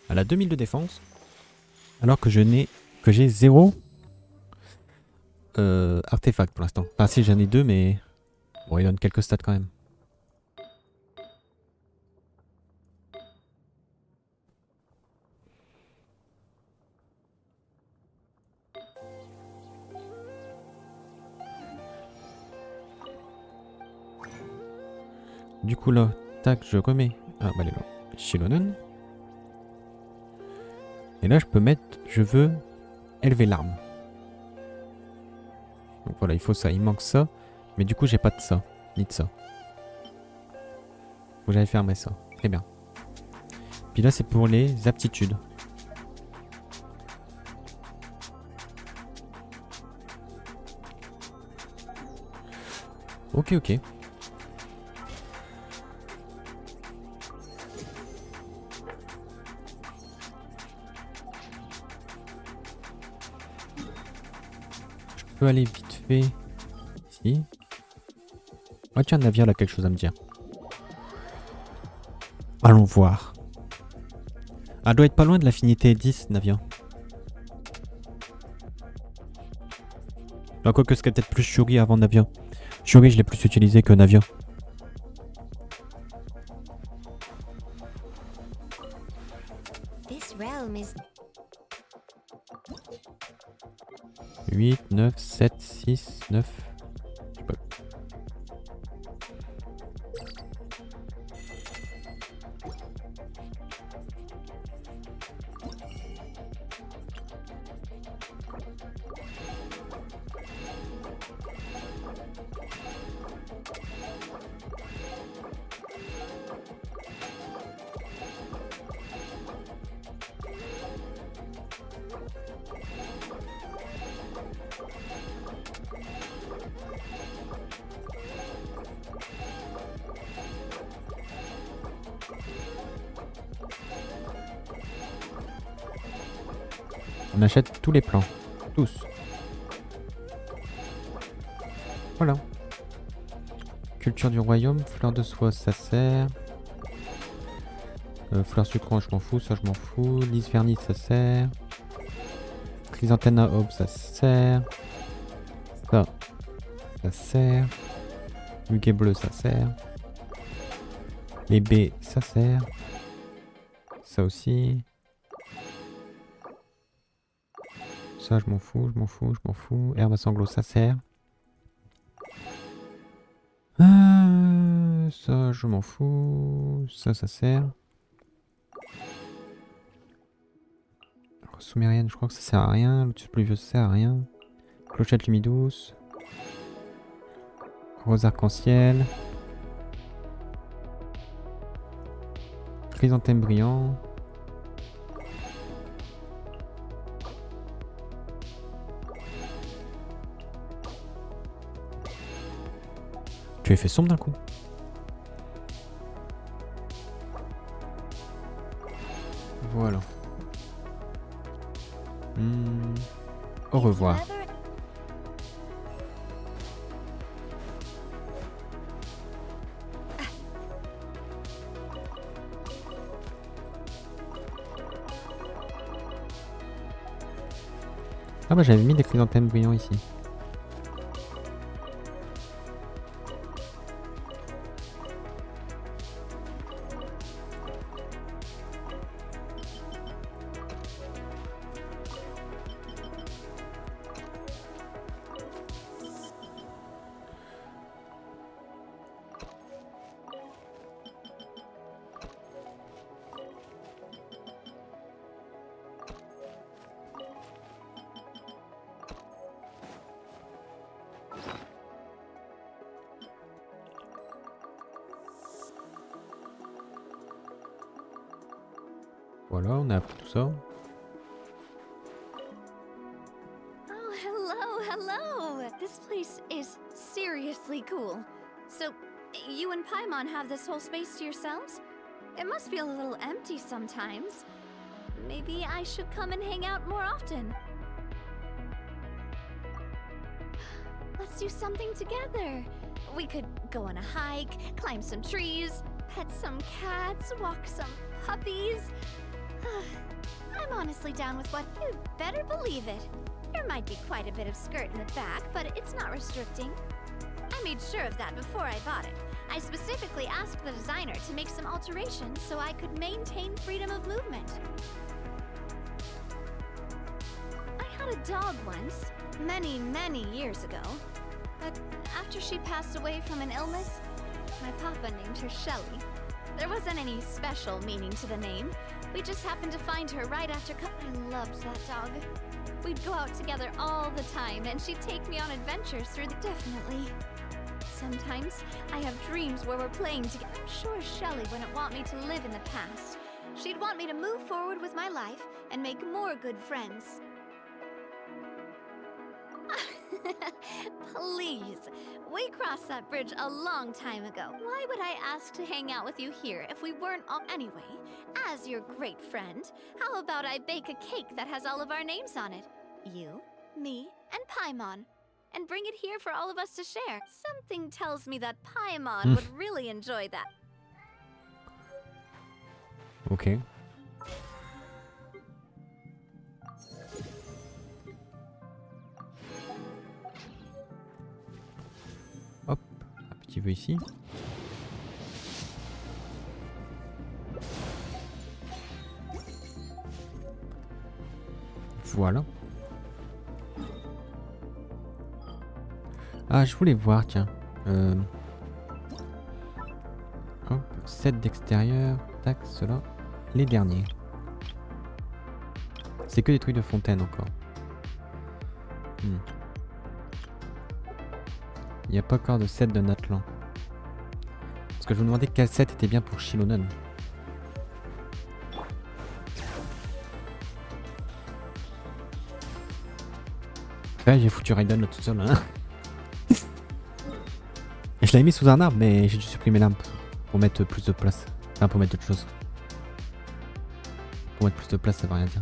Elle a 2000 de défense. Alors que j'ai 0 artefact pour l'instant. Enfin si j'en ai 2 mais bon il donne quelques stats quand même. Du coup là, tac, je remets. Ah bah elle est là. Xilonen. Et là je peux mettre, je veux élever l'arme. Donc voilà, il faut ça, il manque ça. Mais du coup j'ai pas de ça, ni de ça. Faut que j'aille fermer ça. Très bien. Puis là c'est pour les aptitudes. Ok, ok. Je peux aller vite fait ici. Oh tiens, Navia a quelque chose à me dire. Allons voir. Elle doit être pas loin de l'affinité 10, Navia. Bah, quoique ce serait peut-être plus Shuri avant Navia. Shuri, je l'ai plus utilisé que Navia. home is 8, 9, 7, 6, 9. Je sais pas. On achète tous les plans. Tous. Voilà. Culture du royaume, fleur de soie, ça sert. Fleur sucrante, je m'en fous, ça je m'en fous. Lys vernis, ça sert. Chrysanthème à aube, ça sert. Ça sert. Muguet bleu, ça sert. Les baies, ça sert. Ça aussi. Ça, je m'en fous, je m'en fous, je m'en fous. Herbe à sanglot, ça sert. Ça, je m'en fous. Ça sert. Soumérienne, je crois que ça sert à rien. Lotus pluvieux, ça sert à rien. Clochette lumidouce. Rose arc-en-ciel. Chrysanthème brillant. Tu as fait sombre d'un coup. Voilà. Au revoir. Ah bah j'avais mis des chrysanthèmes brillants ici. Voilà, on a appris tout ça. Oh, hello! This place is seriously cool. So, you and Paimon have this whole space to yourselves? It must feel a little empty sometimes. Maybe I should come and hang out more often. Let's do something together. We could go on a hike, climb some trees, pet some cats, walk some puppies. I'm honestly down with what you'd better believe it. There might be quite a bit of skirt in the back, but it's not restricting. I made sure of that before I bought it. I specifically asked the designer to make some alterations so I could maintain freedom of movement. I had a dog once, many years ago. But after she passed away from an illness, my papa named her Shelly. There wasn't any special meaning to the name. We just happened to find her right after I loved that dog. We'd go out together all the time, and she'd take me on adventures through the... Definitely. Sometimes I have dreams where we're playing together. I'm sure Shelly wouldn't want me to live in the past. She'd want me to move forward with my life and make more good friends. Please, we crossed that bridge a long time ago. Why would I ask to hang out with you here if we weren't all... Anyway, as your great friend, how about I bake a cake that has all of our names on it? You, me, and Paimon. And bring it here for all of us to share. Something tells me that Paimon would really enjoy that. Ok. Hop, un petit peu ici. Voilà. Ah, je voulais voir, tiens. Hop, 7 d'extérieur. Tac, cela. Les derniers. C'est que des trucs de fontaine encore. Il n'y a pas encore de set de Natlan. Parce que je me demandais quel set était bien pour Xilonen. Ouais, j'ai foutu Raiden là tout seul. Hein. Et je l'avais mis sous un arbre, mais j'ai dû supprimer l'arbre pour mettre plus de place. Enfin, pour mettre d'autres choses. Pour mettre plus de place, ça veut rien dire.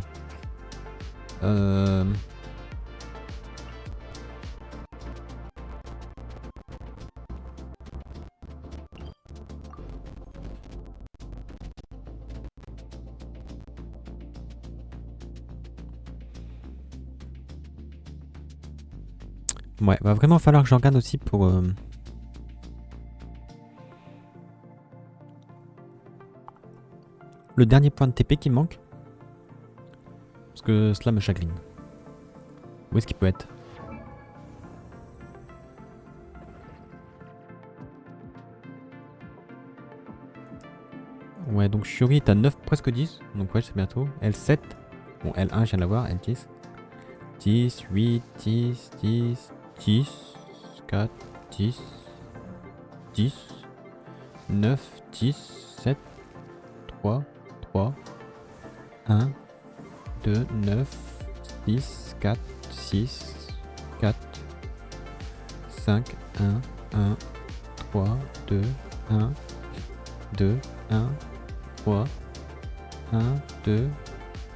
Ouais, va vraiment falloir que j'en garde aussi pour... le dernier point de TP qui me manque. Parce que cela me chagrine. Où est-ce qu'il peut être? Ouais, donc Shuri est à 9, presque 10. Donc ouais, c'est bientôt. L7. Bon, L1, je viens de l'avoir. L10. 10, 8, 10, 10, 10, 4, 10, 10, 9, 10, 7, 3, 3, 1, 2, 9, 10, 4, 6, 4, 5, 1, 1, 3, 2, 1, 2, 1, 3, 1, 2,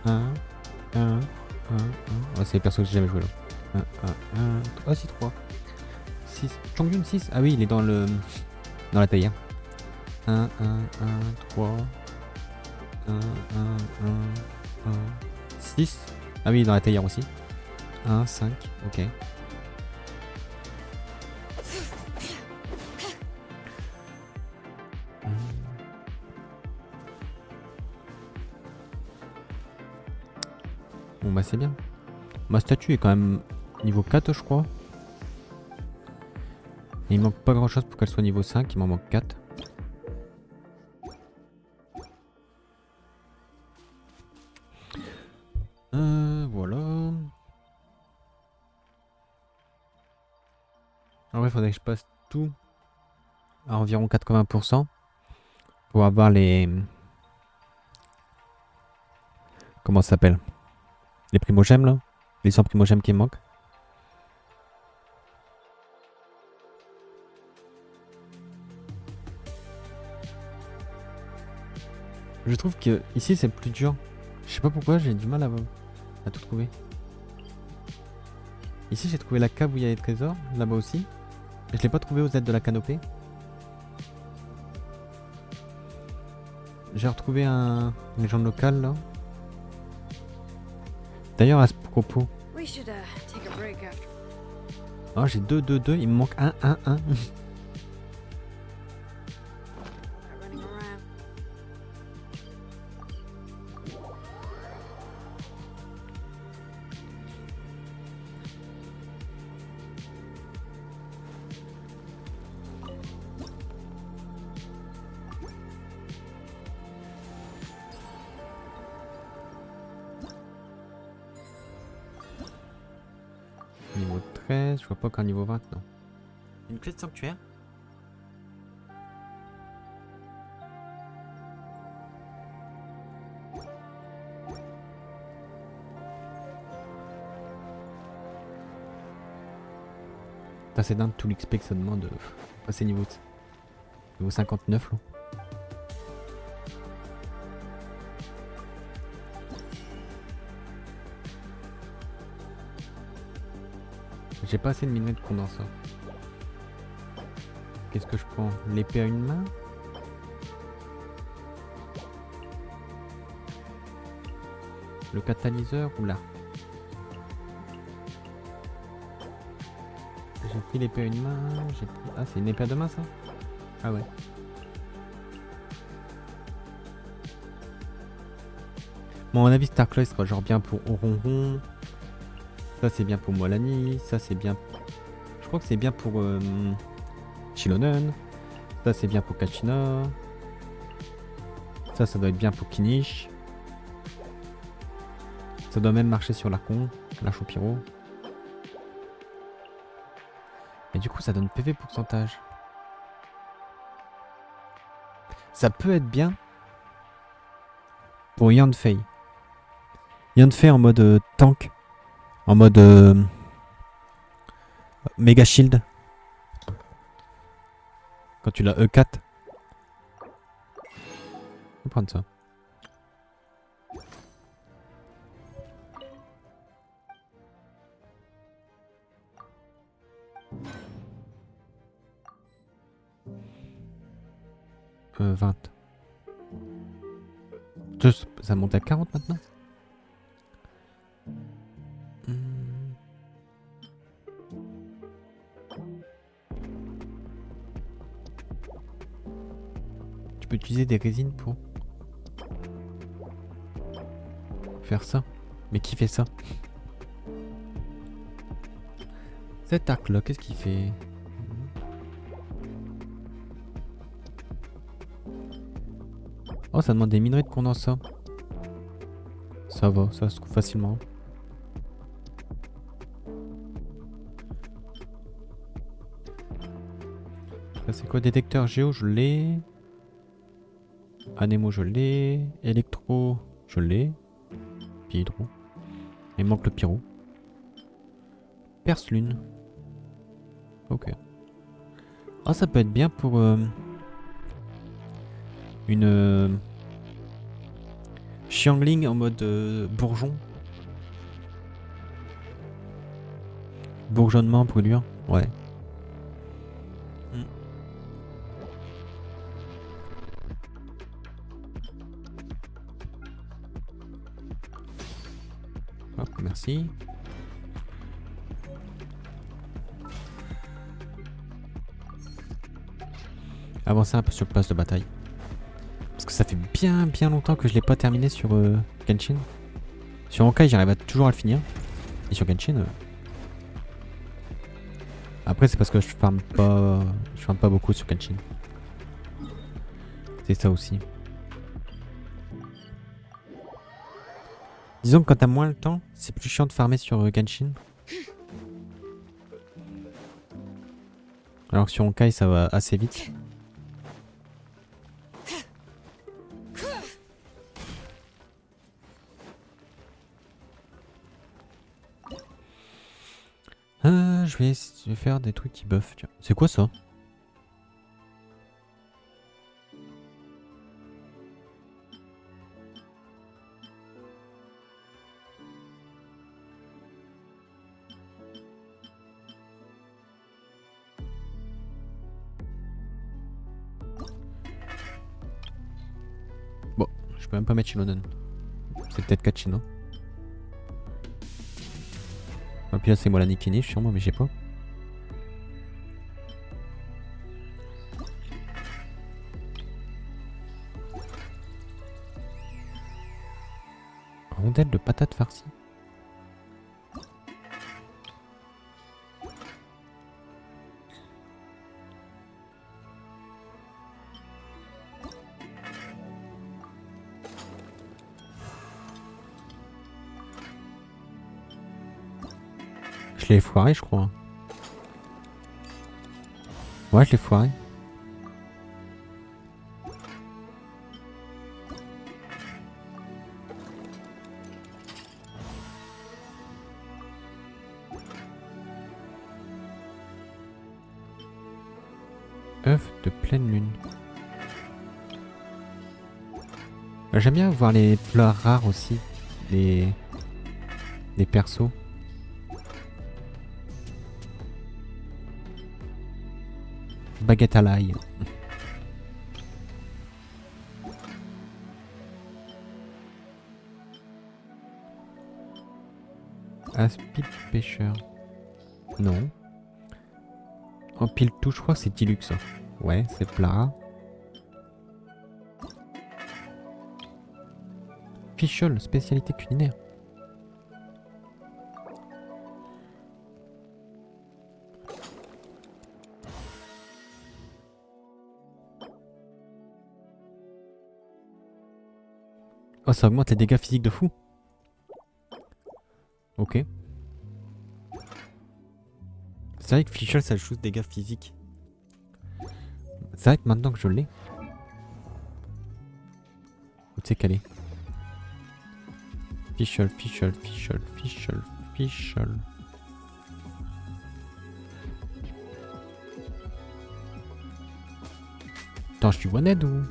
1, 1, 1, 1. Ouais, c'est les persos que j'ai jamais joué là. 1, 1, 1, 3, ah si 3. 6. Chongyun 6. Ah oui, il est dans le... dans la taillère. 1, 1, 1, 3. 1, 1, 1, 1, 6. Ah oui, dans la taillère aussi. 1, 5, ok. Bon bah c'est bien. Ma statue est quand même niveau 4 je crois. Et il manque pas grand chose pour qu'elle soit niveau 5, il m'en manque 4. Voilà. En vrai il faudrait que je passe tout à environ 80% pour avoir les... Comment ça s'appelle? Les primogèmes là? Les 100 primogèmes qui me manquent. Je trouve que ici c'est plus dur. Je sais pas pourquoi j'ai du mal à tout trouver. Ici j'ai trouvé la cave où il y a les trésors, là-bas aussi. Je l'ai pas trouvé aux aides de la canopée. J'ai retrouvé une légende locale là. D'ailleurs à ce propos. Oh j'ai 2, 2, 2, il me manque 1, 1, 1. Niveau 13, je vois pas qu'un niveau 20 non. Une clé de sanctuaire. C'est dingue tout l'XP que ça demande de passer niveau 59 là. J'ai pas assez de minerais de condenseur. Qu'est-ce que je prends? L'épée à une main? Le catalyseur ou là? J'ai pris l'épée à une main, j'ai pris... Ah c'est une épée à deux mains ça? Ah ouais. Bon à mon avis Starclaw sera genre bien pour Ronron. Ça c'est bien pour Molani, ça c'est bien... Je crois que c'est bien pour Xilonen. Ça c'est bien pour Kachina. Ça doit être bien pour Kinish. Ça doit même marcher sur l'Archon, l'Archopyro. Et du coup ça donne PV pourcentage. Ça peut être bien pour Yanfei. Yanfei en mode tank. En mode Mega Shield. Quand tu l'as E4. Je vais prendre ça. Euh, 20. Ça monte à 40 maintenant. Tu peux utiliser des résines pour faire ça. Mais qui fait ça? Cet arc là, qu'est-ce qu'il fait? Oh, ça demande des minerais de condensat. Ça va, ça se trouve facilement. Ça c'est quoi? Détecteur géo, je l'ai. Anémo, je l'ai. Électro, je l'ai. Puis hydro. Il manque le pyro. Perce lune. Ok. Ah, ça peut être bien pour une Xiangling en mode bourgeon. Bourgeonnement, brûlure. Ouais. Hop, merci. Avancer un peu sur le pass de bataille. Parce que ça fait bien longtemps que je l'ai pas terminé sur Genshin. Sur Honkai, j'arrive toujours à le finir. Et sur Genshin... Après, c'est parce que je farme pas beaucoup sur Genshin. C'est ça aussi. Disons que quand t'as moins le temps, c'est plus chiant de farmer sur Genshin. Alors que sur Honkai, ça va assez vite. Je vais faire des trucs qui buffent. C'est quoi ça? Bon, je peux même pas mettre Xilonen. C'est peut-être Kachino. Et puis là c'est moi la Nikini sûrement, mais je sais pas. Rondelle de patates farcies. Je l'ai foiré, je crois. Ouais, je l'ai foiré. œuf de pleine lune. J'aime bien voir les plats rares aussi, les persos. Baguette à l'ail. Aspide pêcheur. Non. En pile tout, je crois que c'est Dilux. Ouais, c'est plat. Fichol, spécialité culinaire. Oh, ça augmente les dégâts physiques de fou. Ok. C'est vrai que Fischl ça joue des dégâts physiques. C'est vrai que maintenant que je l'ai. Où c'est qu'elle est? Fischl. Attends, je suis one-head ou?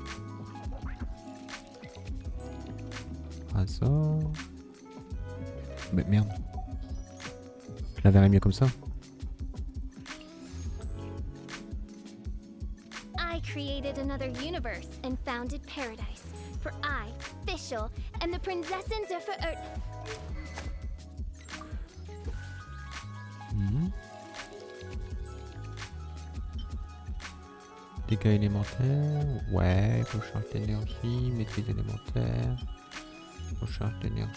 Ah ça. Mais merde. Je la verrais mieux comme ça. I created another universe and founded paradise. For I, Fischl, am the Prinzessin of Dégâts élémentaires. Ouais, recharge d'énergie, maîtrise élémentaire. Recharge d'énergie.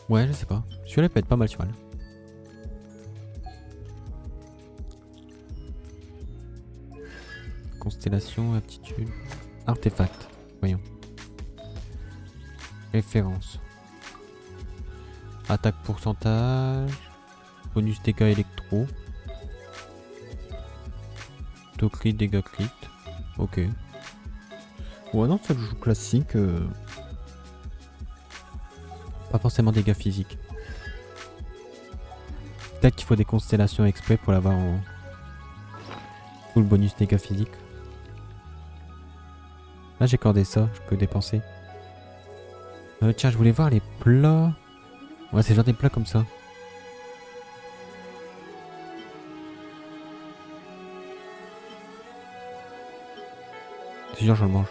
Ouais, je sais pas. Celui-là peut être pas mal sur elle. Constellation, aptitude, artefact. Voyons. Référence. Attaque pourcentage. Bonus dégâts électro. Auto crit, dégâts crit. Ok. Ouais, non, ça joue classique. Pas forcément dégâts physiques. Peut-être qu'il faut des constellations exprès pour l'avoir en full bonus dégâts physiques. Là j'ai cordé ça, je peux dépenser. Tiens, je voulais voir les plats. Ouais, c'est genre des plats comme ça. C'est sûr, je le mange.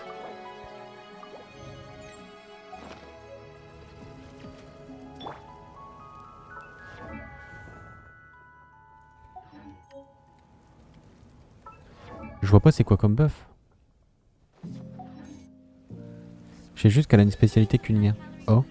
Je vois pas c'est quoi comme bœuf. Je sais juste qu'elle a une spécialité culinaire. Oh.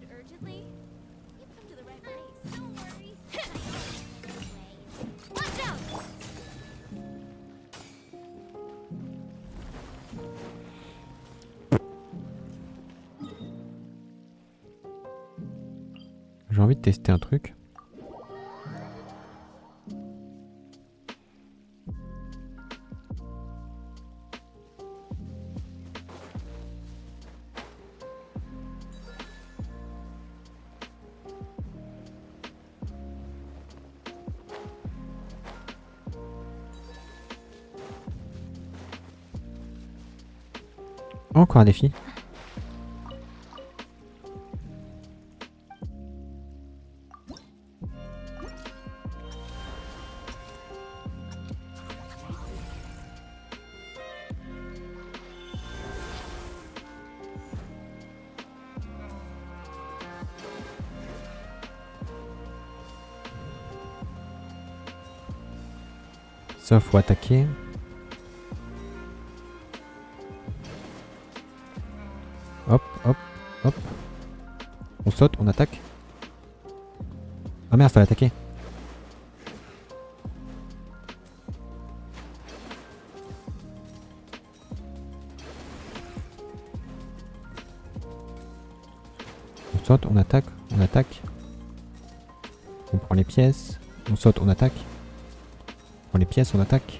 J'ai envie de tester un truc. Encore un défi. Ça, faut attaquer. Hop, hop, hop. On saute, on attaque. Ah merde, fallait attaquer. On saute, on attaque, on attaque. On prend les pièces. On saute, on attaque. On prend les pièces, on attaque.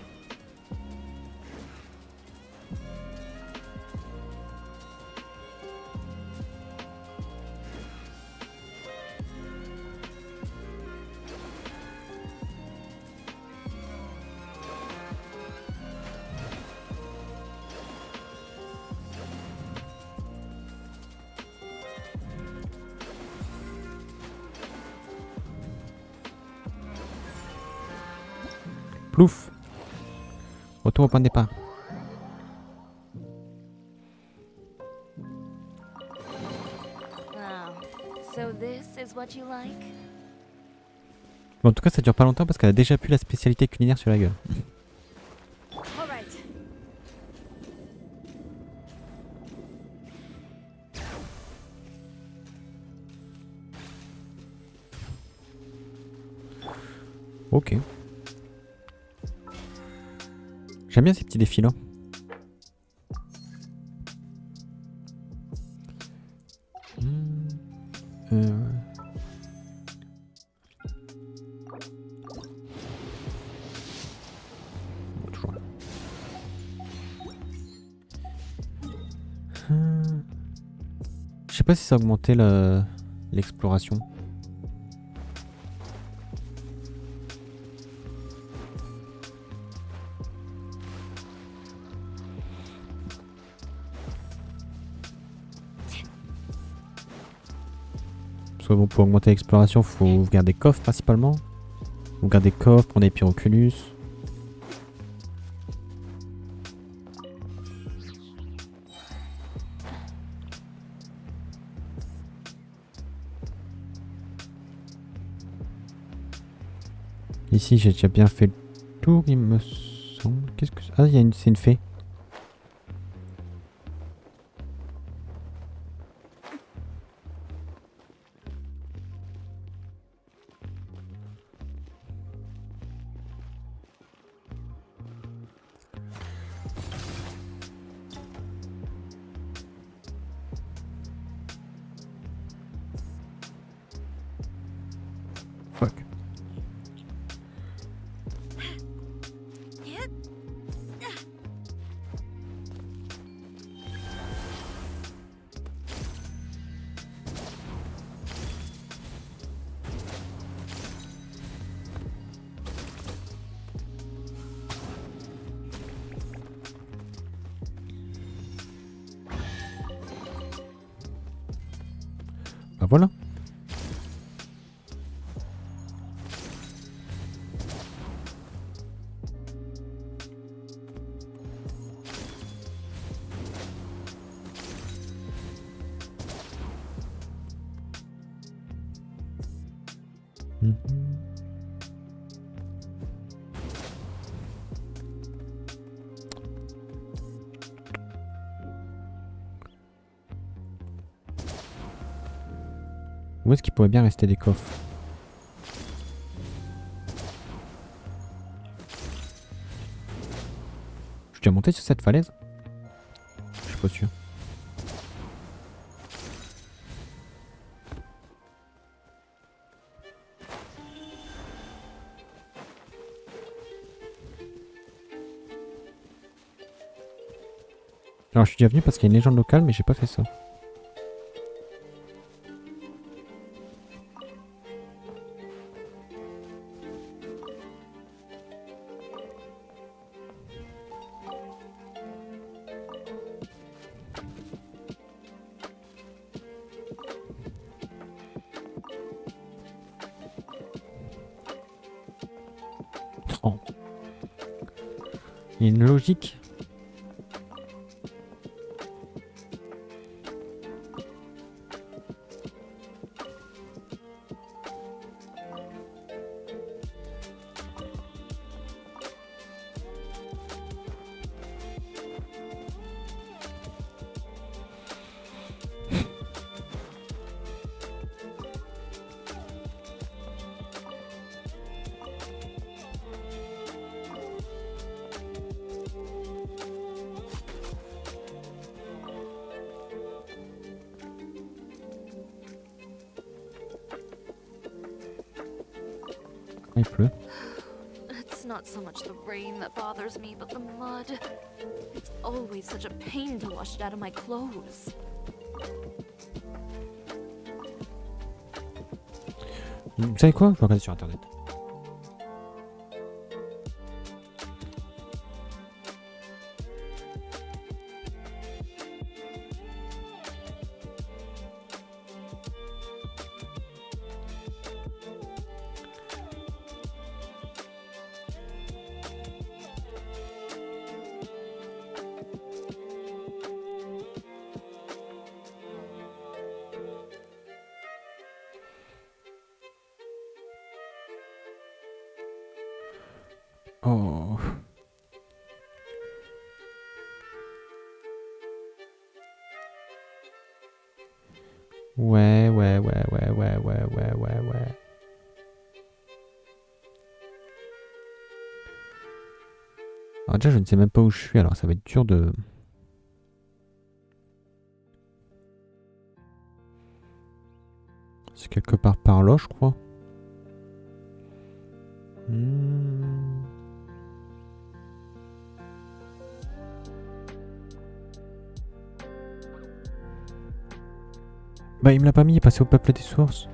Plouf. Retour au point de départ. Bon, en tout cas, ça dure pas longtemps parce qu'elle a déjà pu la spécialité culinaire sur la gueule. All right, Ok. J'aime bien ces petits défis là. Bon, toujours là. Je sais pas si ça a augmenté l'exploration. Parce que bon, pour augmenter l'exploration, faut garder coffre principalement. Faut garder coffre, prendre des pyroculus. Ici, j'ai déjà bien fait le tour, il me semble. Qu'est-ce que c'est? Ah, c'est une fée. Fuck. Bah voilà. Où est-ce qu'il pourrait bien rester des coffres? Je dois monter sur cette falaise? Je suis pas sûr. Alors je suis déjà venu parce qu'il y a une légende locale mais j'ai pas fait ça. Oh. Il y a une logique. Il pleut. It's not so much the rain that bothers me, but the mud. It's always such a pain to wash it out of my clothes. Vous savez quoi? Je vais regarder sur internet. Oh. Ouais. Alors déjà je ne sais même pas où je suis, alors ça va être dur de... C'est quelque part par là je crois. Bah il me l'a pas mis, il est passé au peuple des sources.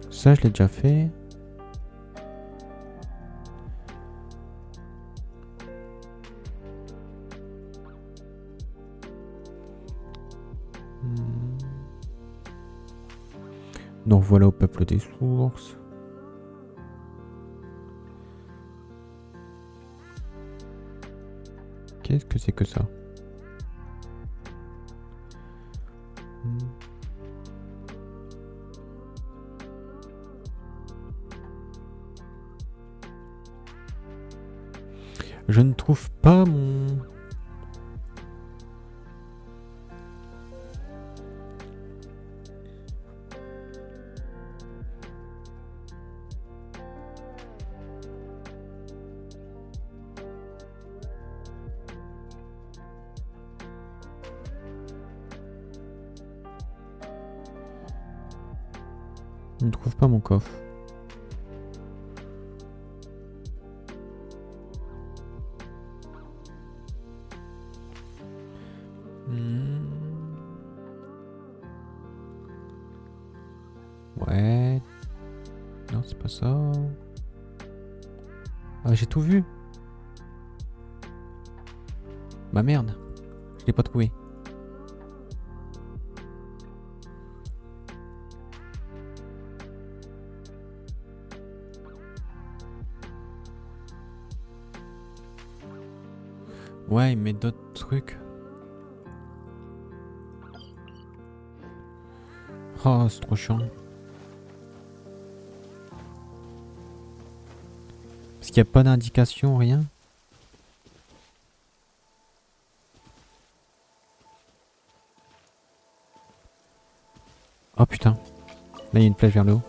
Ça je l'ai déjà fait. Donc voilà au peuple des sources. Qu'est-ce que c'est que ça? Je ne trouve pas mon... Je ne trouve pas mon coffre. Ouais. Non, c'est pas ça. Ah, j'ai tout vu. Bah merde. Je l'ai pas trouvé. Ouais, il met d'autres trucs. Oh, c'est trop chiant. Parce qu'il n'y a pas d'indication, rien. Oh putain. Là, il y a une flèche vers le haut.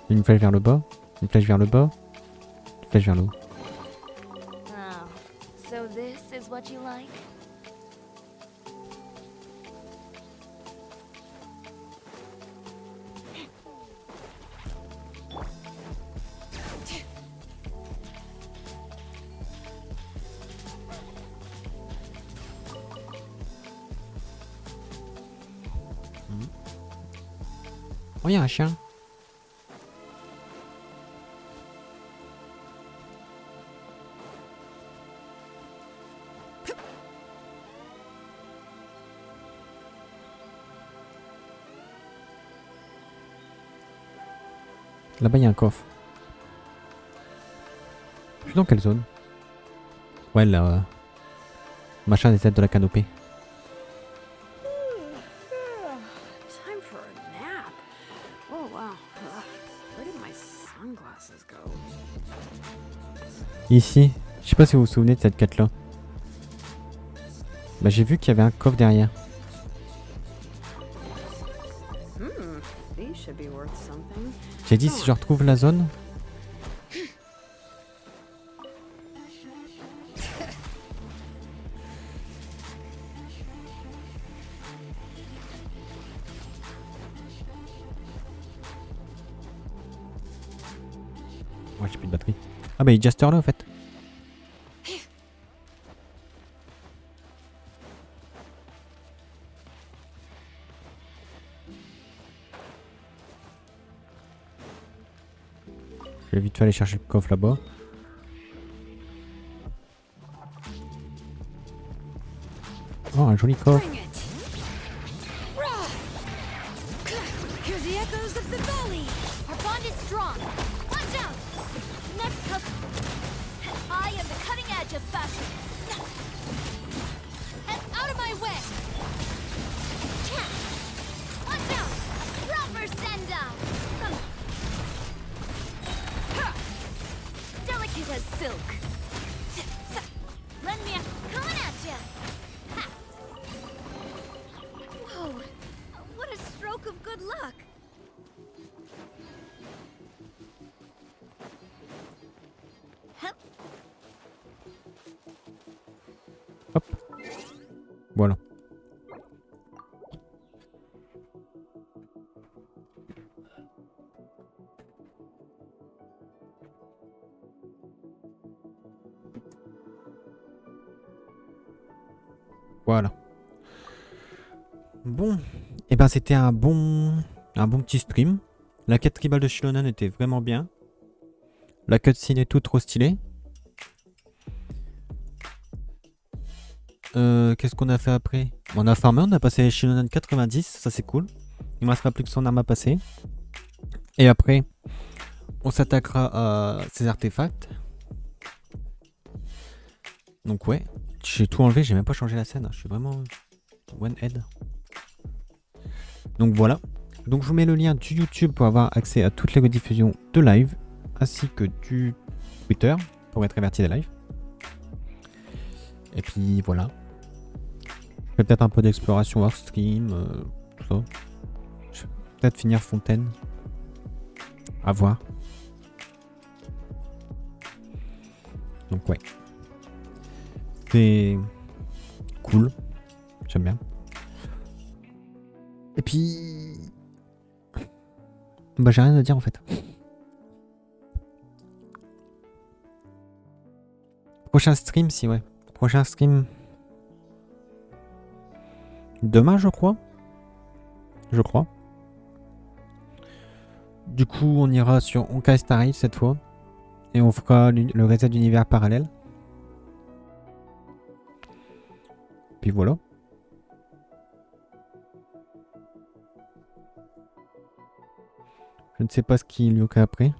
Une flèche vers le bas. Une flèche vers le bas. Une flèche vers le haut. Oh, so this is what you like? Oh, il y a un chien. Là-bas, il y a un coffre. Je suis dans quelle zone? Ouais, là. Machin des aides de la canopée. Time for a nap. Oh wow. Where did my sunglasses go? Ici. Je sais pas si vous vous souvenez de cette quête-là. Bah, j'ai vu qu'il y avait un coffre derrière. These should be worth something. J'ai dit si je retrouve la zone. Ouais, j'ai plus de batterie. Ah bah il est déjà cette heure là en fait. Je vais vite fait aller chercher le coffre là-bas. Oh, un joli coffre. Hear the echoes of the valley. Our bond is strong. Watch out! Next I am the cutting edge of fashion. And out of my way! Watch out! Proper send down! Delicate as silk. Lend me a... Coming at ya! Ha. Whoa! What a stroke of good luck! Voilà. Voilà. Bon, et ben c'était un bon petit stream. La quête tribale de Xilonen était vraiment bien. La cutscene est toute trop stylée. Qu'est-ce qu'on a fait après? On a farmé, on a passé les Xilonen 90, ça c'est cool. Il ne restera plus que son arme à passer. Et après, on s'attaquera à ces artefacts. Donc ouais, j'ai tout enlevé, j'ai même pas changé la scène. Je suis vraiment one head. Donc voilà. Donc je vous mets le lien du YouTube pour avoir accès à toutes les rediffusions de live, ainsi que du Twitter pour être averti des lives. Et puis voilà. Je fais peut-être un peu d'exploration hors stream, tout ça. Je vais peut-être finir Fontaine. À voir. Donc ouais. C'est cool. J'aime bien. Et puis... Bah j'ai rien à dire en fait. Prochain stream, si ouais. Prochain stream... Demain je crois. Du coup on ira sur Honkai Star Rail cette fois. Et on fera le reset d'univers parallèle. Puis voilà. Je ne sais pas ce qu'il y aura après.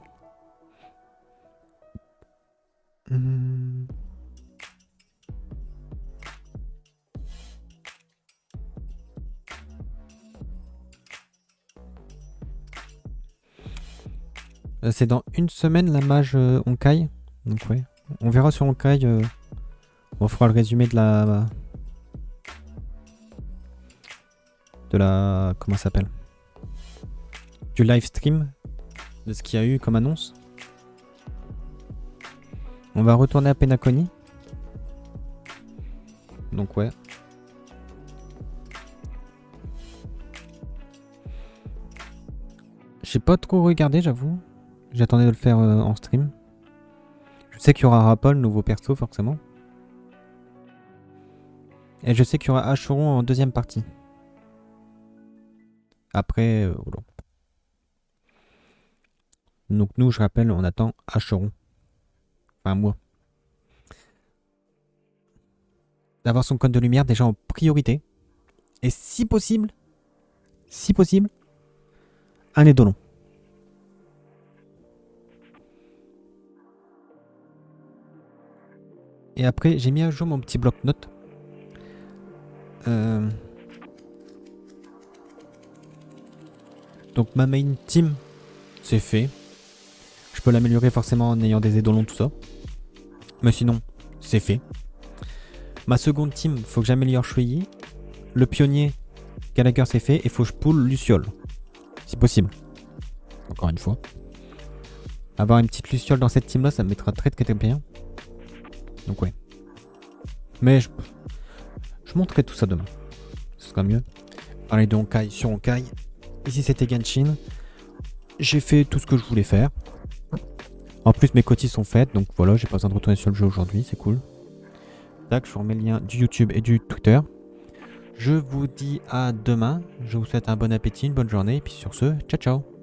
C'est dans une semaine la mage Honkai. Donc ouais. On verra sur Honkai. On fera le résumé de la... comment ça s'appelle? Du live stream. De ce qu'il y a eu comme annonce. On va retourner à Penacony. Donc ouais. J'ai pas trop regardé, j'avoue. J'attendais de le faire en stream. Je sais qu'il y aura Rapol, nouveau perso forcément. Et je sais qu'il y aura Acheron en deuxième partie. Après, voilà. Donc nous, je rappelle, on attend Acheron. Enfin moi. D'avoir son code de lumière déjà en priorité. Et si possible, un édolon. Et après, j'ai mis à jour mon petit bloc-notes. Donc ma main team, c'est fait. Je peux l'améliorer forcément en ayant des édolons, tout ça. Mais sinon, c'est fait. Ma seconde team, faut que j'améliore Shuyi. Le pionnier, Gallagher, c'est fait. Et faut que je pull Luciole. Si possible. Encore une fois. Avoir une petite Luciole dans cette team là, ça me mettra très bien. Donc ouais. Mais je montrerai tout ça demain. Ce sera mieux. Parler de Honkai sur Honkai. Ici c'était Genshin. J'ai fait tout ce que je voulais faire. En plus mes cotis sont faites. Donc voilà, j'ai pas besoin de retourner sur le jeu aujourd'hui. C'est cool. Tac, je vous remets le lien du YouTube et du Twitter. Je vous dis à demain. Je vous souhaite un bon appétit, une bonne journée. Et puis sur ce, ciao ciao.